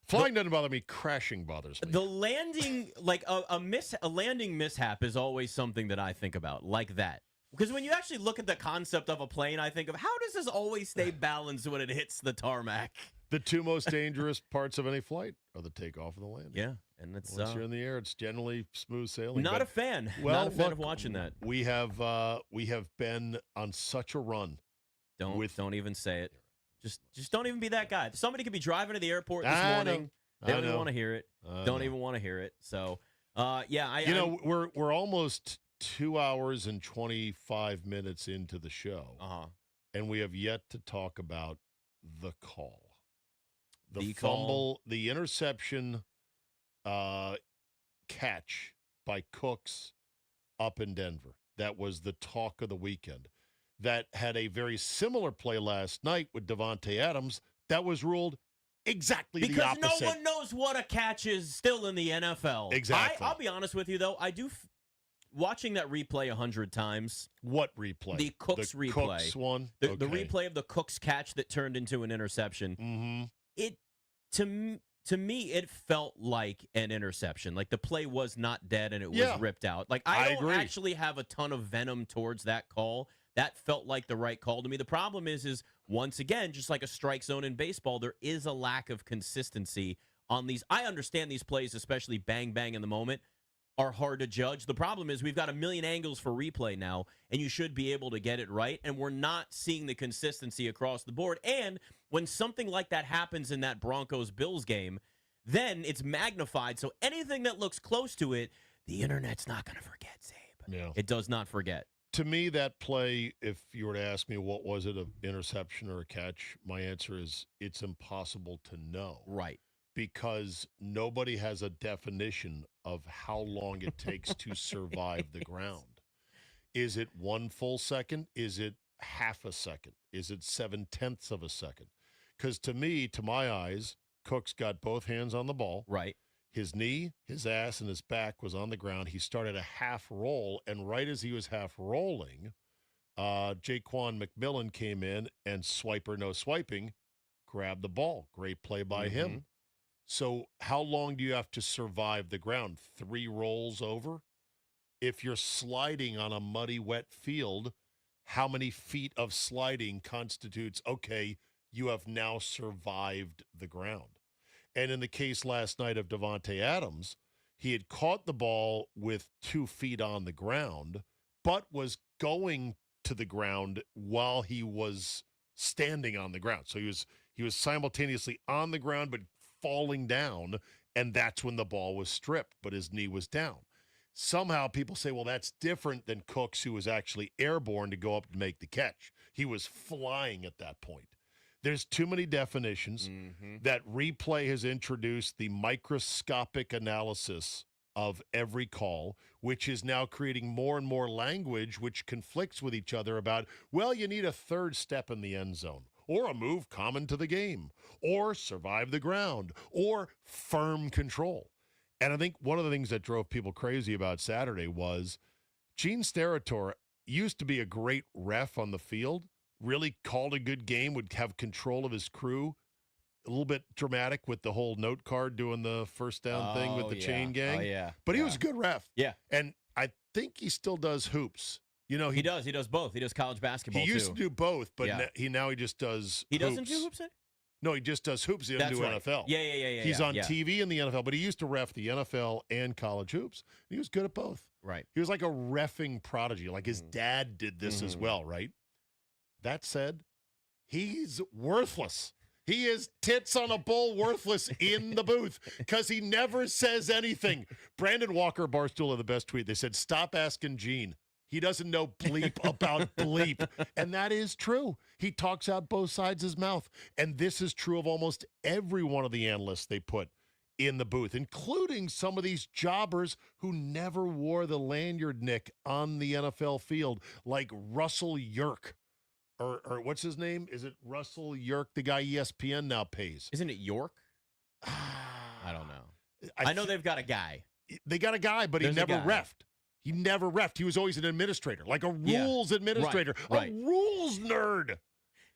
Flying doesn't bother me. Crashing bothers me. The landing, like a landing mishap is always something that I think about, like that. Because when you actually look at the concept of a plane, I think of how does this always stay balanced when it hits the tarmac? The two most dangerous parts of any flight are the takeoff and the landing. Yeah, and it's once you're in the air, it's generally smooth sailing. Not a fan. Well, not a fan of watching that. We have been on such a run. Don't even say it. Just don't even be that guy. Somebody could be driving to the airport this morning. They don't even want to hear it. Don't even want to hear it. So, we're almost 2 hours and 25 minutes into the show, and we have yet to talk about the call, the fumble, the interception, catch by Cooks up in Denver. That was the talk of the weekend. That had a very similar play last night with Davante Adams. That was ruled exactly the opposite. Because no one knows what a catch is still in the NFL. Exactly. I'll be honest with you, though. I do watching that replay 100 times. What replay? The Cooks replay. Cooks one? The replay of the Cooks catch that turned into an interception. Mm-hmm. To me, it felt like an interception. Like the play was not dead and it was ripped out. Like I don't actually have a ton of venom towards that call. That felt like the right call to me. The problem is once again, just like a strike zone in baseball, there is a lack of consistency on these. I understand these plays, especially bang, bang in the moment, are hard to judge. The problem is we've got a million angles for replay now, and you should be able to get it right, and we're not seeing the consistency across the board. And when something like that happens in that Broncos-Bills game, then it's magnified. So anything that looks close to it, the internet's not going to forget, Zabe. Yeah. It does not forget. To me, that play, if you were to ask me what was it, an interception or a catch, my answer is it's impossible to know. Right. Because nobody has a definition of how long it takes to survive the ground. Is it 1 full second? Is it half a second? Is it 7/10 of a second? Because to me, to my eyes, Cook's got both hands on the ball. Right. His knee, his ass, and his back was on the ground. He started a half roll, and right as he was half rolling, Jaquan McMillan came in and swiper, no swiping, grabbed the ball. Great play by him. So how long do you have to survive the ground? 3 rolls over? If you're sliding on a muddy, wet field, how many feet of sliding constitutes, okay, you have now survived the ground? And in the case last night of Davante Adams, he had caught the ball with 2 feet on the ground, but was going to the ground while he was standing on the ground. So he was simultaneously on the ground, but falling down, and that's when the ball was stripped, but his knee was down. Somehow people say, well, that's different than Cooks, who was actually airborne to go up and make the catch. He was flying at that point. There's too many definitions. That replay has introduced the microscopic analysis of every call, which is now creating more and more language which conflicts with each other about, well, you need a third step in the end zone, or a move common to the game, or survive the ground, or firm control. And I think one of the things that drove people crazy about Saturday was Gene Steratore used to be a great ref on the field, really called a good game, would have control of his crew. A little bit dramatic with the whole note card doing the first down thing with the chain gang. Oh, yeah. But he was a good ref. Yeah. And I think he still does hoops. You know, he does both. He does college basketball, He used to do both, but now he just does He hoops. doesn't do hoops? No, he just does hoops. He doesn't do NFL. Yeah. He's on TV in the NFL, but he used to ref the NFL and college hoops. He was good at both. Right. He was like a reffing prodigy. Like his dad did this as well, right? That said, he's worthless. He is tits on a bull worthless in the booth because he never says anything. Brandon Walker, Barstool, had the best tweet. They said, stop asking Gene. He doesn't know bleep about bleep. And that is true. He talks out both sides of his mouth. And this is true of almost every one of the analysts they put in the booth, including some of these jobbers who never wore the lanyard, Nick, on the NFL field, like Russell Yerk. Or what's his name? Is it Russell Yerk, the guy ESPN now pays? Isn't it York? I don't know. I know they've got a guy. They got a guy, but he never reffed. He never reffed. He was always an administrator, like a rules administrator, right. A rules nerd.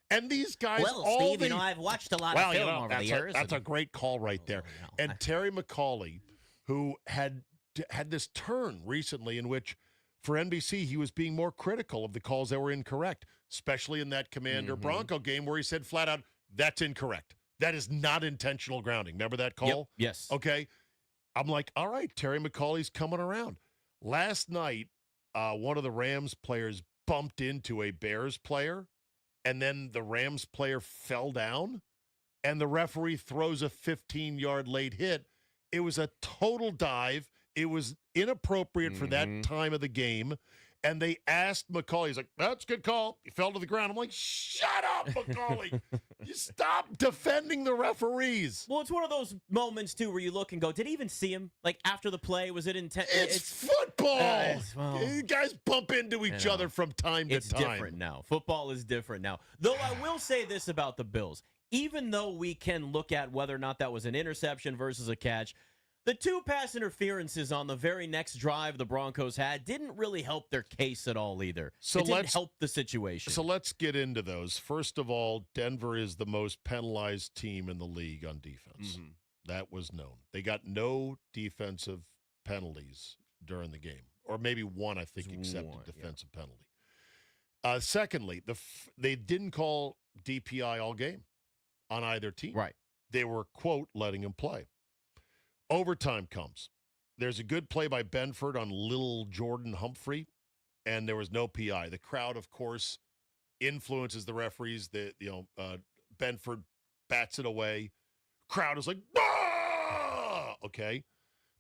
And these guys, well, Steve, I've watched a lot of film over the years. That's a great call right there. And Terry McAuley, who had this turn recently in which, for NBC, he was being more critical of the calls that were incorrect, especially in that Commander-Bronco game where he said flat out, that's incorrect. That is not intentional grounding. Remember that call? Yep. Yes. Okay. I'm like, all right, Terry McAuley's coming around. Last night, one of the Rams players bumped into a Bears player, and then the Rams player fell down, and the referee throws a 15-yard late hit. It was a total dive. It was inappropriate for that time of the game. And they asked McAuley, he's like, that's a good call. He fell to the ground. I'm like, shut up, McAuley. You stop defending the referees. Well, it's one of those moments, too, where you look and go, did he even see him? Like, after the play, was it intent? It's football. You guys bump into each other from time to time. It's different now. Football is different now. Though I will say this about the Bills. Even though we can look at whether or not that was an interception versus a catch, the two pass interferences on the very next drive the Broncos had didn't really help their case at all either. So it didn't help the situation. So let's get into those. First of all, Denver is the most penalized team in the league on defense. That was known. They got no defensive penalties during the game, or maybe one, I think, accepted defensive penalty. Secondly, they didn't call DPI all game on either team. Right. They were, quote, letting him play. Overtime comes. There's a good play by Benford on little Jordan Humphrey, and there was no PI. The crowd, of course, influences the referees. Benford bats it away. Crowd is like, ah! Okay.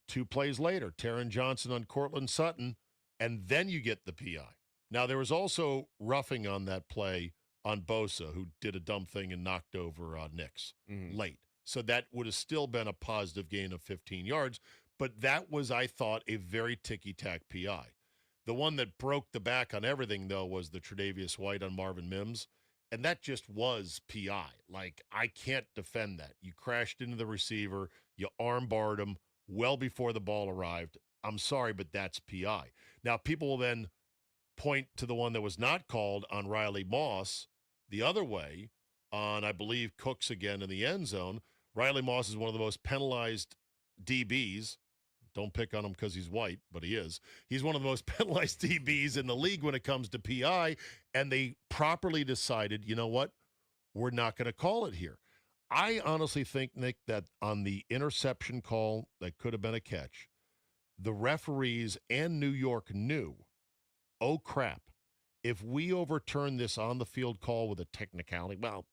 2 plays later, Taron Johnson on Cortland Sutton, and then you get the PI. Now, there was also roughing on that play on Bosa, who did a dumb thing and knocked over Nix late. So that would have still been a positive gain of 15 yards. But that was, I thought, a very ticky-tack PI. The one that broke the back on everything, though, was the Tre'Davious White on Marvin Mims. And that just was PI. Like, I can't defend that. You crashed into the receiver. You arm-barred him well before the ball arrived. I'm sorry, but that's PI. Now, people will then point to the one that was not called on Riley Moss the other way on, I believe, Cooks again in the end zone. Riley Moss is one of the most penalized DBs. Don't pick on him because he's white, but he is. He's one of the most penalized DBs in the league when it comes to PI, and they properly decided, you know what, we're not going to call it here. I honestly think, Nick, that on the interception call that could have been a catch, the referees and New York knew, oh, crap, if we overturn this on-the-field call with a technicality, well,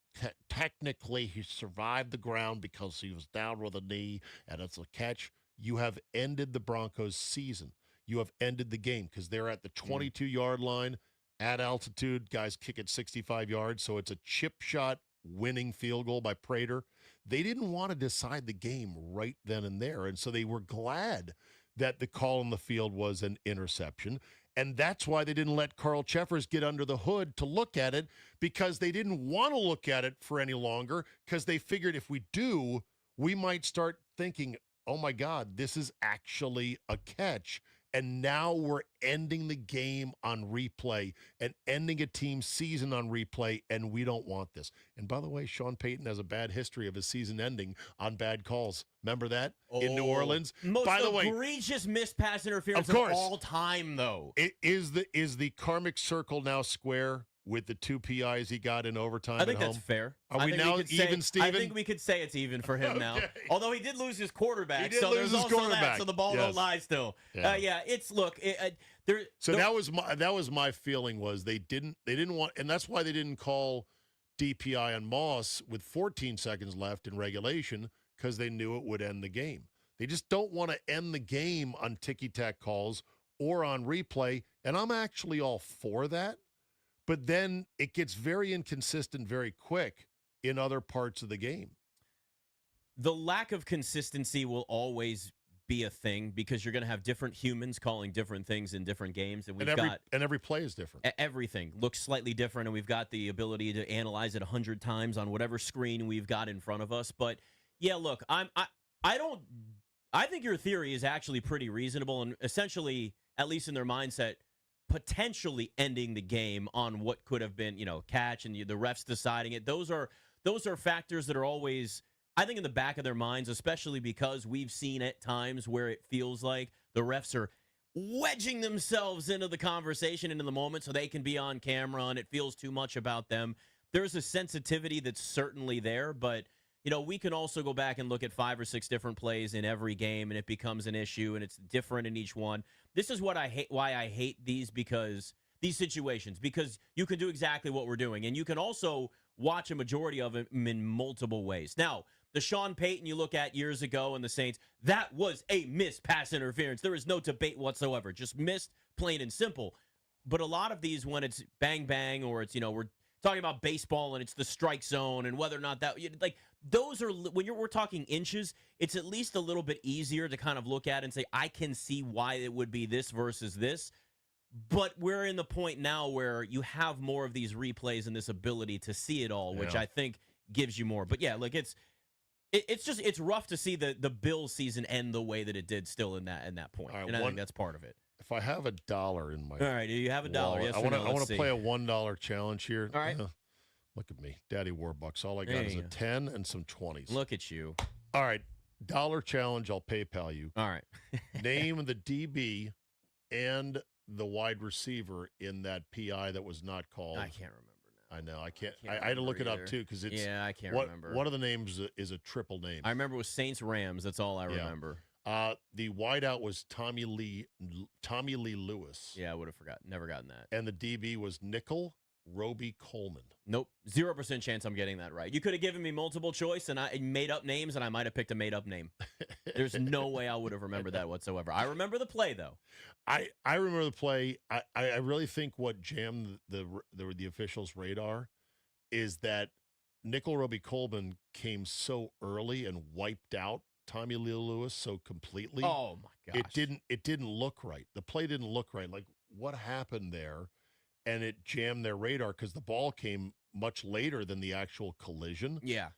technically he survived the ground because he was down with a knee, and it's a catch. You have ended the Broncos' season. You have ended the game because they're at the 22-yard line at altitude. Guys kick it 65 yards, so it's a chip shot winning field goal by Prater. They didn't want to decide the game right then and there, and so they were glad that the call on the field was an interception. And that's why they didn't let Carl Cheffers get under the hood to look at it, because they didn't want to look at it for any longer, because they figured if we do, we might start thinking, oh, my God, this is actually a catch. And now we're ending the game on replay and ending a team's season on replay, and we don't want this. And by the way, Sean Payton has a bad history of his season ending on bad calls. Remember that in New Orleans? Most by the way, egregious missed pass interference of all time, though. Is the karmic circle now square with the 2 PIs he got in overtime? I think that's fair. Are we now even, Steven? I think we could say it's even for him now. Although he did lose his quarterback, so there's also that. So the ball don't lie still. Yeah. It's look. That was my feeling was they didn't want, and that's why they didn't call DPI on Moss with 14 seconds left in regulation, because they knew it would end the game. They just don't want to end the game on ticky-tack calls or on replay, and I'm actually all for that. But then it gets very inconsistent very quick in other parts of the game. The lack of consistency will always be a thing because you're going to have different humans calling different things in different games, and every play is different. Everything looks slightly different, and we've got the ability to analyze it 100 times on whatever screen we've got in front of us. But yeah, look, I think your theory is actually pretty reasonable, and essentially, at least in their mindset, potentially ending the game on what could have been, catch and the refs deciding it. Those are factors that are always, I think, in the back of their minds, especially because we've seen at times where it feels like the refs are wedging themselves into the conversation, into the moment, so they can be on camera, and it feels too much about them. There's a sensitivity that's certainly there, but we can also go back and look at 5 or 6 different plays in every game, and it becomes an issue, and it's different in each one. This is why I hate these situations, because you can do exactly what we're doing, and you can also watch a majority of them in multiple ways. Now, the Sean Payton you look at years ago in the Saints, that was a missed pass interference. There is no debate whatsoever. Just missed, plain and simple. But a lot of these, when it's bang, bang, or it's, we're talking about baseball and it's the strike zone and whether or not that, those are, when we're talking inches, it's at least a little bit easier to kind of look at and say, I can see why it would be this versus this. But we're in the point now where you have more of these replays and this ability to see it all, which I think gives you more. But yeah, it's rough to see the Bills season end the way that it did still in that point. Right, and I think that's part of it. If I have $1 in my all right, do you have $1? Yes, I want to play a $1 challenge here. All right. Look at me, Daddy Warbucks. All I got is a 10 and some 20s. Look at you. All right, $1 challenge. I'll PayPal you. All right. Name the DB and the wide receiver in that PI that was not called. I can't remember now. I know. I can't. I had to look it up too because it's. Yeah, I can't remember. One of the names is a triple name. I remember it was Saints Rams. That's all I remember. The wideout was Tommy Lee Lewis. Yeah, I would have forgotten. Never gotten that. And the DB was Nickel Roby Coleman. Nope. 0% chance I'm getting that right. You could have given me multiple choice and I made up names, and I might have picked a made up name. There's no way I would have remembered that whatsoever. I remember the play though. I remember the play. I really think what jammed the officials' radar is that Nickel Roby Coleman came so early and wiped out Tommy Lee Lewis so completely. Oh my gosh. It didn't look right. The play didn't look right. Like, what happened there? And it jammed their radar because the ball came much later than the actual collision. Yeah.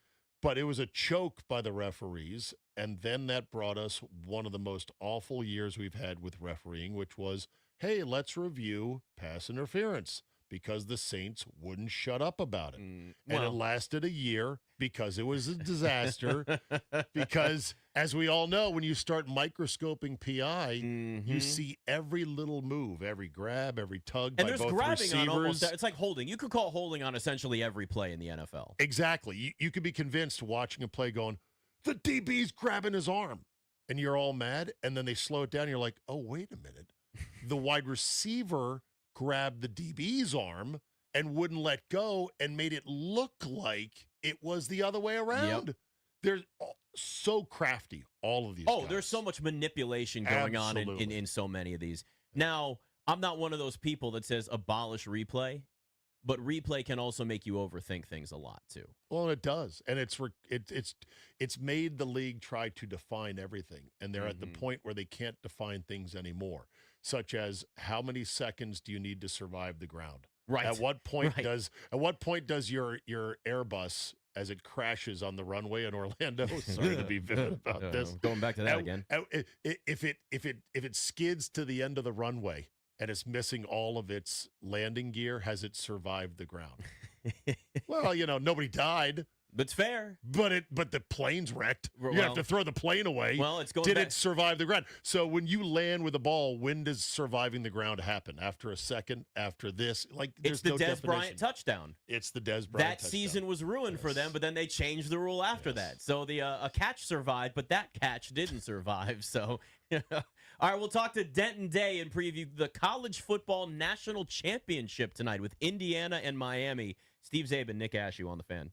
But it was a choke by the referees, and then that brought us one of the most awful years we've had with refereeing, which was, hey, let's review pass interference, because the Saints wouldn't shut up about it. And it lasted a year because it was a disaster. Because, as we all know, when you start microscoping PI, you see every little move, every grab, every tug by both receivers. And there's grabbing on almost, it's like holding. You could call holding on essentially every play in the NFL. Exactly. You could be convinced watching a play going, the DB's grabbing his arm. And you're all mad, and then they slow it down, and you're like, oh, wait a minute. The wide receiver grabbed the DB's arm and wouldn't let go and made it look like it was the other way around. Yep. They're so crafty, all of these guys. There's so much manipulation going on in so many of these. Now, I'm not one of those people that says abolish replay, but replay can also make you overthink things a lot too. Well, it does. And it's made the league try to define everything, and they're at the point where they can't define things anymore, such as how many seconds do you need to survive the ground? Right. At what point does your Airbus, as it crashes on the runway in Orlando, sorry to be vivid about this, going back to that again, if it skids to the end of the runway and it's missing all of its landing gear, has it survived the ground? Well, nobody died. That's fair. But the plane's wrecked. You have to throw the plane away. Well, it's going Did back. It survive the ground? So when you land with the ball, when does surviving the ground happen? After a second? After this? It's the Dez Bryant touchdown. It's the Dez Bryant touchdown. That season was ruined for them, but then they changed the rule after that. So a catch survived, but that catch didn't survive. So, all right, we'll talk to Denton Day and preview the college football national championship tonight with Indiana and Miami. Steve Zabin, Nick Ashooh on the Fan.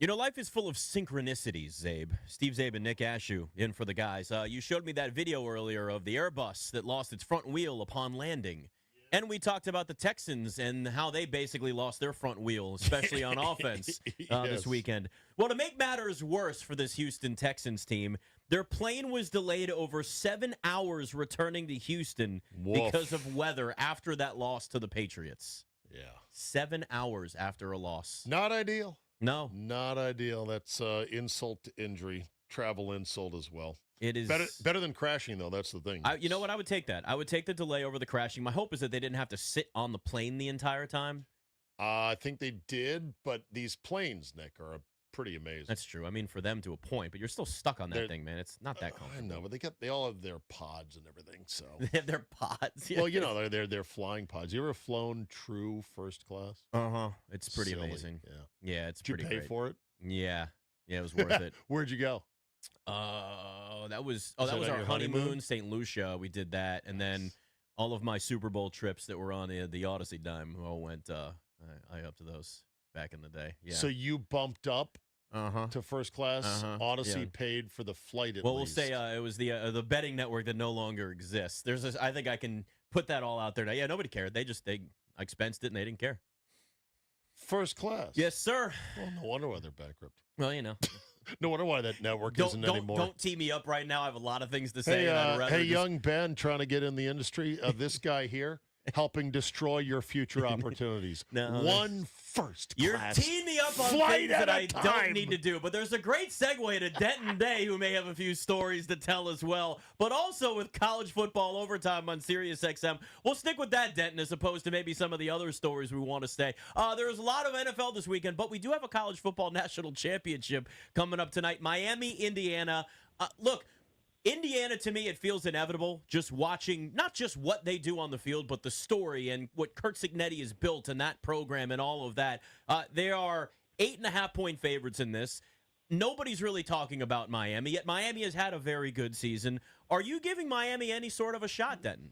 You know, life is full of synchronicities, Zabe. Steve Zabe and Nick Ashooh in for the guys. You showed me that video earlier of the Airbus that lost its front wheel upon landing. And we talked about the Texans and how they basically lost their front wheel, especially on offense this weekend. Well, to make matters worse for this Houston Texans team, their plane was delayed over 7 hours returning to Houston because of weather after that loss to the Patriots. Yeah. 7 hours after a loss. Not ideal. No. Not ideal. That's insult to injury, travel insult as well. It is better than crashing, though. That's the thing. You know what? I would take that. I would take the delay over the crashing. My hope is that they didn't have to sit on the plane the entire time. I think they did, but these planes, Nick, are pretty amazing. That's true. I mean, for them to a point, but you're still stuck on that thing, man. It's not that comfortable. I know, but they all have their pods and everything. So they have their pods. Well, you know, they're flying pods. You ever flown true first class? It's pretty amazing. Yeah, it's pretty. Did you pay for it? Yeah, it was worth it. Where'd you go? That was our honeymoon, St. Lucia. We did that, and then all of my Super Bowl trips that were on the Odyssey dime all went I up to those back in the day. Yeah. So you bumped up to first class. Odyssey paid for the flight at least. We'll say it was the betting network that no longer exists. I think I can put that all out there now. Yeah, nobody cared. They expensed it and they didn't care. First class. Yes, sir. Well, no wonder why they're bankrupt. Well, you know. No wonder why that network isn't anymore. Don't tee me up right now. I have a lot of things to say. Hey, young Ben, trying to get in the industry. This guy here, helping destroy your future opportunities. One first class. You're teeing me up on things that I don't need to do. But there's a great segue to Denton Day, who may have a few stories to tell as well. But also with college football overtime on SiriusXM. We'll stick with that, Denton, as opposed to maybe some of the other stories we want to stay. There's a lot of NFL this weekend, but we do have a college football national championship coming up tonight. Miami, Indiana. Look, Indiana, to me, it feels inevitable just watching not just what they do on the field, but the story and what Curt Cignetti has built in that program and all of that. They are 8.5-point favorites in this. Nobody's really talking about Miami, yet Miami has had a very good season. Are you giving Miami any sort of a shot, Denton?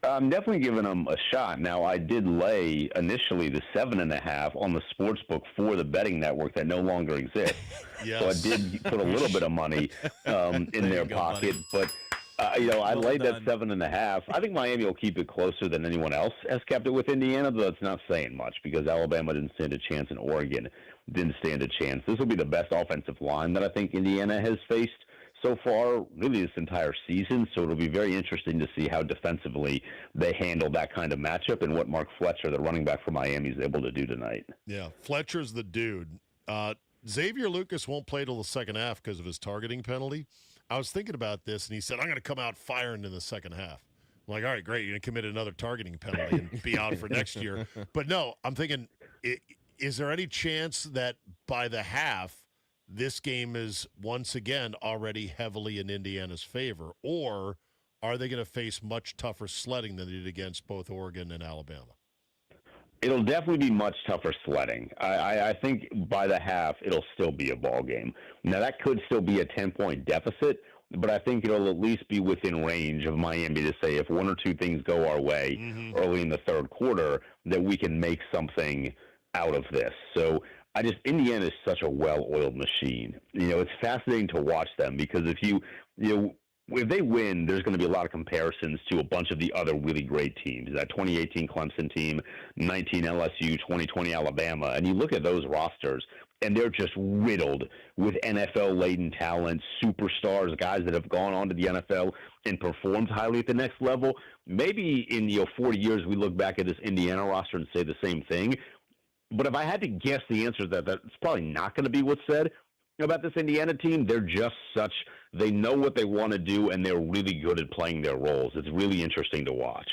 I'm definitely giving them a shot. Now, I did lay initially the 7.5 on the sports book for the betting network that no longer exists. Yes. So I did put a little bit of money in their pocket. Buddy. But, I laid that 7.5. I think Miami will keep it closer than anyone else has kept it with Indiana, though it's not saying much because Alabama didn't stand a chance and Oregon didn't stand a chance. This will be the best offensive line that I think Indiana has faced so far, really this entire season, so it'll be very interesting to see how defensively they handle that kind of matchup and what Mark Fletcher, the running back for Miami, is able to do tonight. Yeah, Fletcher's the dude. Xavier Lucas won't play till the second half because of his targeting penalty. I was thinking about this, and he said, I'm going to come out firing in the second half. I'm like, all right, great, you're going to commit another targeting penalty and be out for next year. But no, I'm thinking, is there any chance that by the half, this game is once again already heavily in Indiana's favor, or are they going to face much tougher sledding than they did against both Oregon and Alabama? It'll definitely be much tougher sledding. I think by the half, it'll still be a ball game. Now, that could still be a 10-point deficit, but I think it'll at least be within range of Miami to say if one or two things go our way early in the third quarter, that we can make something out of this. So Indiana is such a well-oiled machine. It's fascinating to watch them because if they win, there's going to be a lot of comparisons to a bunch of the other really great teams. That 2018 Clemson team, 19 LSU, 2020 Alabama. And you look at those rosters, and they're just riddled with NFL-laden talent, superstars, guys that have gone on to the NFL and performed highly at the next level. Maybe in 40 years we look back at this Indiana roster and say the same thing. But if I had to guess the answer, that's probably not going to be what's said about this Indiana team. They're just they know what they want to do, and they're really good at playing their roles. It's really interesting to watch.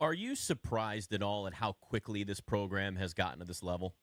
Are you surprised at all at how quickly this program has gotten to this level?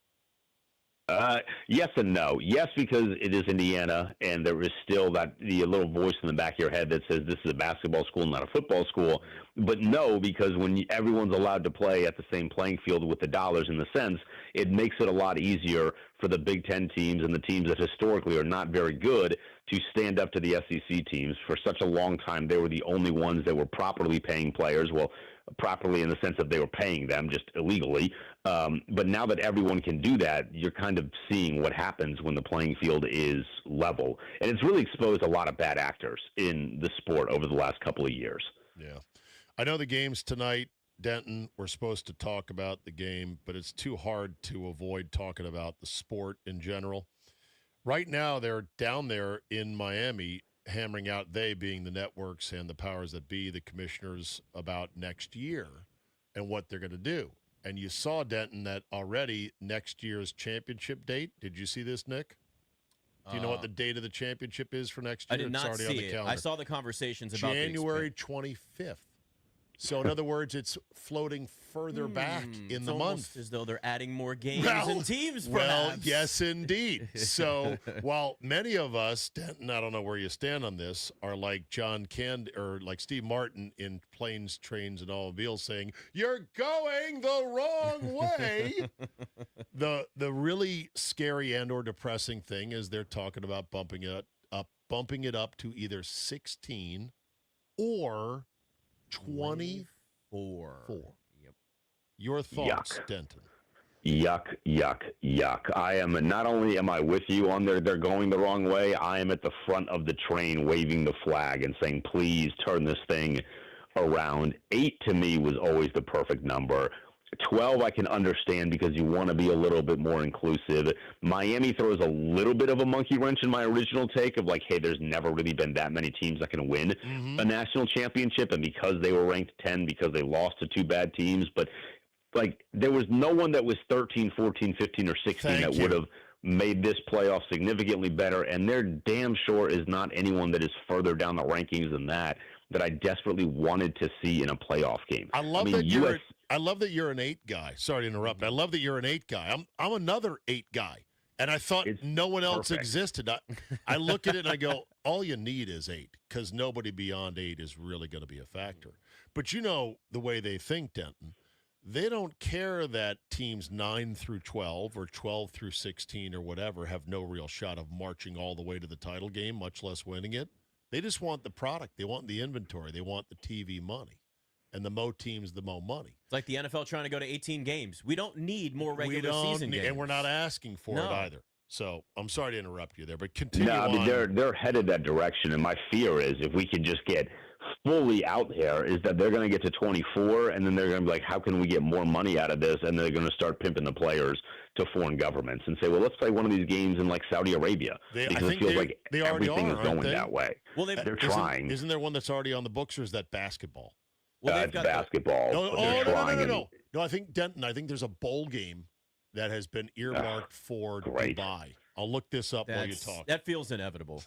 Yes and no. Yes, because it is Indiana, and there is still the little voice in the back of your head that says this is a basketball school, not a football school. But no, because when everyone's allowed to play at the same playing field with the dollars and the cents, it makes it a lot easier for the Big Ten teams and the teams that historically are not very good to stand up to the SEC teams. For such a long time, they were the only ones that were properly paying players. Well, properly in the sense that they were paying them, just illegally. But now that everyone can do that, you're kind of seeing what happens when the playing field is level. And it's really exposed a lot of bad actors in the sport over the last couple of years. Yeah. I know the game's tonight, Denton. We're supposed to talk about the game, but it's too hard to avoid talking about the sport in general. Right now, they're down there in Miami hammering out, they being the networks and the powers that be, the commissioners, about next year and what they're going to do. And you saw, Denton, that already next year's championship date. Did you see this, Nick? Do you know what the date of the championship is for next year? I did not it's already see on the it. calendar. I saw the conversations about January 25th. So, in other words, it's floating further back in the month. As though they're adding more games and teams, perhaps. Well, yes, indeed. So, while many of us, Denton, I don't know where you stand on this, are like John Candy or like Steve Martin in Planes, Trains, and Automobiles saying, "You're going the wrong way." The really scary and or depressing thing is they're talking about bumping it up to either 16 or 24. Yep. Your thoughts, Yuck. Denton? Yuck, yuck, yuck. I am not only am I with you on they're going the wrong way, I am at the front of the train waving the flag and saying, please turn this thing around. 8 to me was always the perfect number. 12 I can understand because you want to be a little bit more inclusive. Miami throws a little bit of a monkey wrench in my original take of like, hey, there's never really been that many teams that can win a national championship, and because they were ranked 10 because they lost to 2 bad teams, but like there was no one that was 13, 14, 15, or 16 that would have made this playoff significantly better, and there damn sure is not anyone that is further down the rankings than that I desperately wanted to see in a playoff game. I love that you're an 8 guy. Sorry to interrupt. I love that you're an 8 guy. I'm another 8 guy, and I thought no one else existed. I look at it and I go, all you need is 8 because nobody beyond 8 is really going to be a factor. But you know the way they think, Denton. They don't care that teams 9 through 12 or 12 through 16 or whatever have no real shot of marching all the way to the title game, much less winning it. They just want the product. They want the inventory. They want the TV money. And the more teams, the more money. It's like the NFL trying to go to 18 games. We don't need more regular season games. And we're not asking for it either. So I'm sorry to interrupt you there, but continue on. No, I mean, they're headed that direction, and my fear is if we could just get fully out there is that they're going to get to 24, and then they're going to be like, how can we get more money out of this? And they're going to start pimping the players to foreign governments and say, well, let's play one of these games in like Saudi Arabia. Because it feels like everything is going that way. Well, they're trying. Isn't there one that's already on the books, or is that basketball? Well, it's basketball. No, I think, Denton, there's a bowl game that has been earmarked for Dubai. I'll look this up while you talk. That feels inevitable.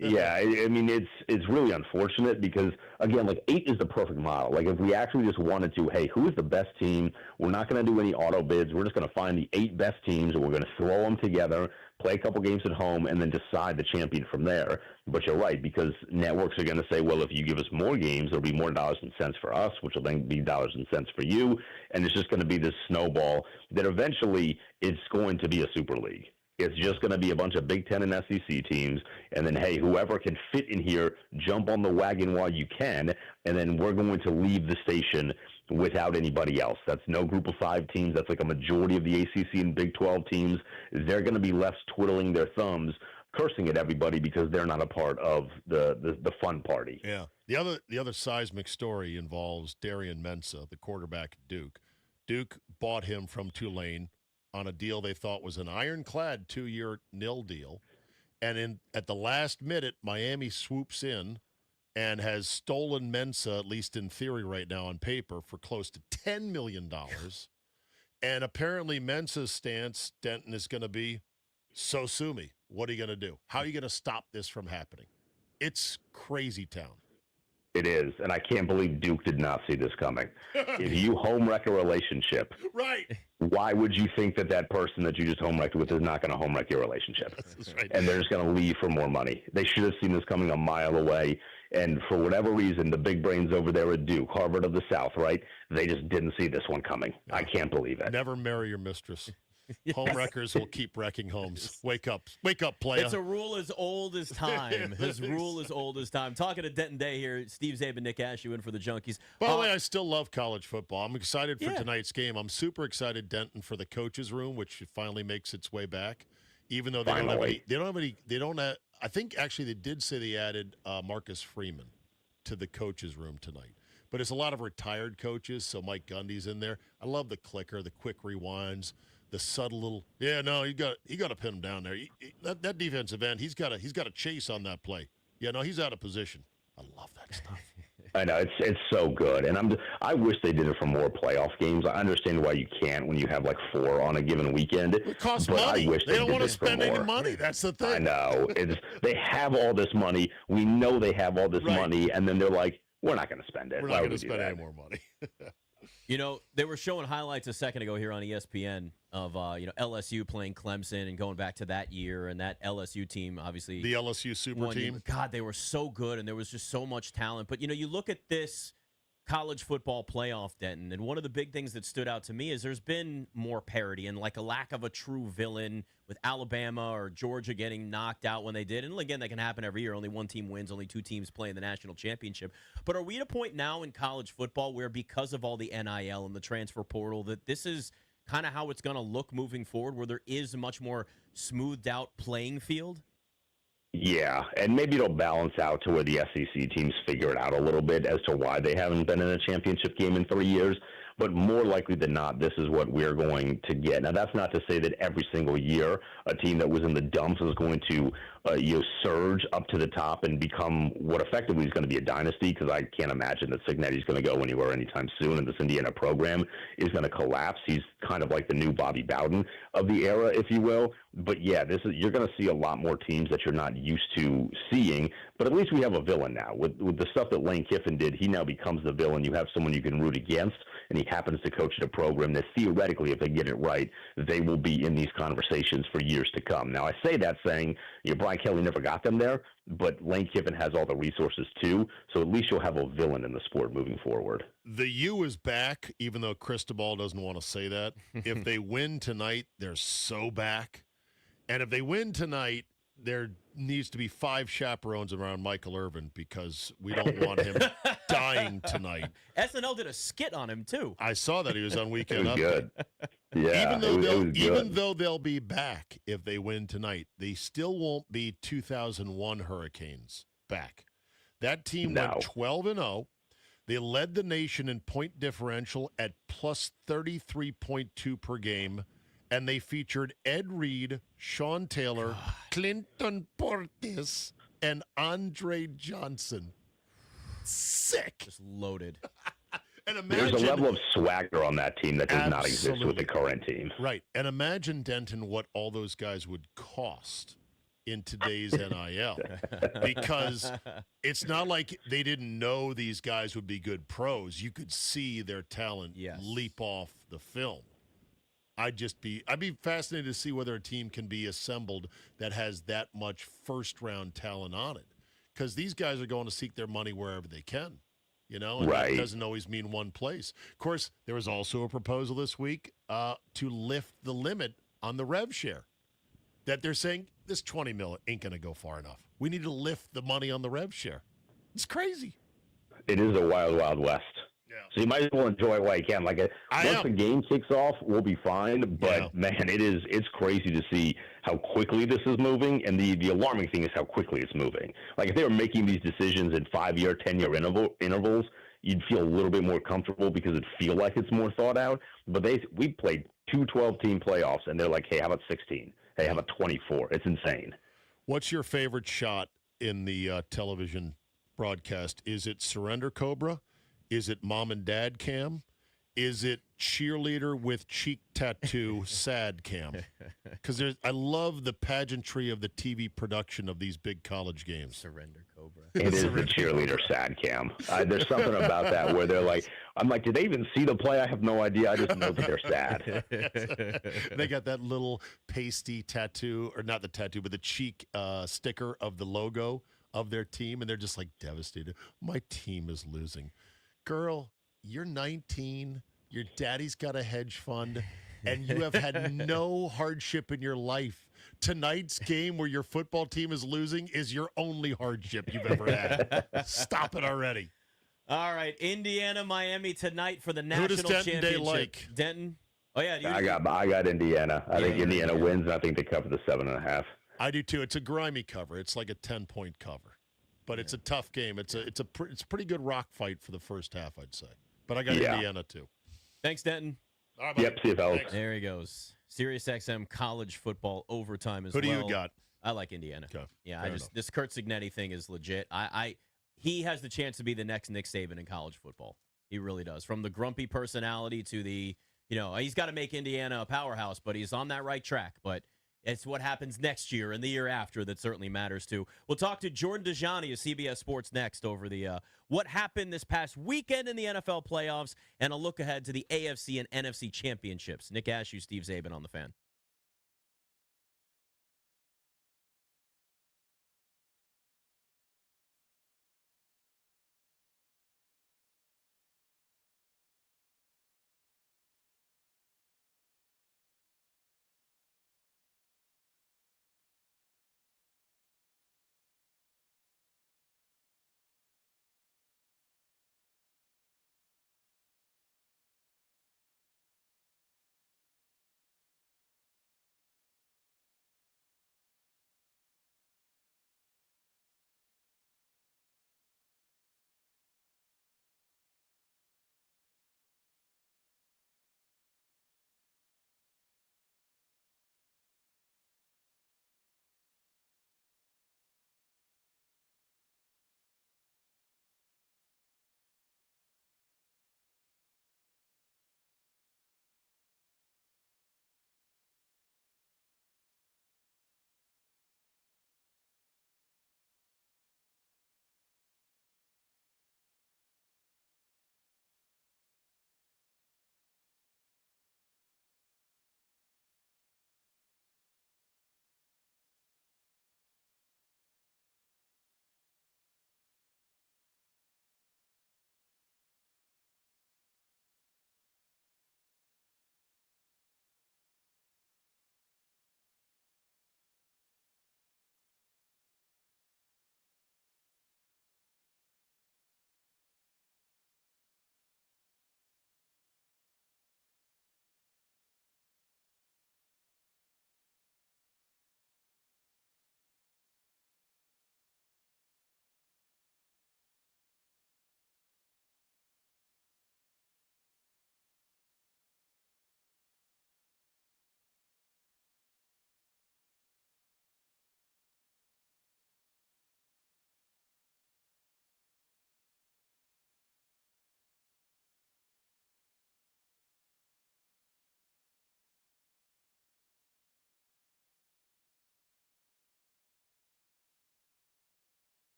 Yeah, I mean, it's really unfortunate because, again, like 8 is the perfect model. Like if we actually just wanted to, hey, who is the best team? We're not going to do any auto bids. We're just going to find the 8 best teams, and we're going to throw them together, play a couple games at home, and then decide the champion from there. But you're right, because networks are going to say, well, if you give us more games, there'll be more dollars and cents for us, which will then be dollars and cents for you. And it's just going to be this snowball that eventually it's going to be a super league. It's just going to be a bunch of Big Ten and SEC teams, and then, hey, whoever can fit in here, jump on the wagon while you can, and then we're going to leave the station without anybody else. That's no group of 5 teams. That's like a majority of the ACC and Big 12 teams. They're going to be left twiddling their thumbs, cursing at everybody because they're not a part of the fun party. Yeah. The other seismic story involves Darian Mensah, the quarterback at Duke. Duke bought him from Tulane on a deal they thought was an ironclad 2-year nil deal. And at the last minute, Miami swoops in and has stolen Mensah, at least in theory right now on paper, for close to $10 million. And apparently Mensah's stance, Denton, is going to be, so sue me. What are you going to do? How are you going to stop this from happening? It's crazy town. It is, and I can't believe Duke did not see this coming. If you home wreck a relationship, right? Why would you think that person that you just home wrecked with is not going to home wreck your relationship? That's right. And they're just going to leave for more money. They should have seen this coming a mile away. And for whatever reason, the big brains over there at Duke, Harvard of the South, right? They just didn't see this one coming. I can't believe it. Never marry your mistress. Home wreckers will keep wrecking homes. Wake up, playa. It's a rule as old as time. His rule as old as time. Talking to Denton Day here, Steve Zabe and Nick Ashooh in for the Junkies. By the way, I still love college football. I'm excited for tonight's game. I'm super excited, Denton, for the coaches' room, which finally makes its way back. Even though they don't have. I think actually they did say they added Marcus Freeman to the coaches' room tonight. But it's a lot of retired coaches, so Mike Gundy's in there. I love the clicker, the quick rewinds, the subtle little. Yeah, no, you got to pin him down there. That defensive end, he's got to chase on that play. Yeah, no, he's out of position. I love that stuff. I know it's so good, and I wish they did it for more playoff games. I understand why you can't when you have like 4 on a given weekend. It costs but money. I wish they don't want to spend any money. That's the thing. I know. They have all this money. We know they have all this money, and then they're like, we're not going to spend it. We're not going to spend any more money. You know, they were showing highlights a second ago here on ESPN of LSU playing Clemson and going back to that year, and that LSU team, obviously. The LSU super team. God, they were so good, and there was just so much talent. But, you look at this college football playoff, Denton, and one of the big things that stood out to me is there's been more parity and like a lack of a true villain with Alabama or Georgia getting knocked out when they did. And again, that can happen every year. Only one team wins, only 2 teams play in the national championship. But are we at a point now in college football where because of all the NIL and the transfer portal that this is kind of how it's going to look moving forward, where there is a much more smoothed out playing field? Yeah, and maybe it'll balance out to where the SEC teams figure it out a little bit as to why they haven't been in a championship game in 3 years. But more likely than not, this is what we're going to get. Now, that's not to say that every single year a team that was in the dumps is going to surge up to the top and become what effectively is going to be a dynasty, because I can't imagine that Cignetti's going to go anywhere anytime soon, and this Indiana program is going to collapse. He's kind of like the new Bobby Bowden of the era, if you will. But, yeah, you're going to see a lot more teams that you're not used to seeing, but at least we have a villain now. With the stuff that Lane Kiffin did, he now becomes the villain. You have someone you can root against, and he happens to coach at a program that theoretically, if they get it right, they will be in these conversations for years to come. Now, I say that saying, Brian Kelly never got them there, but Lane Kiffin has all the resources too, so at least you'll have a villain in the sport moving forward. The U is back, even though Cristobal doesn't want to say that. If they win tonight, they're so back. And if they win tonight, there needs to be 5 chaperones around Michael Irvin because we don't want him dying tonight. SNL did a skit on him, too. I saw that. He was on Weekend Update. Good. Yeah, even though they'll be back if they win tonight, they still won't be 2001 Hurricanes back. That team went 12-0. They led the nation in point differential at plus 33.2 per game. And they featured Ed Reed, Sean Taylor, Clinton Portis, and Andre Johnson. Sick. Just loaded. And there's a level of swagger on that team that does not exist with the current team. Right. And imagine, Denton, what all those guys would cost in today's NIL. Because it's not like they didn't know these guys would be good pros. You could see their talent leap off the film. I'd be fascinated to see whether a team can be assembled that has that much first-round talent on it. Because these guys are going to seek their money wherever they can, and that doesn't always mean one place. Of course, there was also a proposal this week to lift the limit on the rev share. That they're saying this $20 million ain't going to go far enough. We need to lift the money on the rev share. It's crazy. It is a wild, wild west. Yeah. So you might as well enjoy it while you can. Once the game kicks off, we'll be fine. But man, it's crazy to see how quickly this is moving. And the alarming thing is how quickly it's moving. Like if they were making these decisions in 5-year, 10-year intervals, you'd feel a little bit more comfortable because it'd feel like it's more thought out. But we played 2 12-team playoffs, and they're like, hey, how about 16? Hey, how about 24? It's insane. What's your favorite shot in the television broadcast? Is it Surrender Cobra? Is it mom and dad cam? Is it cheerleader with cheek tattoo sad cam? Because I love the pageantry of the TV production of these big college games. Surrender Cobra. It is the cheerleader sad cam. There's something about that where they're like, I'm like, did they even see the play? I have no idea. I just know that they're sad. They got that little pasty tattoo, or not the tattoo, but the cheek sticker of the logo of their team, and they're just like devastated. My team is losing. Girl, you're 19. Your daddy's got a hedge fund. and you have had no hardship in your life. Tonight's game where your football team is losing is your only hardship you've ever had. Stop it already. All right, Indiana, Miami tonight for the national Who does Denton championship. Day like? Denton? Oh, yeah. I got Indiana. I think Indiana wins, and I think they cover the 7.5. I do, too. It's a grimy cover. It's like a 10-point cover. But it's a tough game. It's a pretty good rock fight for the first half, I'd say. But I got Indiana, too. Thanks, Denton. All right, yep, see you, fellas. There he goes. Sirius XM college football overtime as well. Who do you got? I like Indiana. Okay. Yeah, this Kurt Signetti thing is legit. He has the chance to be the next Nick Saban in college football. He really does. From the grumpy personality to the, he's got to make Indiana a powerhouse, but he's on that right track. But it's what happens next year and the year after that certainly matters too. We'll talk to Jordan Dajani of CBS Sports next over the what happened this past weekend in the NFL playoffs and a look ahead to the AFC and NFC championships. Nick Ashooh, Steve Zabin on the Fan.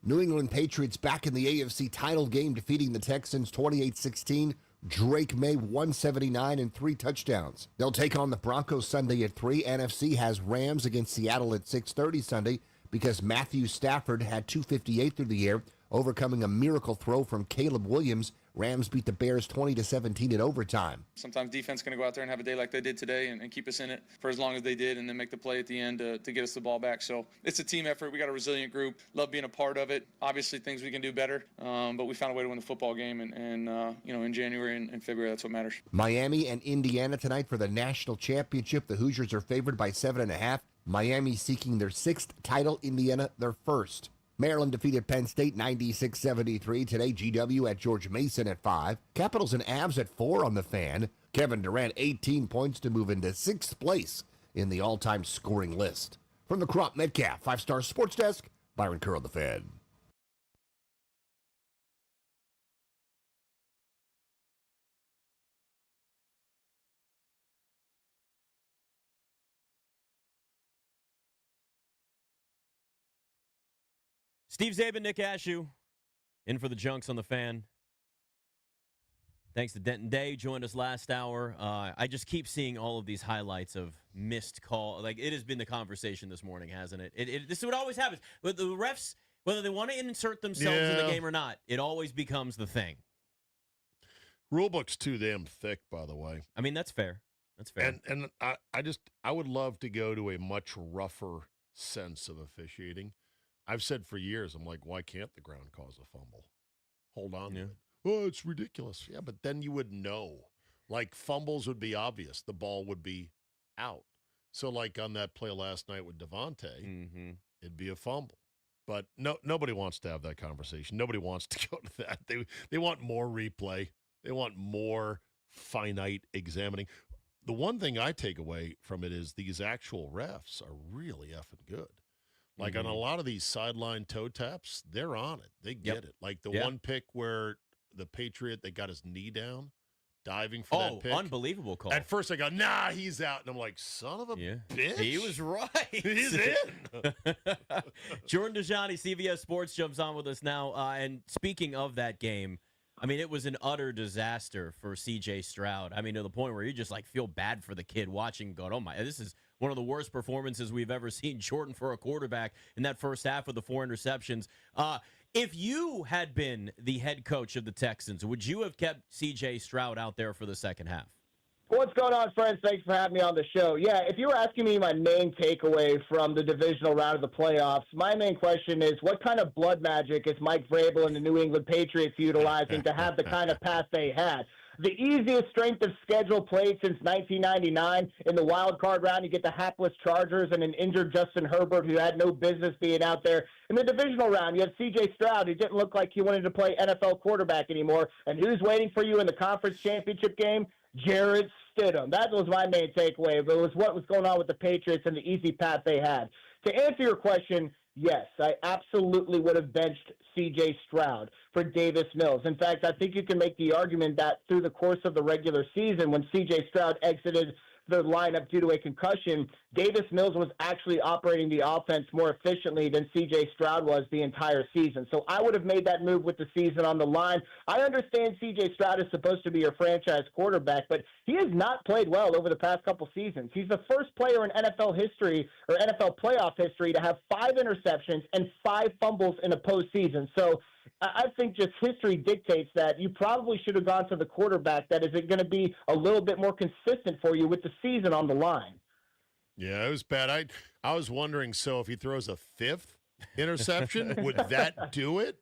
New England Patriots back in the AFC title game, defeating the Texans 28-16. Drake May 179 and 3 touchdowns. They'll take on the Broncos Sunday at 3. NFC has Rams against Seattle at 6:30 Sunday because Matthew Stafford had 258 through the air, overcoming a miracle throw from Caleb Williams. Rams beat the Bears 20-17 in overtime. Sometimes defense going to go out there and have a day like they did today and keep us in it for as long as they did and then make the play at the end to get us the ball back. So it's a team effort. We got a resilient group. Love being a part of it. Obviously things we can do better, but we found a way to win the football game and in January and February, that's what matters. Miami and Indiana tonight for the national championship. The Hoosiers are favored by 7.5. Miami seeking their 6th title, Indiana their 1st. Maryland defeated Penn State 96-73 today. GW at George Mason at 5. Capitals and Avs at 4 on the Fan. Kevin Durant 18 points to move into 6th place in the all-time scoring list. From the Crop Metcalf 5-Star Sports Desk, Byron Kerr on the Fan. Steve Zabin, Nick Ashooh, in for the Junks on the Fan. Thanks to Denton Day, joined us last hour. I just keep seeing all of these highlights of missed call. Like, it has been the conversation this morning, hasn't it? This is what always happens. But the refs, whether they want to insert themselves in the game or not, it always becomes the thing. Rulebook's too damn thick, by the way. I mean, that's fair. That's fair. And I would love to go to a much rougher sense of officiating. I've said for years, I'm like, why can't the ground cause a fumble? Hold on to it. Oh, it's ridiculous. Yeah, but then you would know. Like, fumbles would be obvious. The ball would be out. So, like on that play last night with Devontae, it'd be a fumble. But nobody wants to have that conversation. Nobody wants to go to that. They want more replay. They want more finite examining. The one thing I take away from it is these actual refs are really effing good. Like on a lot of these sideline toe taps, they're on it. They get it. Like the one pick where the Patriot, they got his knee down, diving for that pick. Unbelievable call. At first I go, nah, he's out. And I'm like, son of a bitch. He was right. He's in. Jordan Dajani, CBS Sports, jumps on with us now. And speaking of that game, I mean, it was an utter disaster for C.J. Stroud. I mean, to the point where you just, like, feel bad for the kid watching going, oh, my, this is one of the worst performances we've ever seen Jordan for a quarterback in that first half with the 4 interceptions. If you had been the head coach of the Texans, would you have kept C.J. Stroud out there for the second half? What's going on, friends? Thanks for having me on the show. Yeah, if you were asking me my main takeaway from the divisional round of the playoffs, my main question is, what kind of blood magic is Mike Vrabel and the New England Patriots utilizing to have the kind of pass they had? The easiest strength of schedule played since 1999. In the wild card round, you get the hapless Chargers and an injured Justin Herbert who had no business being out there. In the divisional round, you have C.J. Stroud who didn't look like he wanted to play NFL quarterback anymore. And who's waiting for you in the conference championship game? Jarrett Stidham. That was my main takeaway. But it was what was going on with the Patriots and the easy path they had. To answer your question, yes, I absolutely would have benched C.J. Stroud for Davis Mills. In fact, I think you can make the argument that through the course of the regular season, when C.J. Stroud exited the lineup due to a concussion, Davis Mills was actually operating the offense more efficiently than C.J. Stroud was the entire season. So I would have made that move with the season on the line. I understand C.J. Stroud is supposed to be your franchise quarterback, but he has not played well over the past couple seasons. He's the first player in NFL history or NFL playoff history to have 5 interceptions and 5 fumbles in a postseason. So I think just history dictates that you probably should have gone to the quarterback that is going to be a little bit more consistent for you with the season on the line. Yeah, it was bad. I was wondering, so if he throws a 5th interception, would that do it?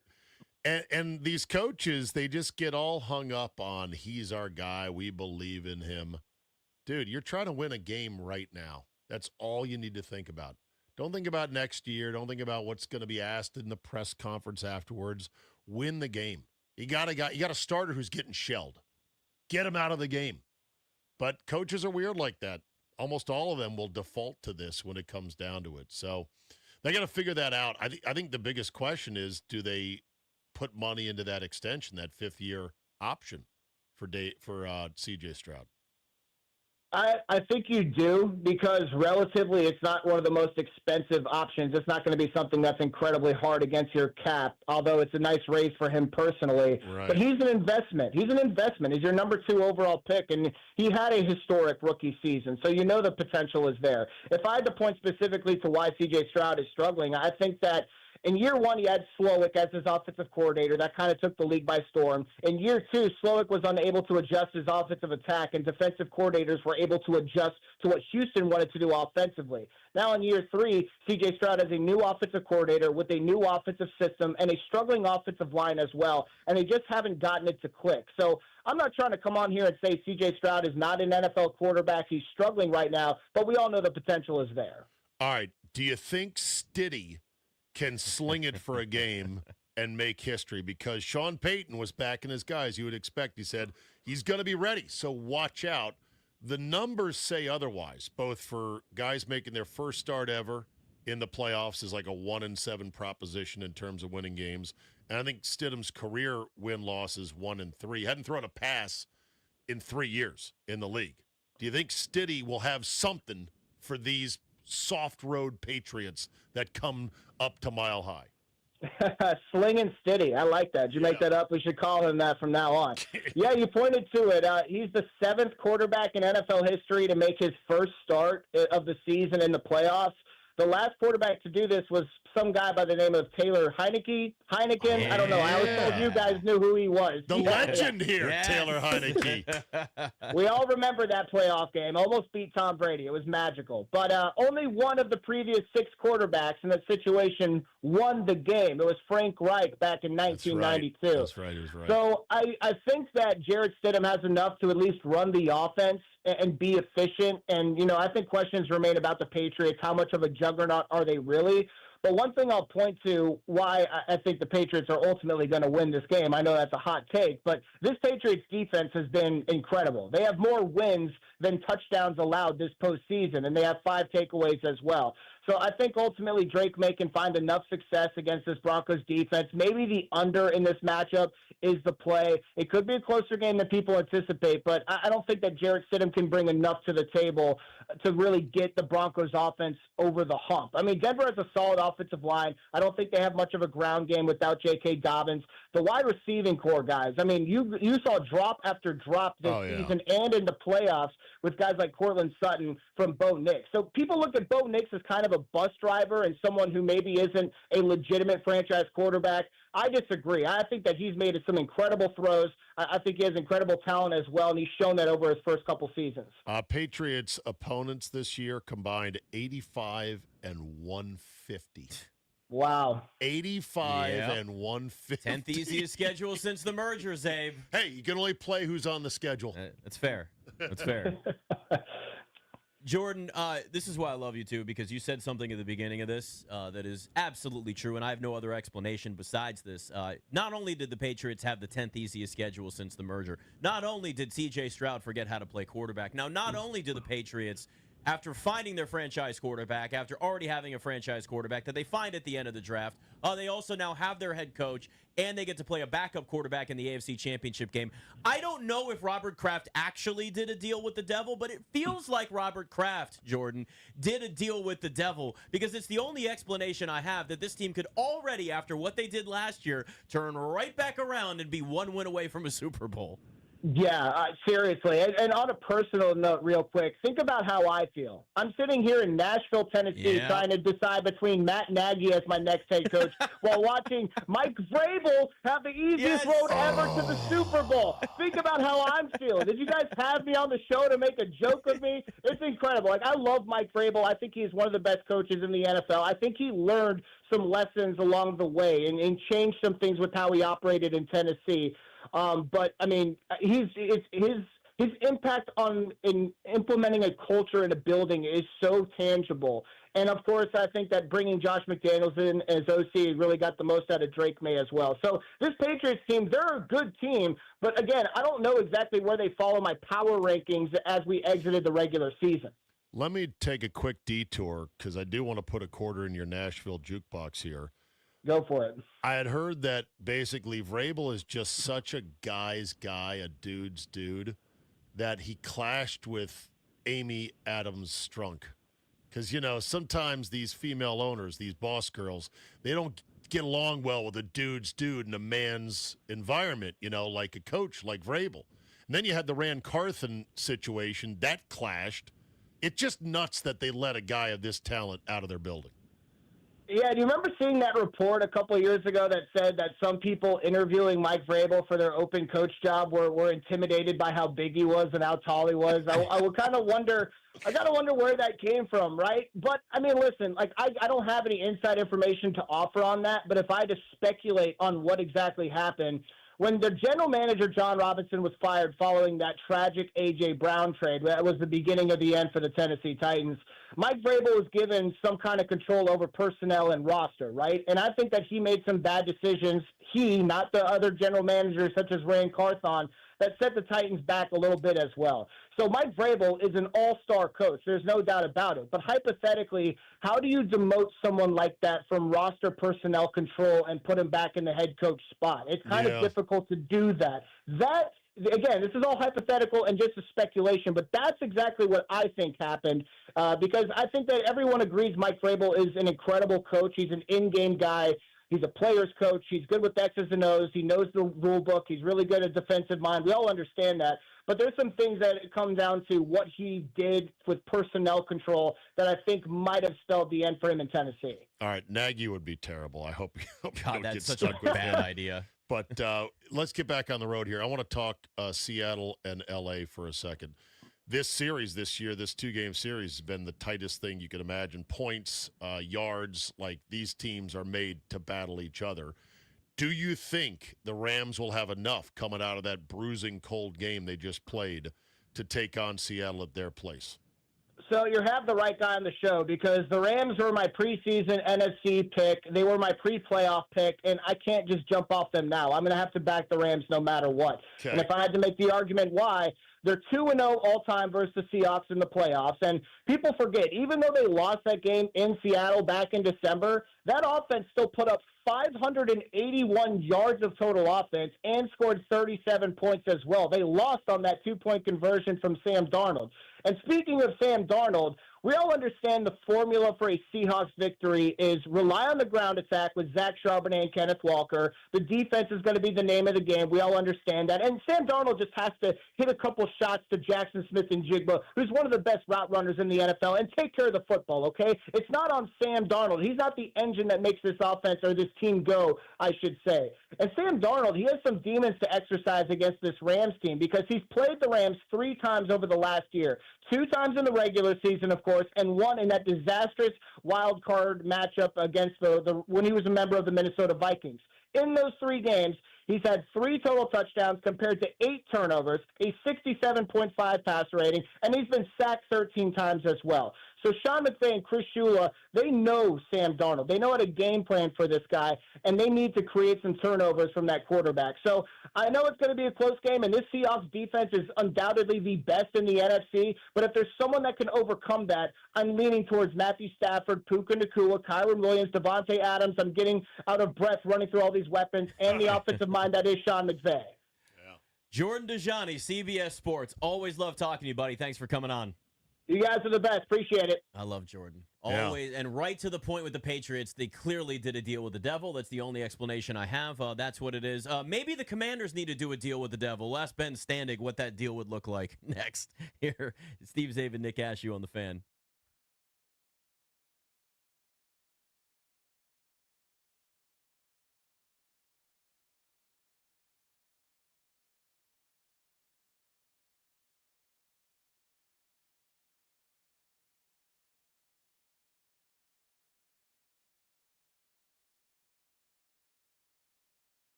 And these coaches, they just get all hung up on, he's our guy, we believe in him. Dude, you're trying to win a game right now. That's all you need to think about. Don't think about next year. Don't think about what's going to be asked in the press conference afterwards. Win the game. You got a starter who's getting shelled. Get him out of the game. But coaches are weird like that. Almost all of them will default to this when it comes down to it. So they got to figure that out. I think the biggest question is, do they put money into that extension, that 5th-year option for C.J. Stroud? I think you do, because relatively it's not one of the most expensive options. It's not going to be something that's incredibly hard against your cap, although it's a nice raise for him personally. Right. But he's an investment. He's your number 2 overall pick, and he had a historic rookie season, so you know the potential is there. If I had to point specifically to why C.J. Stroud is struggling, I think that in year 1, he had Slowick as his offensive coordinator. That kind of took the league by storm. In year 2, Slowick was unable to adjust his offensive attack, and defensive coordinators were able to adjust to what Houston wanted to do offensively. Now in year 3, C.J. Stroud has a new offensive coordinator with a new offensive system and a struggling offensive line as well, and they just haven't gotten it to click. So I'm not trying to come on here and say C.J. Stroud is not an NFL quarterback. He's struggling right now, but we all know the potential is there. All right. Do you think Stiddy can sling it for a game and make history? Because Sean Payton was backing his guys. You would expect. He said he's going to be ready, so watch out. The numbers say otherwise, both for guys making their first start ever in the playoffs is like a 1-7 proposition in terms of winning games. And I think Stidham's career win-loss is 1-3. He hadn't thrown a pass in 3 years in the league. Do you think Stiddy will have something for these soft road Patriots that come up to Mile High? Sling and Stiddy. I like that. Did you make that up? We should call him that from now on. Yeah, you pointed to it. He's the 7th quarterback in NFL history to make his first start of the season in the playoffs. The last quarterback to do this was some guy by the name of Taylor Heineken. Yeah. I don't know. I was told you guys knew who he was. The legend here, Yes. Taylor Heineke. We all remember that playoff game. Almost beat Tom Brady. It was magical. But only one of the previous 6 quarterbacks in that situation won the game. It was Frank Reich back in 1992. That's right. He was right. So I think that Jarrett Stidham has enough to at least run the offense and be efficient. And, I think questions remain about the Patriots. How much of a juggernaut are they really? But one thing I'll point to why I think the Patriots are ultimately going to win this game, I know that's a hot take, but this Patriots defense has been incredible. They have more wins than touchdowns allowed this postseason, and they have 5 takeaways as well. So I think ultimately Drake May can find enough success against this Broncos defense. Maybe the under in this matchup is the play. It could be a closer game than people anticipate, but I don't think that Jarrett Stidham can bring enough to the table to really get the Broncos offense over the hump. I mean, Denver has a solid offensive line. I don't think they have much of a ground game without J.K. Dobbins. The wide receiving core guys, I mean, you saw drop after drop this season and in the playoffs with guys like Cortland Sutton from Bo Nix. So people look at Bo Nix as kind of a bus driver and someone who maybe isn't a legitimate franchise quarterback. I disagree. I think that he's made some incredible throws. I think he has incredible talent as well, and he's shown that over his first couple seasons. Patriots opponents this year combined 85 and 150. Wow. 85 and 150. 10th easiest schedule since the merger, Zabe. Hey, you can only play who's on the schedule. That's fair. That's fair. Jordan, this is why I love you, too, because you said something at the beginning of this that is absolutely true, and I have no other explanation besides this. Not only did the Patriots have the 10th easiest schedule since the merger, not only did C.J. Stroud forget how to play quarterback, now not only do the Patriots, after finding their franchise quarterback, after already having a franchise quarterback that they find at the end of the draft, they also now have their head coach, and they get to play a backup quarterback in the AFC Championship game. I don't know if Robert Kraft actually did a deal with the devil, but it feels like Robert Kraft, Jordan, did a deal with the devil, because it's the only explanation I have that this team could already, after what they did last year, turn right back around and be 1 win away from a Super Bowl. Yeah, seriously. And on a personal note, real quick, think about how I feel. I'm sitting here in Nashville, Tennessee, trying to decide between Matt Nagy as my next head coach while watching Mike Vrabel have the easiest road ever to the Super Bowl. Think about how I'm feeling. Did you guys have me on the show to make a joke with me? It's incredible. Like, I love Mike Vrabel. I think he's one of the best coaches in the NFL. I think he learned some lessons along the way and changed some things with how he operated in Tennessee. But I mean, his impact in implementing a culture in a building is so tangible. And of course, I think that bringing Josh McDaniels in as OC really got the most out of Drake May as well. So this Patriots team, they're a good team. But again, I don't know exactly where they fall in my power rankings as we exited the regular season. Let me take a quick detour because I do want to put a quarter in your Nashville jukebox here. Go for it. I had heard that basically Vrabel is just such a guy's guy, a dude's dude, that he clashed with Amy Adams Strunk? Because, sometimes these female owners, these boss girls, they don't get along well with a dude's dude in a man's environment, like a coach like Vrabel. And then you had the Rand Carthen situation. That clashed. It's just nuts that they let a guy of this talent out of their building. Yeah, do you remember seeing that report a couple of years ago that said that some people interviewing Mike Vrabel for their open coach job were intimidated by how big he was and how tall he was? I would kind of wonder. I got to wonder where that came from, right? But, I mean, listen, I don't have any inside information to offer on that, but if I had to speculate on what exactly happened, when the general manager, John Robinson, was fired following that tragic A.J. Brown trade, that was the beginning of the end for the Tennessee Titans, Mike Vrabel was given some kind of control over personnel and roster, right? And I think that he made some bad decisions, not the other general managers such as Rand Carthon, that set the Titans back a little bit as well. So Mike Vrabel is an all-star coach. There's no doubt about it. But hypothetically, how do you demote someone like that from roster personnel control and put him back in the head coach spot? It's kind of difficult to do that. Again, this is all hypothetical and just a speculation, but that's exactly what I think happened because I think that everyone agrees Mike Vrabel is an incredible coach. He's an in-game guy. He's a player's coach. He's good with X's and O's. He knows the rule book. He's really good at defensive mind. We all understand that. But there's some things that come down to what he did with personnel control that I think might have spelled the end for him in Tennessee. All right, Nagy would be terrible. I hope you God, that's such a bad idea. But let's get back on the road here. I want to talk Seattle and L.A. for a second. This series this year, this 2-game series, has been the tightest thing you could imagine. Points, yards, like these teams are made to battle each other. Do you think the Rams will have enough coming out of that bruising cold game they just played to take on Seattle at their place? So you have the right guy on the show because the Rams were my preseason NFC pick. They were my pre-playoff pick, and I can't just jump off them now. I'm going to have to back the Rams no matter what. Okay. And if I had to make the argument why, they're 2-0 all-time versus the Seahawks in the playoffs. And people forget, even though they lost that game in Seattle back in December, that offense still put up 581 yards of total offense and scored 37 points as well. They lost on that 2-point conversion from Sam Darnold. And speaking of Sam Darnold, we all understand the formula for a Seahawks victory is rely on the ground attack with Zach Charbonnet and Kenneth Walker. The defense is going to be the name of the game. We all understand that. And Sam Darnold just has to hit a couple shots to Jackson Smith and Jigba, who's one of the best route runners in the NFL, and take care of the football, okay? It's not on Sam Darnold. He's not the engine that makes this offense or this team go, I should say. And Sam Darnold, he has some demons to exercise against this Rams team because he's played the Rams 3 times over the last year. 2 times in the regular season, of course, and 1 in that disastrous wild card matchup against the when he was a member of the Minnesota Vikings. In those 3 games, he's had 3 total touchdowns compared to 8 turnovers, a 67.5 passer rating, and he's been sacked 13 times as well. So Sean McVay and Chris Shula, they know Sam Darnold. They know how to game plan for this guy, and they need to create some turnovers from that quarterback. So I know it's going to be a close game, and this Seahawks defense is undoubtedly the best in the NFC, but if there's someone that can overcome that, I'm leaning towards Matthew Stafford, Puka Nacua, Kyron Williams, Devontae Adams. I'm getting out of breath running through all these weapons, and the offensive mind that is Sean McVay. Jordan Dajani, CBS Sports. Always love talking to you, buddy. Thanks for coming on. You guys are the best. Appreciate it. I love Jordan. Always. Yeah. And right to the point with the Patriots. They clearly did a deal with the devil. That's the only explanation I have. That's what it is. Maybe the Commanders need to do a deal with the devil. We'll ask Ben Standig what that deal would look like next. Here, Steve Zabin, Nick Ashooh on the Fan.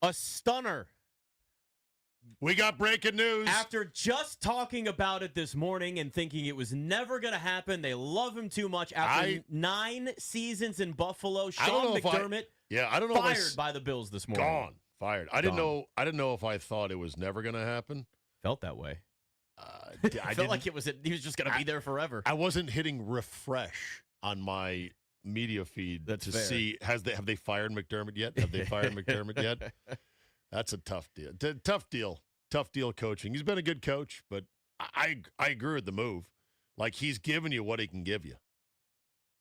A stunner. We got breaking news. After just talking about it this morning and thinking it was never going to happen, they love him too much. After 9 seasons in Buffalo, Sean McDermott fired by the Bills this morning. Gone. Fired. I didn't know if I thought it was never going to happen. Felt that way. I felt like he was just going to be there forever. I wasn't hitting refresh on my media feed see have they fired McDermott yet? Have they fired McDermott yet? That's a tough deal. Tough deal coaching. He's been a good coach, but I agree with the move. Like, he's giving you what he can give you.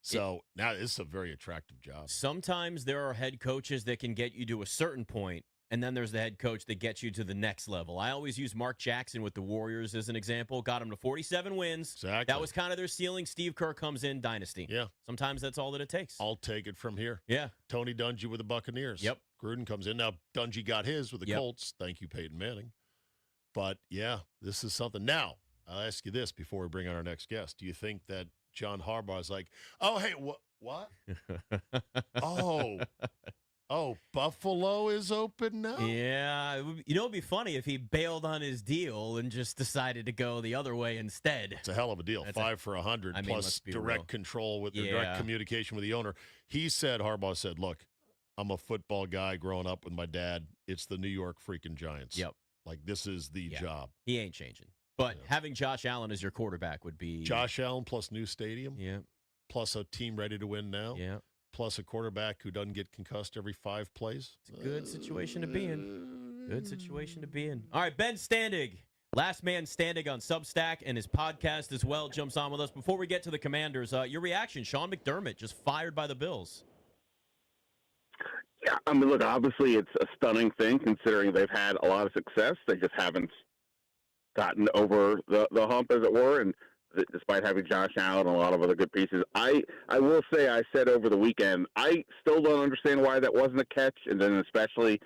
So now this is a very attractive job. Sometimes there are head coaches that can get you to a certain point, and then there's the head coach that gets you to the next level. I always use Mark Jackson with the Warriors as an example. Got him to 47 wins. Exactly. That was kind of their ceiling. Steve Kerr comes in, dynasty. Yeah. Sometimes that's all that it takes. I'll take it from here. Yeah. Tony Dungy with the Buccaneers. Yep. Gruden comes in. Now, Dungy got his with the Colts. Thank you, Peyton Manning. But, yeah, this is something. Now, I'll ask you this before we bring on our next guest. Do you think that John Harbaugh is like, oh, hey, what? Oh, Buffalo is open now? Yeah. It'd be funny if he bailed on his deal and just decided to go the other way instead. It's a hell of a deal. 5 for 100 plus direct control with direct communication with the owner. Harbaugh said, look, I'm a football guy growing up with my dad. It's the New York freaking Giants. Yep. Like, this is the job. He ain't changing. But having Josh Allen as your quarterback would be... Josh Allen plus new stadium. Yeah. Plus a team ready to win now. Yeah. Plus a quarterback who doesn't get concussed every 5 plays. It's a good situation to be in. Good situation to be in. All right, Ben Standig, last man standing on Substack, and his podcast as well, jumps on with us. Before we get to the Commanders, your reaction, Sean McDermott just fired by the Bills. Yeah, I mean, look, obviously it's a stunning thing considering they've had a lot of success. They just haven't gotten over the hump, as it were, and despite having Josh Allen and a lot of other good pieces. I will say, I said over the weekend, I still don't understand why that wasn't a catch, and then especially,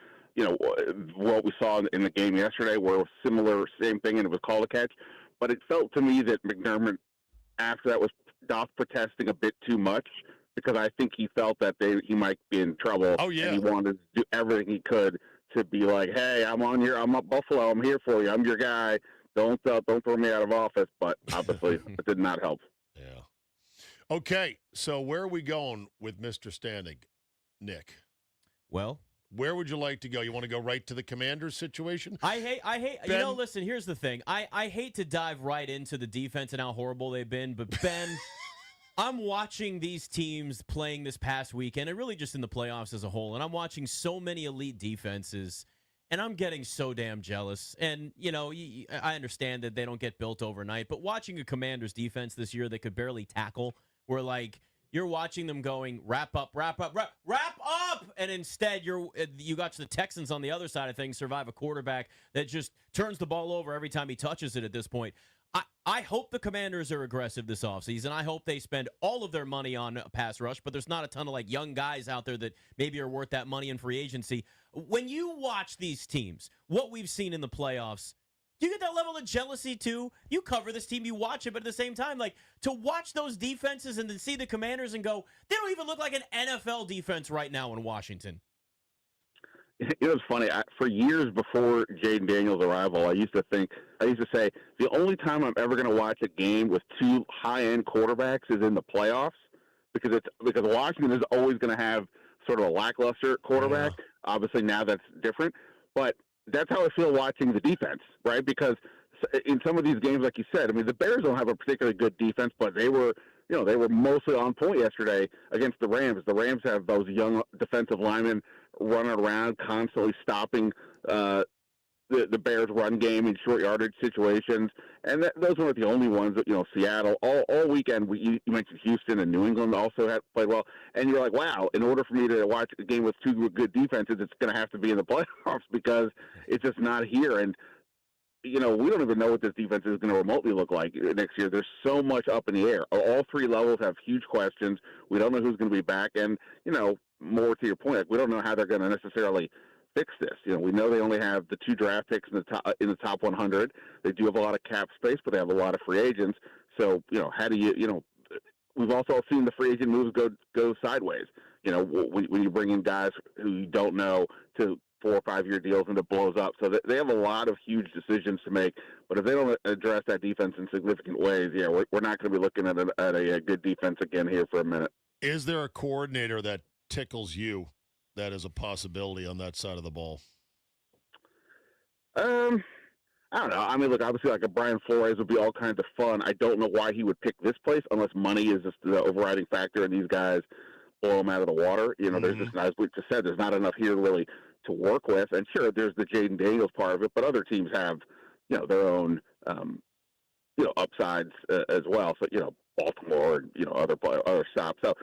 what we saw in the game yesterday where it was same thing, and it was called a catch. But it felt to me that McDermott, after that, was protesting a bit too much, because I think he felt that he might be in trouble. Oh, yeah. And he wanted to do everything he could to be like, hey, I'm up Buffalo, I'm here for you, I'm your guy. Don't throw me out of office, but obviously it did not help. Yeah. Okay, so where are we going with Mr. Standing, Nick? Well, where would you like to go? You want to go right to the Commanders situation? I hate. Ben, listen, here's the thing. I hate to dive right into the defense and how horrible they've been, but Ben, I'm watching these teams playing this past weekend, and really just in the playoffs as a whole, and I'm watching so many elite defenses. And I'm getting so damn jealous. And, I understand that they don't get built overnight, but watching a Commanders defense this year that could barely tackle, where, you're watching them going, wrap up, and instead you got the Texans on the other side of things survive a quarterback that just turns the ball over every time he touches it at this point. I hope the Commanders are aggressive this offseason. I hope they spend all of their money on a pass rush, but there's not a ton of young guys out there that maybe are worth that money in free agency. When you watch these teams, what we've seen in the playoffs, do you get that level of jealousy too? You cover this team, you watch it, but at the same time, to watch those defenses and then see the Commanders and go, they don't even look like an NFL defense right now in Washington. It's funny. For years before Jaden Daniels' arrival, I used to say, the only time I'm ever going to watch a game with 2 high-end quarterbacks is in the playoffs, because Washington is always going to have sort of a lackluster quarterback. Yeah. Obviously, now that's different, but that's how I feel watching the defense, right? Because in some of these games, like you said, I mean, the Bears don't have a particularly good defense, but they were mostly on point yesterday against the Rams. The Rams have those young defensive linemen running around, constantly stopping the Bears' run game in short yardage situations. And those weren't the only ones. Seattle, all weekend, you mentioned Houston and New England also had played well. And you're like, wow, in order for me to watch a game with 2 good defenses, it's going to have to be in the playoffs, because it's just not here. And, we don't even know what this defense is going to remotely look like next year. There's so much up in the air. All 3 levels have huge questions. We don't know who's going to be back. And, more to your point, we don't know how they're going to necessarily fix this. We know they only have the 2 draft picks in the top 100. They do have a lot of cap space, but they have a lot of free agents. So, how do you, we've also seen the free agent moves go sideways. When you bring in guys who you don't know to 4 or 5 year deals and it blows up. So they have a lot of huge decisions to make. But if they don't address that defense in significant ways, yeah, we're not going to be looking at a good defense again here for a minute. Is there a coordinator that tickles you that is a possibility on that side of the ball? I don't know. I mean, look, obviously, like a Brian Flores would be all kinds of fun. I don't know why he would pick this place unless money is just the overriding factor and these guys blow them out of the water. You know, there's just, as we just said, there's not enough here really to work with. And sure, there's the Jaden Daniels part of it, but other teams have, you know, their own, you know, upsides as well. So, you know, Baltimore, you know, other stops. So,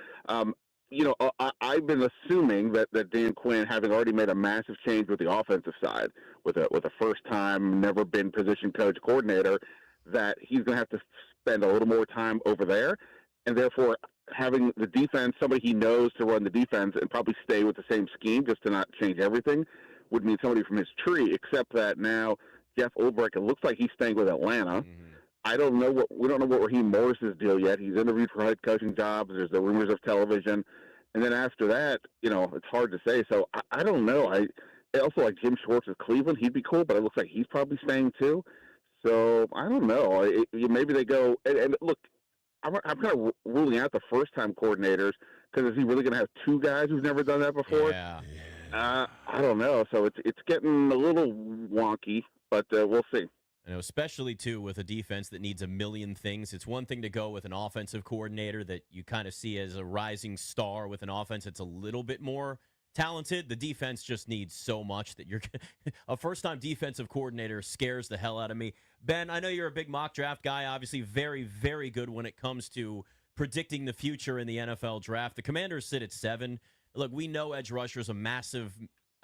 you know, I've been assuming that Dan Quinn, having already made a massive change with the offensive side, with a first-time, never-been position coach coordinator, that he's going to have to spend a little more time over there, and therefore having the defense, somebody he knows to run the defense, and probably stay with the same scheme just to not change everything, would mean somebody from his tree. Except that now Jeff Ulbrich, it looks like he's staying with Atlanta. We don't know what Raheem Morris's deal yet. He's interviewed for head coaching jobs. There's the rumors of television. And then after that, you know, it's hard to say. So I don't know. I also like Jim Schwartz of Cleveland. He'd be cool, but it looks like he's probably staying too. So I don't know. Maybe they go and look. I'm kind of ruling out the first-time coordinators because is he really going to have two guys who've never done that before? Yeah. I don't know. So it's getting a little wonky, but we'll see. You know, especially, too, with a defense that needs a million things. It's one thing to go with an offensive coordinator that you kind of see as a rising star with an offense that's a little bit more talented. The defense just needs so much that you're a first-time defensive coordinator scares the hell out of me. Ben, I know you're a big mock draft guy, obviously very, very good when it comes to predicting the future in the NFL draft. The Commanders sit at 7. Look, we know edge rushers a massive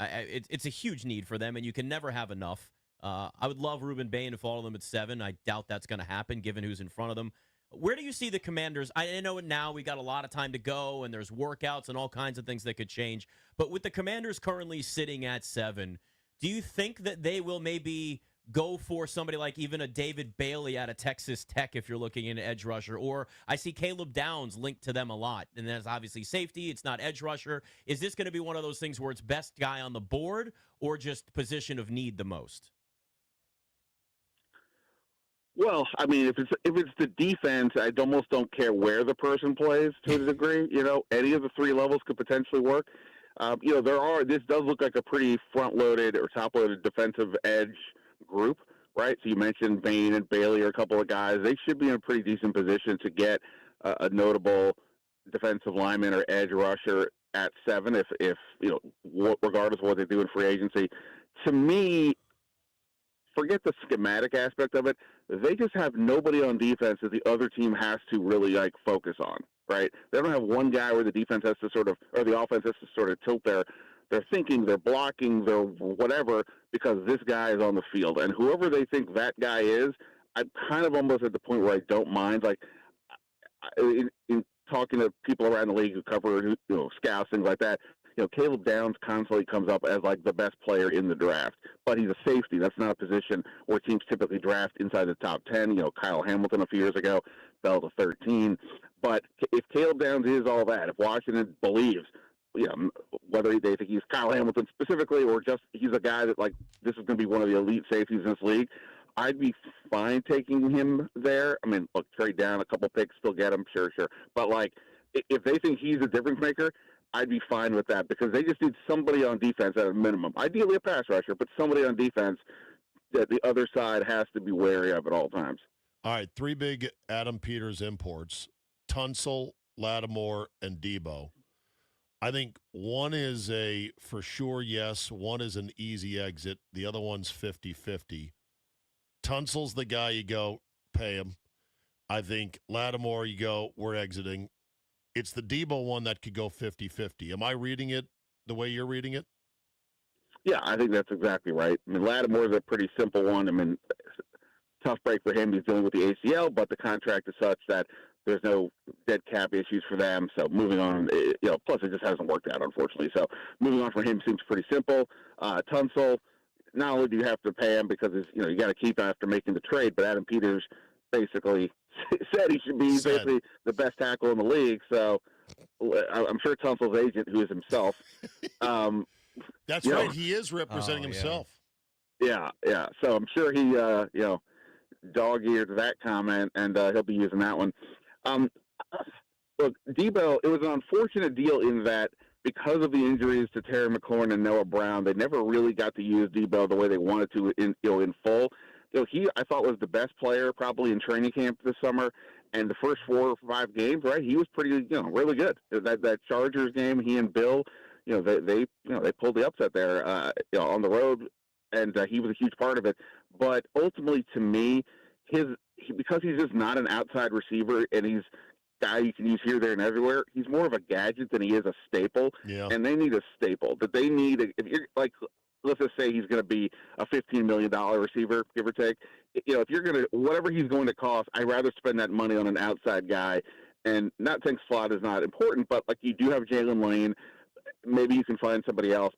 it's a huge need for them, and you can never have enough. I would love Ruben Bain to follow them at 7. I doubt that's going to happen given who's in front of them. Where do you see the Commanders? I know now we got a lot of time to go, and there's workouts and all kinds of things that could change. But with the Commanders currently sitting at 7, do you think that they will maybe go for somebody like even a David Bailey out of Texas Tech if you're looking into edge rusher? Or I see Caleb Downs linked to them a lot, and that's obviously safety. It's not edge rusher. Is this going to be one of those things where it's best guy on the board or just position of need the most? Well, I mean, if it's the defense, I almost don't care where the person plays to a degree. You know, any of the 3 levels could potentially work. You know, this does look like a pretty front-loaded or top-loaded defensive edge group, right? So you mentioned Bain and Bailey are a couple of guys. They should be in a pretty decent position to get a notable defensive lineman or edge rusher at 7 if you know, regardless of what they do in free agency. To me, forget the schematic aspect of it. They just have nobody on defense that the other team has to really like focus on, right? They don't have one guy where the defense has to or the offense has to sort of tilt their thinking, their blocking, their whatever, because this guy is on the field. And whoever they think that guy is, I'm kind of almost at the point where I don't mind. Like, in talking to people around the league who cover, you know, scouts, things like that, you know, Caleb Downs constantly comes up as like the best player in the draft, but he's a safety. That's not a position where teams typically draft inside the top 10. You know, Kyle Hamilton a few years ago fell to 13. But if Caleb Downs is all that, if Washington believes, you know, whether they think he's Kyle Hamilton specifically or just he's a guy that like this is going to be one of the elite safeties in this league, I'd be fine taking him there. I mean, look, trade down a couple picks, still get him, sure. But like, if they think he's a difference maker, I'd be fine with that because they just need somebody on defense at a minimum. Ideally a pass rusher, but somebody on defense that the other side has to be wary of at all times. All right, 3 big Adam Peters imports, Tunsil, Lattimore, and Debo. I think one is a for sure yes, one is an easy exit. The other one's 50-50. Tunsil's the guy you go, pay him. I think Lattimore, you go, we're exiting. It's the Debo one that could go 50-50. Am I reading it the way you're reading it? Yeah, I think that's exactly right. I mean, Lattimore's a pretty simple one. I mean, tough break for him. He's dealing with the ACL, but the contract is such that there's no dead cap issues for them. So moving on, you know, plus it just hasn't worked out, unfortunately. So moving on for him seems pretty simple. Tunsil, not only do you have to pay him because it's, you know, you got to keep after making the trade, but Adam Peters basically said he should be basically the best tackle in the league. So I'm sure Tunsil's agent, who is himself, That's right. He is representing himself. Yeah. So I'm sure he, dog-eared that comment, and he'll be using that one. Look, Debo, it was an unfortunate deal in that because of the injuries to Terry McLaurin and Noah Brown, they never really got to use Debo the way they wanted to in full. He, I thought, was the best player probably in training camp this summer. And the first 4 or 5 games, right, he was pretty, really good. That Chargers game, he and Bill, they pulled the upset there, on the road, and he was a huge part of it. But ultimately, to me, because he's just not an outside receiver, and he's a guy you can use here, there, and everywhere, he's more of a gadget than he is a staple. Yeah. And they need a staple. That they need, if you're like, let's just say he's going to be a $15 million receiver, give or take. If you're going to, whatever he's going to cost, I'd rather spend that money on an outside guy. And not saying slot is not important, but like you do have Jalen Lane, maybe you can find somebody else.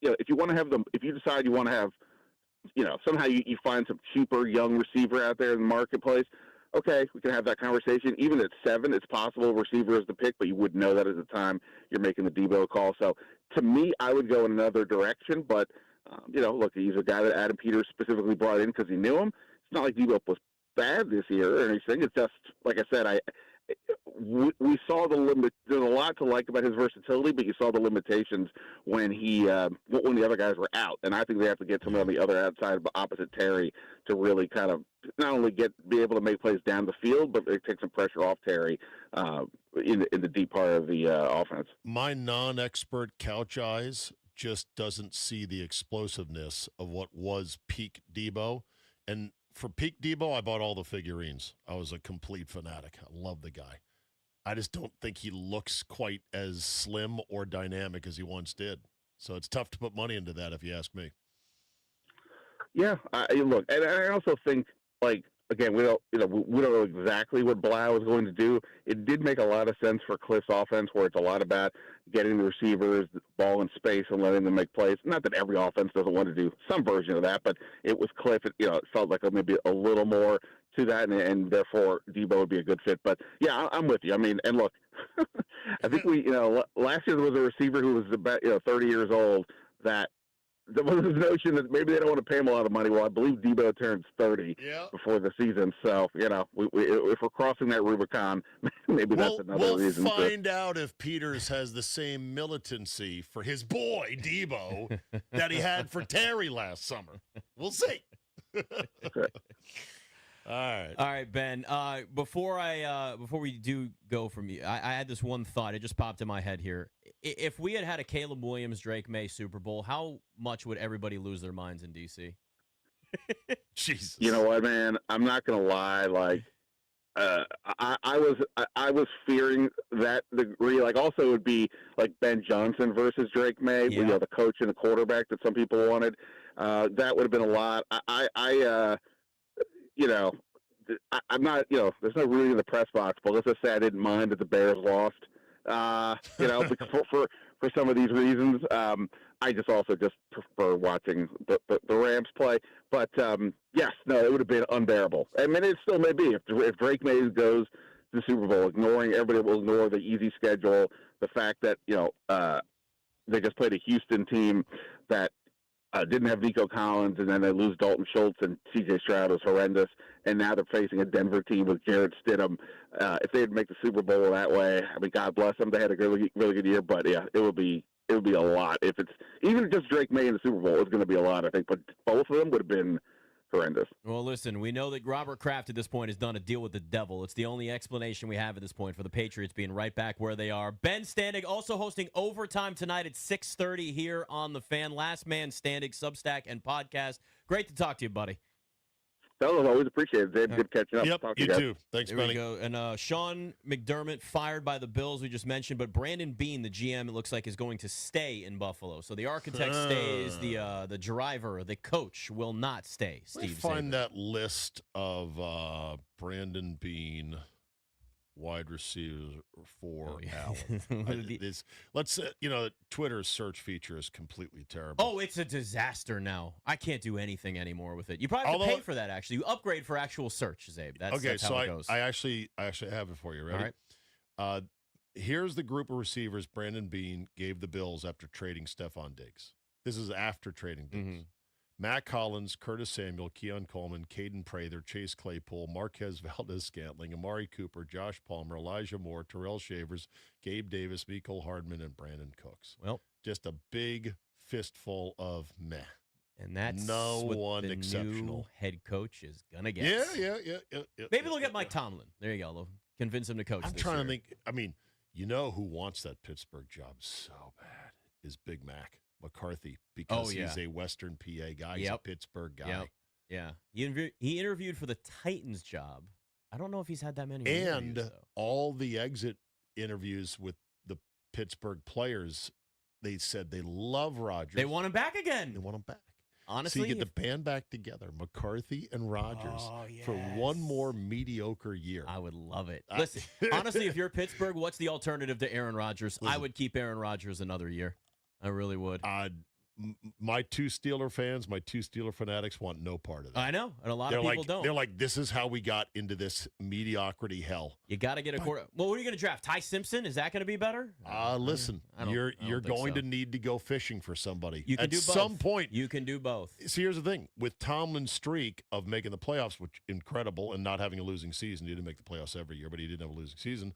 If you want to have them, if you decide you want to have, somehow you find some cheaper young receiver out there in the marketplace, okay, we can have that conversation. Even at 7, it's possible receiver is the pick, but you wouldn't know that at the time you're making the Debo call. So to me, I would go in another direction. But, look, he's a guy that Adam Peters specifically brought in because he knew him. It's not like Debo was bad this year or anything. It's just, like I said, we saw the limit. There's a lot to like about his versatility, but you saw the limitations when when the other guys were out. And I think they have to get someone on the other outside, opposite Terry, to really kind of not only be able to make plays down the field, but take some pressure off Terry in the deep part of the offense. My non-expert couch eyes just doesn't see the explosiveness of what was peak Debo. And for peak Debo, I bought all the figurines. I was a complete fanatic. I love the guy. I just don't think he looks quite as slim or dynamic as he once did. So it's tough to put money into that, if you ask me. Yeah, look, and I also think, like, again, we don't know exactly what Blau is going to do. It did make a lot of sense for Cliff's offense, where it's a lot about getting the receivers the ball in space and letting them make plays. Not that every offense doesn't want to do some version of that, but it was Cliff. It felt like maybe a little more to that, and therefore Debo would be a good fit. But yeah, I'm with you. I mean, and look, I think last year there was a receiver who was about 30 years old that. There was this notion that maybe they don't want to pay him a lot of money. Well, I believe Debo turns 30 before the season. So, if we're crossing that Rubicon, maybe that's another reason. We'll find out if Peters has the same militancy for his boy, Debo, that he had for Terry last summer. We'll see. All right, Ben. Before we do go from you, I had this one thought. It just popped in my head here. If we had a Caleb Williams, Drake May Super Bowl, how much would everybody lose their minds in DC? Jesus. You know what, man? I'm not gonna lie. Like, I was fearing that degree. Like, also it would be like Ben Johnson versus Drake May. Yeah. The coach and the quarterback that some people wanted. That would have been a lot. I'm not, there's no rooting in the press box, but let's just say I didn't mind that the Bears lost, for some of these reasons. I just also just prefer watching the Rams play. But, yes, no, it would have been unbearable. I mean, it still may be. If Drake May goes to the Super Bowl, everybody will ignore the easy schedule, the fact that, they just played a Houston team that didn't have Nico Collins, and then they lose Dalton Schultz, and C.J. Stroud was horrendous. And now they're facing a Denver team with Jarrett Stidham. If they'd make the Super Bowl that way, I mean, God bless them. They had a really, really good year, but yeah, it would be a lot. If it's even just Drake May in the Super Bowl, it's going to be a lot, I think. But both of them would have been horrendous. Well, listen, we know that Robert Kraft at this point has done a deal with the devil. It's the only explanation we have at this point for the Patriots being right back where they are. Ben Standig also hosting Overtime tonight at 6:30 here on The Fan. Last Man Standing, Substack, and podcast. Great to talk to you, buddy. Fellas, always appreciate it. Dave, good catching up. Yep, Talk you to too. Thanks, there buddy. we go. And Sean McDermott fired by the Bills, we just mentioned, but Brandon Beane, the GM, it looks like is going to stay in Buffalo. So the architect stays, the driver, the coach will not stay. Steve, find that list of Brandon Beane, wide receiver for Allen. Twitter's search feature is completely terrible. Oh, it's a disaster now. I can't do anything anymore with it. You probably have to pay for that, actually. You upgrade for actual search, Zabe. That's how it goes. I actually have it for you. Ready? All right. Here's the group of receivers Brandon Beane gave the Bills after trading Stephon Diggs. This is after trading Diggs. Matt Collins, Curtis Samuel, Keon Coleman, Caden Prather, Chase Claypool, Marquez Valdez-Scantling, Amari Cooper, Josh Palmer, Elijah Moore, Terrell Shavers, Gabe Davis, Mecole Hardman, and Brandon Cooks. Well, just a big fistful of meh. And that's no what one the exceptional. New head coach is gonna get. Yeah. Maybe look at Mike Tomlin. There you go. They'll convince him to coach. I'm this trying year. to think. I mean, you know who wants that Pittsburgh job so bad is Big Mac McCarthy because he's a Western PA guy. He's a Pittsburgh guy. Yeah. He interviewed for the Titans job. I don't know if he's had that many. And interviews, all the exit interviews with the Pittsburgh players, they said they love Rodgers. They want him back again. They want him back. Honestly, so you get the band back together, McCarthy and Rodgers, for one more mediocre year. I would love it. Listen, honestly, if you're Pittsburgh, what's the alternative to Aaron Rodgers? I would keep Aaron Rodgers another year. I really would. My two Steeler fans, my two Steeler fanatics want no part of that. I know, and a lot of people don't. They're like, this is how we got into this mediocrity hell. You got to get a quarter. Well, what are you going to draft? Ty Simpson? Is that going to be better? Listen, you're going to need to go fishing for somebody. You can do both. At some point. You can do both. See, here's the thing. With Tomlin's streak of making the playoffs, which incredible, and not having a losing season, he didn't make the playoffs every year, but he didn't have a losing season,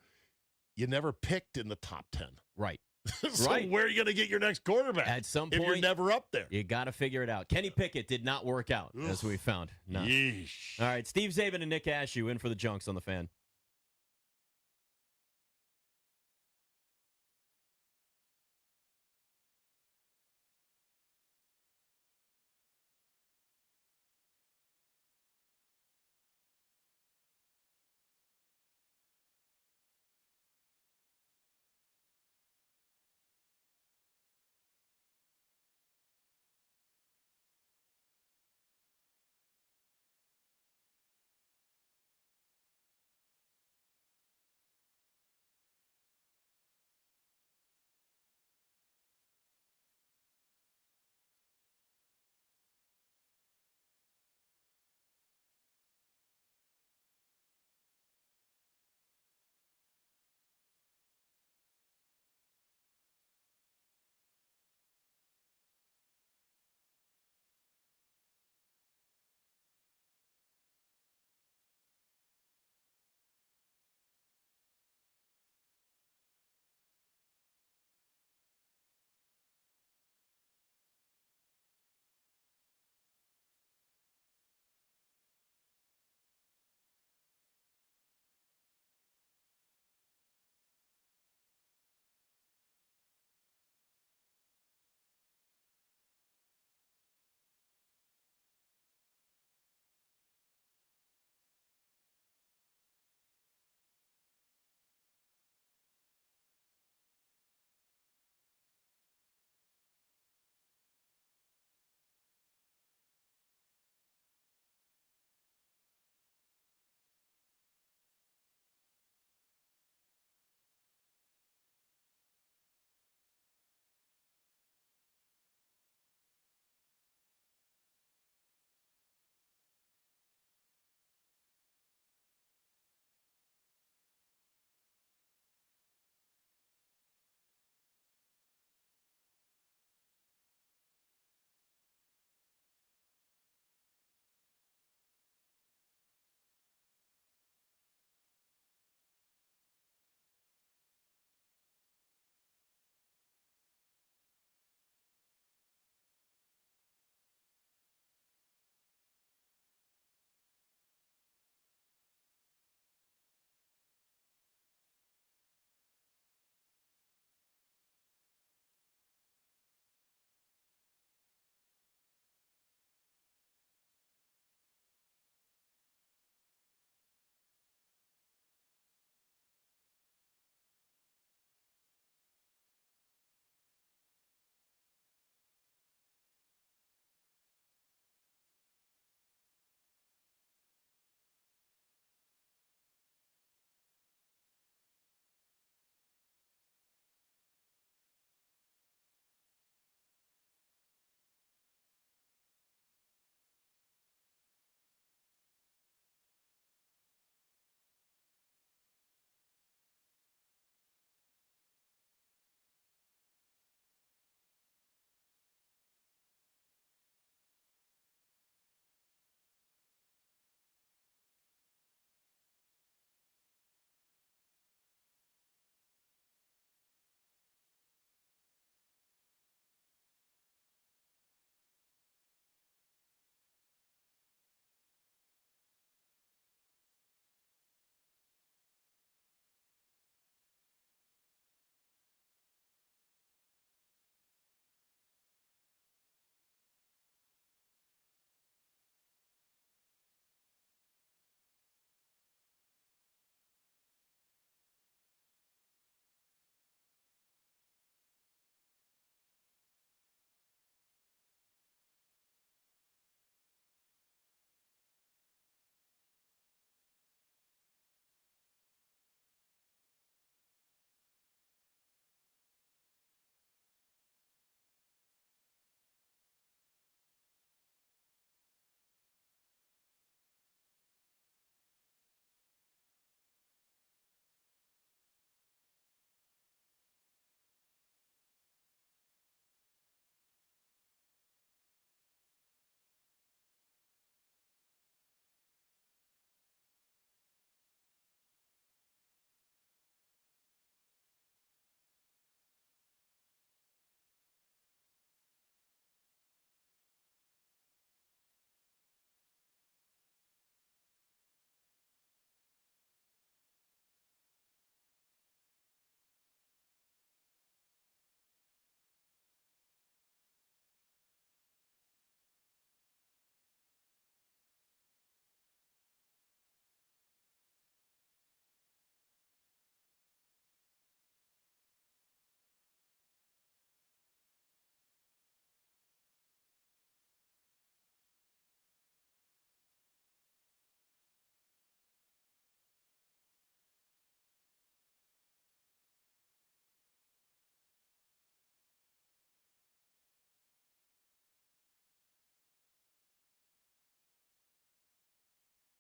you never picked in the top 10. Right. So where are you going to get your next quarterback? At some point, if you're never up there. You got to figure it out. Kenny Pickett did not work out, as we found. No. Yeesh. All right, Steve Zabin and Nick Ashooh in for the Junks on the Fan.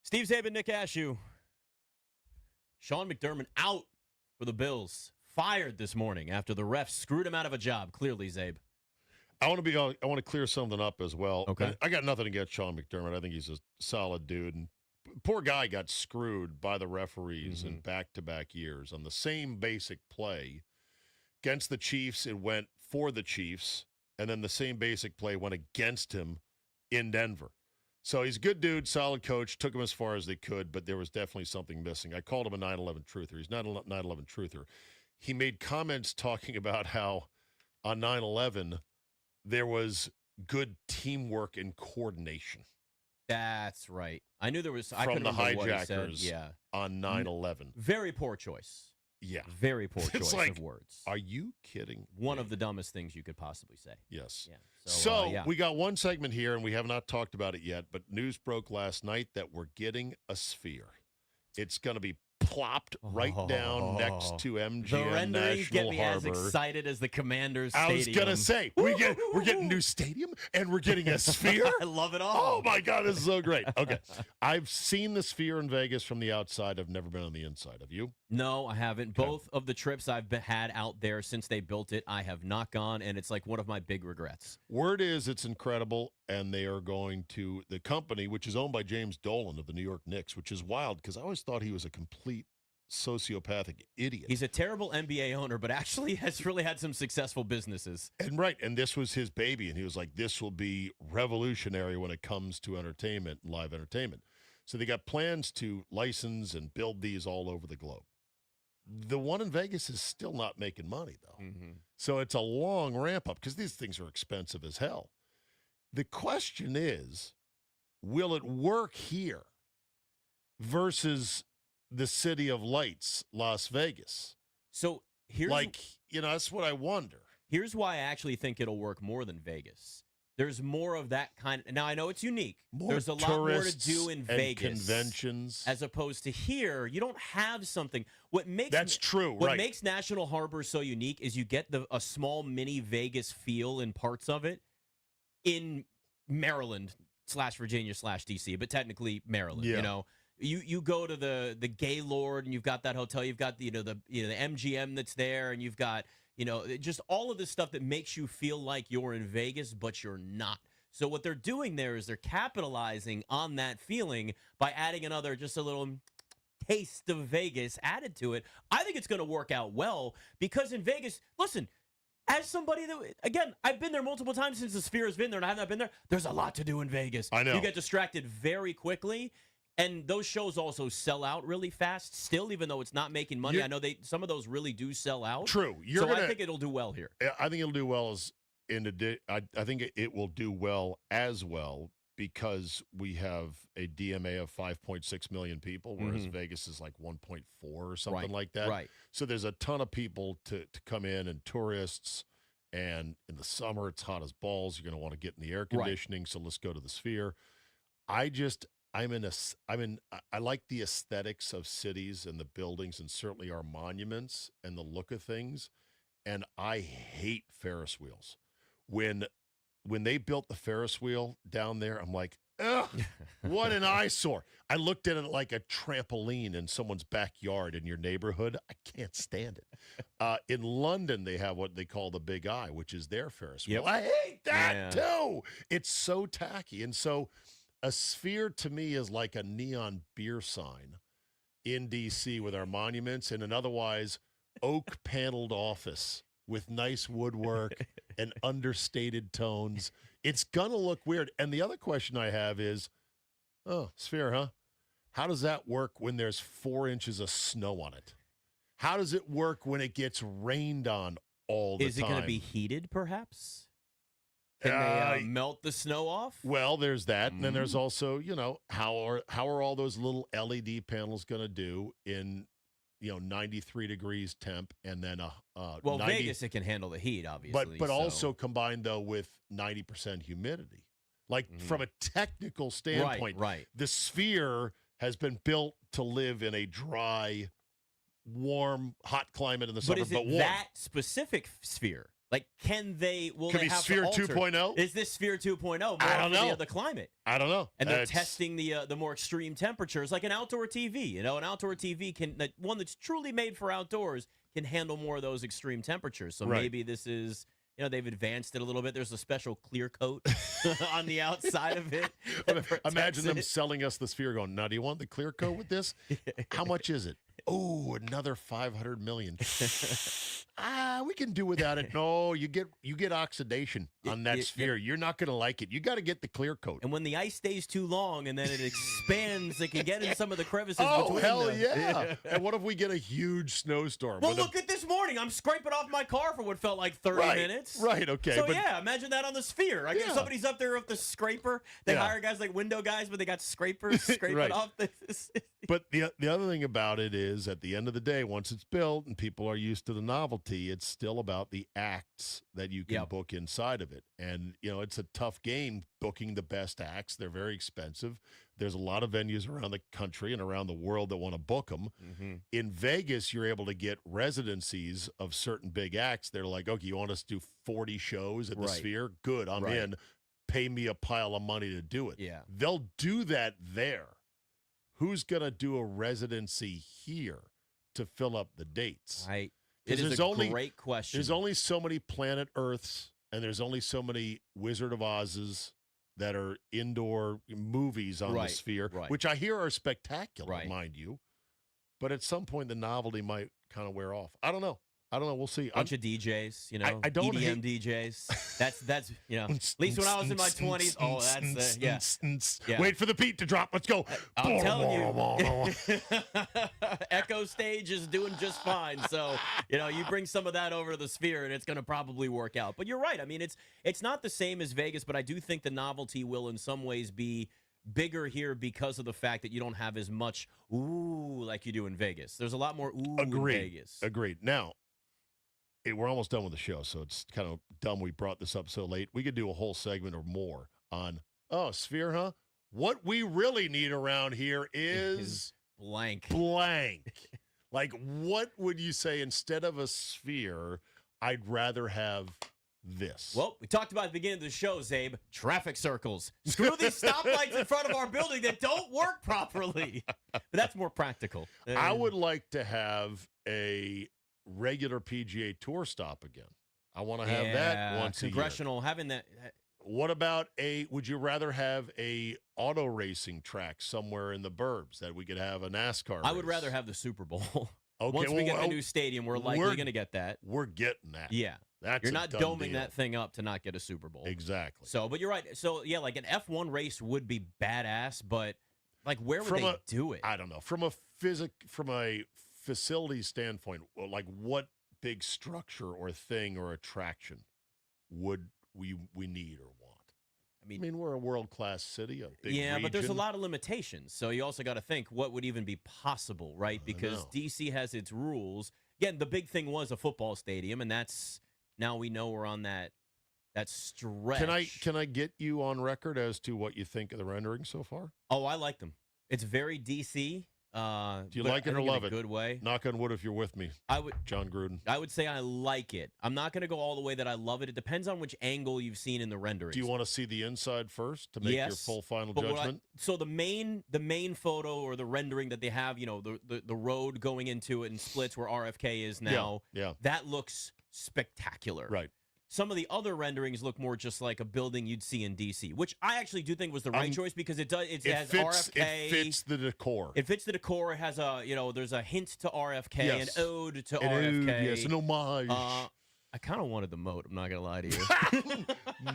Steve Zabin, Nick Ashooh. Sean McDermott out for the Bills. Fired this morning after the refs screwed him out of a job. Clearly, Zabe. I want to clear something up as well. Okay. I got nothing against Sean McDermott. I think he's a solid dude. And poor guy got screwed by the referees in back-to-back years on the same basic play. Against the Chiefs, it went for the Chiefs, and then the same basic play went against him in Denver. So he's a good dude, solid coach, took him as far as they could, but there was definitely something missing. I called him a 9/11 truther. He's not a 9/11 truther. He made comments talking about how on 9/11 there was good teamwork and coordination. That's right. I knew there was. I From couldn't the remember what he said. hijackers Yeah. on 9/11. Very poor choice. Yeah. Very poor choice like, of words. Are you kidding? One of the dumbest things you could possibly say. Yes. Yeah. So yeah. we got one segment here, and we have not talked about it yet, but news broke last night that we're getting a sphere. It's going to be plopped right down next to MGM The renderings National get me Harbor. as excited as the Commanders I Stadium. was going to say, we're getting a new stadium, and we're getting a sphere. I love it all. Oh, my God, this is so great. Okay. I've seen the sphere in Vegas from the outside. I've never been on the inside. Have you? No, I haven't. Okay. Both of the trips I've had out there since they built it, I have not gone, and it's like one of my big regrets. Word is it's incredible, and they are going to the company, which is owned by James Dolan of the New York Knicks, which is wild because I always thought he was a complete sociopathic idiot. He's a terrible NBA owner, but actually has really had some successful businesses. And this was his baby, and he was like, this will be revolutionary when it comes to entertainment and live entertainment. So they got plans to license and build these all over the globe. The one in Vegas is still not making money, though. So it's a long ramp up because these things are expensive as hell. The question is, will it work here versus the City of Lights, Las Vegas? So here's that's what I wonder. Here's why I actually think it'll work more than Vegas. There's more of that kind. Now, I know it's unique. There's a lot more to do in Vegas. Conventions. As opposed to here, you don't have something. That's true, What right. makes National Harbor so unique is you get a small mini Vegas feel in parts of it in Maryland / Virginia / DC, but technically Maryland, Yeah. you know. You go to the Gaylord and you've got that hotel, you've got the MGM that's there, and you've got just all of this stuff that makes you feel like you're in Vegas, but you're not. So what they're doing there is they're capitalizing on that feeling by adding just a little taste of Vegas added to it. I think it's going to work out well because in Vegas, listen, as somebody that, again, I've been there multiple times since the Sphere has been there and I have not been there. There's a lot to do in Vegas. I know. You get distracted very quickly. And those shows also sell out really fast still, even though it's not making money. I know some of those really do sell out. True. I think it'll do well here. I think it'll do well I think it will do well as well because we have a DMA of 5.6 million people, whereas Vegas is like 1.4 or something like that. Right. So there's a ton of people to come in and tourists. And in the summer, it's hot as balls. You're going to want to get in the air conditioning. Right. So let's go to the Sphere. I like the aesthetics of cities and the buildings and certainly our monuments and the look of things. And I hate Ferris wheels. When they built the Ferris wheel down there, I'm like, ugh, what an eyesore. I looked at it like a trampoline in someone's backyard in your neighborhood. I can't stand it. In London, they have what they call the Big Eye, which is their Ferris wheel. Yep. I hate that too. It's so tacky. And so a Sphere to me is like a neon beer sign in D.C. with our monuments and an otherwise oak paneled office with nice woodwork and understated tones. It's going to look weird. And the other question I have is, Sphere, huh? How does that work when there's 4 inches of snow on it? How does it work when it gets rained on all the time? Is it going to be heated, perhaps? Can they melt the snow off? Well, there's that. And then there's also, how are all those little LED panels going to do in, 93 degrees temp and then well, 90, Vegas, it can handle the heat, obviously. But also combined, though, with 90% humidity. Like, from a technical standpoint, the Sphere has been built to live in a dry, warm, hot climate in the summer, but is it warm. that specific Sphere? Like, can they? Will Could they be have Sphere to alter? 2.0? Is this Sphere 2.0 more I don't know. the climate? I don't know. And they're testing the more extreme temperatures, like an outdoor TV. You know, an outdoor TV one that's truly made for outdoors can handle more of those extreme temperatures. So maybe this is. You know, they've advanced it a little bit. There's a special clear coat on the outside of it. Imagine them selling us the Sphere going, now, do you want the clear coat with this? How much is it? Oh, another $500 million. We can do without it. No, you get oxidation on that Sphere. You're not going to like it. You got to get the clear coat. And when the ice stays too long and then it expands, it can get in some of the crevices between hell them. yeah. And what if we get a huge snowstorm? Well, look at this morning. I'm scraping off my car for what felt like 30 minutes. Right, okay. So, yeah, imagine that on the Sphere. I guess somebody's up there with the scraper. They hire guys like window guys, but they got scrapers scraping off this. But the other thing about it is, at the end of the day, once it's built and people are used to the novelty, it's still about the acts that you can book inside of it. And, you know, it's a tough game booking the best acts. They're very expensive. There's a lot of venues around the country and around the world that want to book them. Mm-hmm. In Vegas, you're able to get residencies of certain big acts. They're like, okay, you want us to do 40 shows at the Sphere? Good, I'm in. Pay me a pile of money to do it. Yeah. They'll do that there. Who's going to do a residency here to fill up the dates? It is a great question. There's only so many Planet Earths, and there's only so many Wizard of Oz's that are indoor movies on the Sphere, which I hear are spectacular, mind you. But at some point, the novelty might kind of wear off. I don't know. We'll see. Bunch of DJs, you know, I don't EDM DJs. That's you know, at least when I was in my 20s. Oh, that's Wait for the beat to drop. Let's go. I'm telling you, Echo Stage is doing just fine. So you know, you bring some of that over to the Sphere, and it's going to probably work out. But you're right. I mean, it's not the same as Vegas, but I do think the novelty will, in some ways, be bigger here because of the fact that you don't have as much ooh like you do in Vegas. There's a lot more ooh in Vegas. Agreed. Now, we're almost done with the show, so it's kind of dumb we brought this up so late. We could do a whole segment or more on, Sphere, huh? What we really need around here is blank. Like, what would you say instead of a Sphere, I'd rather have this? Well, we talked about at the beginning of the show, Zabe, traffic circles. Screw these stoplights in front of our building that don't work properly. But that's more practical. I would like to have a regular PGA Tour stop again. I want to have that once a year. Congressional, having that. What about would you rather have a auto racing track somewhere in the burbs that we could have a NASCAR race? I would rather have the Super Bowl. Okay, Once we get the new stadium, we're likely going to get that. We're getting that. Yeah. You're not doming that thing up to not get a Super Bowl. Exactly. So, but you're right. So, yeah, like an F1 race would be badass, but like where would they do it? I don't know. From a facility standpoint, like what big structure or thing or attraction would we need or want? I mean, we're a world-class city, a big region. But there's a lot of limitations. So you also got to think what would even be possible, right? Because DC has its rules. Again, the big thing was a football stadium, and that's now we know we're on that stretch. Can I get you on record as to what you think of the rendering so far? Oh, I like them. It's very DC. Do you like it or love it? Good way. Knock on wood if you're with me. John Gruden. I would say I like it. I'm not going to go all the way that I love it. It depends on which angle you've seen in the renderings. Do you want to see the inside first to make your full final judgment? So the main photo or the rendering that they have, you know, the road going into it and splits where RFK is now. Yeah. That looks spectacular. Right. Some of the other renderings look more just like a building you'd see in DC, which I actually do think was the right choice because it has RFK. It fits the decor. It fits the decor. It has there's a hint to RFK, an ode to RFK. Yes, an homage. I kind of wanted the moat. I'm not going to lie to you.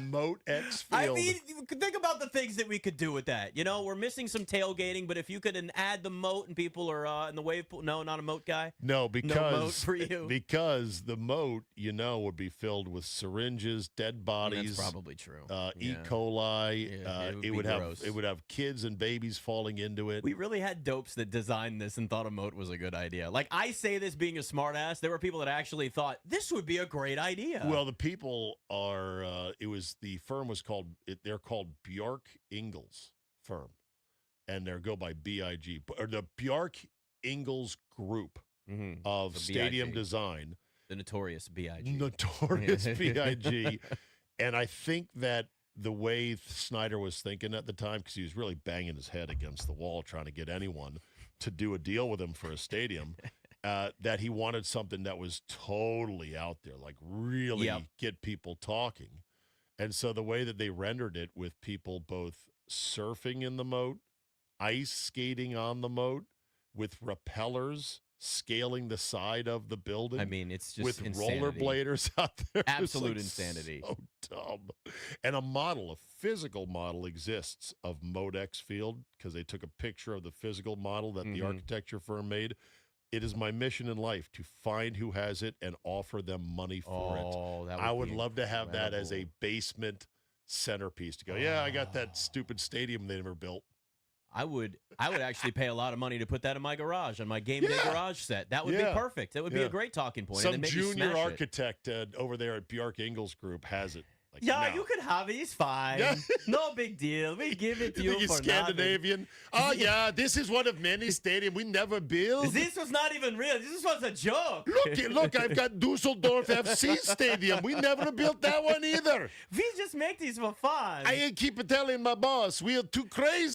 Moat X Field. I mean, think about the things that we could do with that. You know, we're missing some tailgating, but if you could add the moat and people are in the wave pool. No, not a moat guy. No, because no moat for you. Because the moat, would be filled with syringes, dead bodies. That's probably true. E. coli. It would have kids and babies falling into it. We really had dopes that designed this and thought a moat was a good idea. Like I say this being a smartass, there were people that actually thought this would be a great idea. Well, the people are. The firm was called. They're called Bjark Ingels firm, and they go by BIG or the Bjark Ingels Group of stadium design. The notorious B.I.G. Notorious B.I.G. And I think that the way Snyder was thinking at the time, because he was really banging his head against the wall trying to get anyone to do a deal with him for a stadium, that he wanted something that was totally out there, like really get people talking. And so the way that they rendered it with people both surfing in the moat, ice skating on the moat, with rappellers scaling the side of the building. I mean, it's just with insanity. rollerbladers out there. Absolute It's like insanity. So dumb. And a physical model exists of Modex Field because they took a picture of the physical model that the architecture firm made. It is my mission in life to find who has it and offer them money for it. I would love to have that as a basement centerpiece to go, I got that stupid stadium they never built. I would actually pay a lot of money to put that in my garage, on my game day garage set. That would be perfect. That would be a great talking point. Some and then junior architect over there at Bjark Ingels Group has it. Like, you can have it. It's fine. No big deal. We give it to you for Scandinavian. Nothing. This is one of many stadiums we never built. This was not even real. This was a joke. Look, I've got Dusseldorf FC Stadium. We never built that one either. We just make these for fun. I keep telling my boss, we are too crazy.